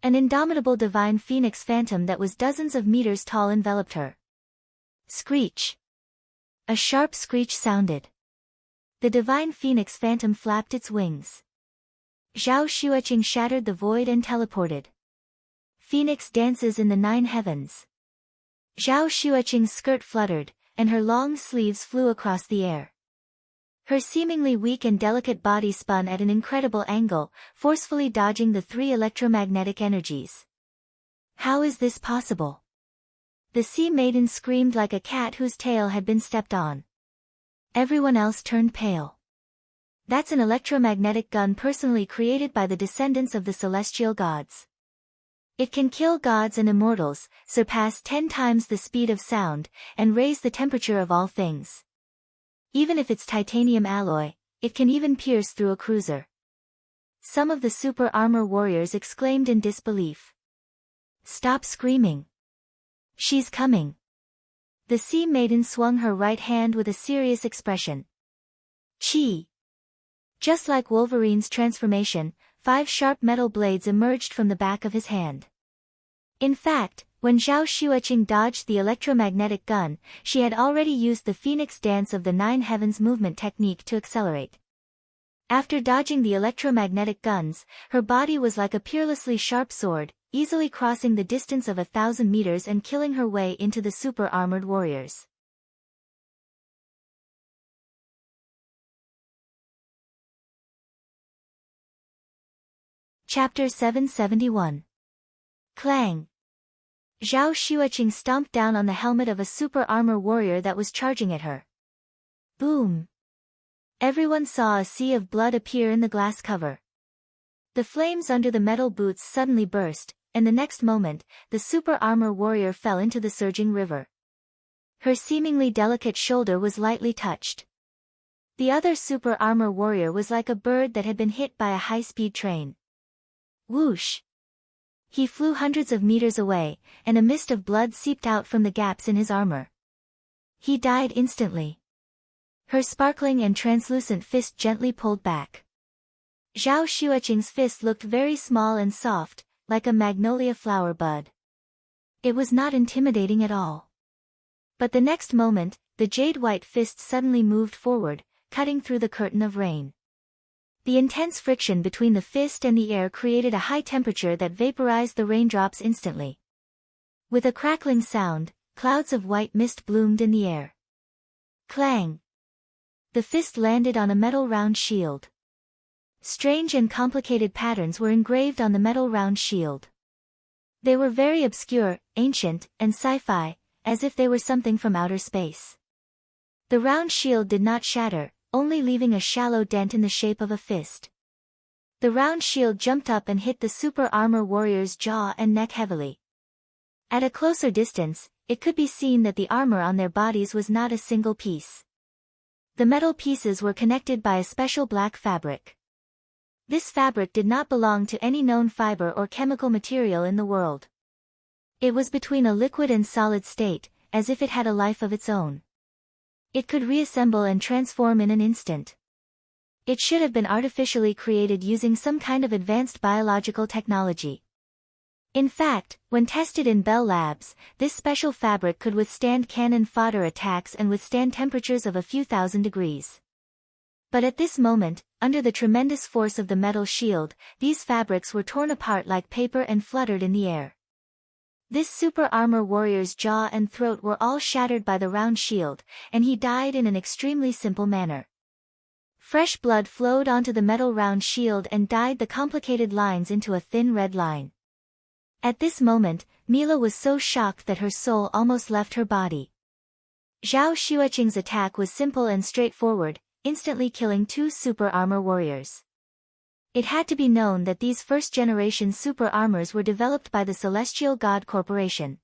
An indomitable divine phoenix phantom that was dozens of meters tall enveloped her. Screech! A sharp screech sounded. The divine phoenix phantom flapped its wings. Zhao Xueqing shattered the void and teleported. Phoenix dances in the 9 heavens. Zhao Xueqing's skirt fluttered, and her long sleeves flew across the air. Her seemingly weak and delicate body spun at an incredible angle, forcefully dodging the 3 electromagnetic energies. How is this possible? The sea maiden screamed like a cat whose tail had been stepped on. Everyone else turned pale. That's an electromagnetic gun personally created by the descendants of the celestial gods. It can kill gods and immortals, surpass 10 times the speed of sound, and raise the temperature of all things. Even if it's titanium alloy, it can even pierce through a cruiser. Some of the super armor warriors exclaimed in disbelief. Stop screaming. She's coming. The sea maiden swung her right hand with a serious expression. Chi! Just like Wolverine's transformation, 5 sharp metal blades emerged from the back of his hand. In fact, when Zhao Xueqing dodged the electromagnetic gun, she had already used the Phoenix Dance of the 9 Heavens movement technique to accelerate. After dodging the electromagnetic guns, her body was like a peerlessly sharp sword, easily crossing the distance of 1,000 meters and killing her way into the super-armored warriors. Chapter 771. Clang! Zhao Xueqing stomped down on the helmet of a super-armor warrior that was charging at her. Boom! Everyone saw a sea of blood appear in the glass cover. The flames under the metal boots suddenly burst, and the next moment, the super-armor warrior fell into the surging river. Her seemingly delicate shoulder was lightly touched. The other super-armor warrior was like a bird that had been hit by a high-speed train. Whoosh! He flew hundreds of meters away, and a mist of blood seeped out from the gaps in his armor. He died instantly. Her sparkling and translucent fist gently pulled back. Zhao Xueqing's fist looked very small and soft, like a magnolia flower bud. It was not intimidating at all. But the next moment, the jade-white fist suddenly moved forward, cutting through the curtain of rain. The intense friction between the fist and the air created a high temperature that vaporized the raindrops instantly. With a crackling sound, clouds of white mist bloomed in the air. Clang! The fist landed on a metal round shield. Strange and complicated patterns were engraved on the metal round shield. They were very obscure, ancient, and sci-fi, as if they were something from outer space. The round shield did not shatter, only leaving a shallow dent in the shape of a fist. The round shield jumped up and hit the super armor warrior's jaw and neck heavily. At a closer distance, it could be seen that the armor on their bodies was not a single piece. The metal pieces were connected by a special black fabric. This fabric did not belong to any known fiber or chemical material in the world. It was between a liquid and solid state, as if it had a life of its own. It could reassemble and transform in an instant. It should have been artificially created using some kind of advanced biological technology. In fact, when tested in Bell Labs, this special fabric could withstand cannon fodder attacks and withstand temperatures of a few thousand degrees. But at this moment, under the tremendous force of the metal shield, these fabrics were torn apart like paper and fluttered in the air. This super armor warrior's jaw and throat were all shattered by the round shield, and he died in an extremely simple manner. Fresh blood flowed onto the metal round shield and dyed the complicated lines into a thin red line. At this moment, Mila was so shocked that her soul almost left her body. Zhao Xueqing's attack was simple and straightforward, instantly killing 2 super armor warriors. It had to be known that these first-generation super armors were developed by the Celestial God Corporation.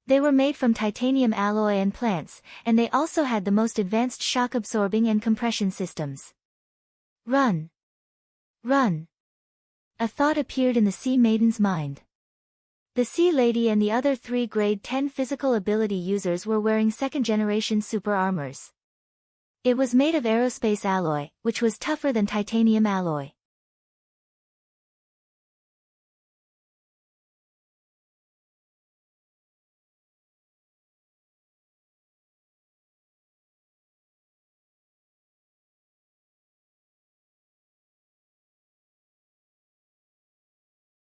They were made from titanium alloy and plants, and they also had the most advanced shock-absorbing and compression systems. Run! Run! A thought appeared in the Sea Maiden's mind. The Sea Lady and the other 3 grade 10 physical ability users were wearing second-generation super armors. It was made of aerospace alloy, which was tougher than titanium alloy.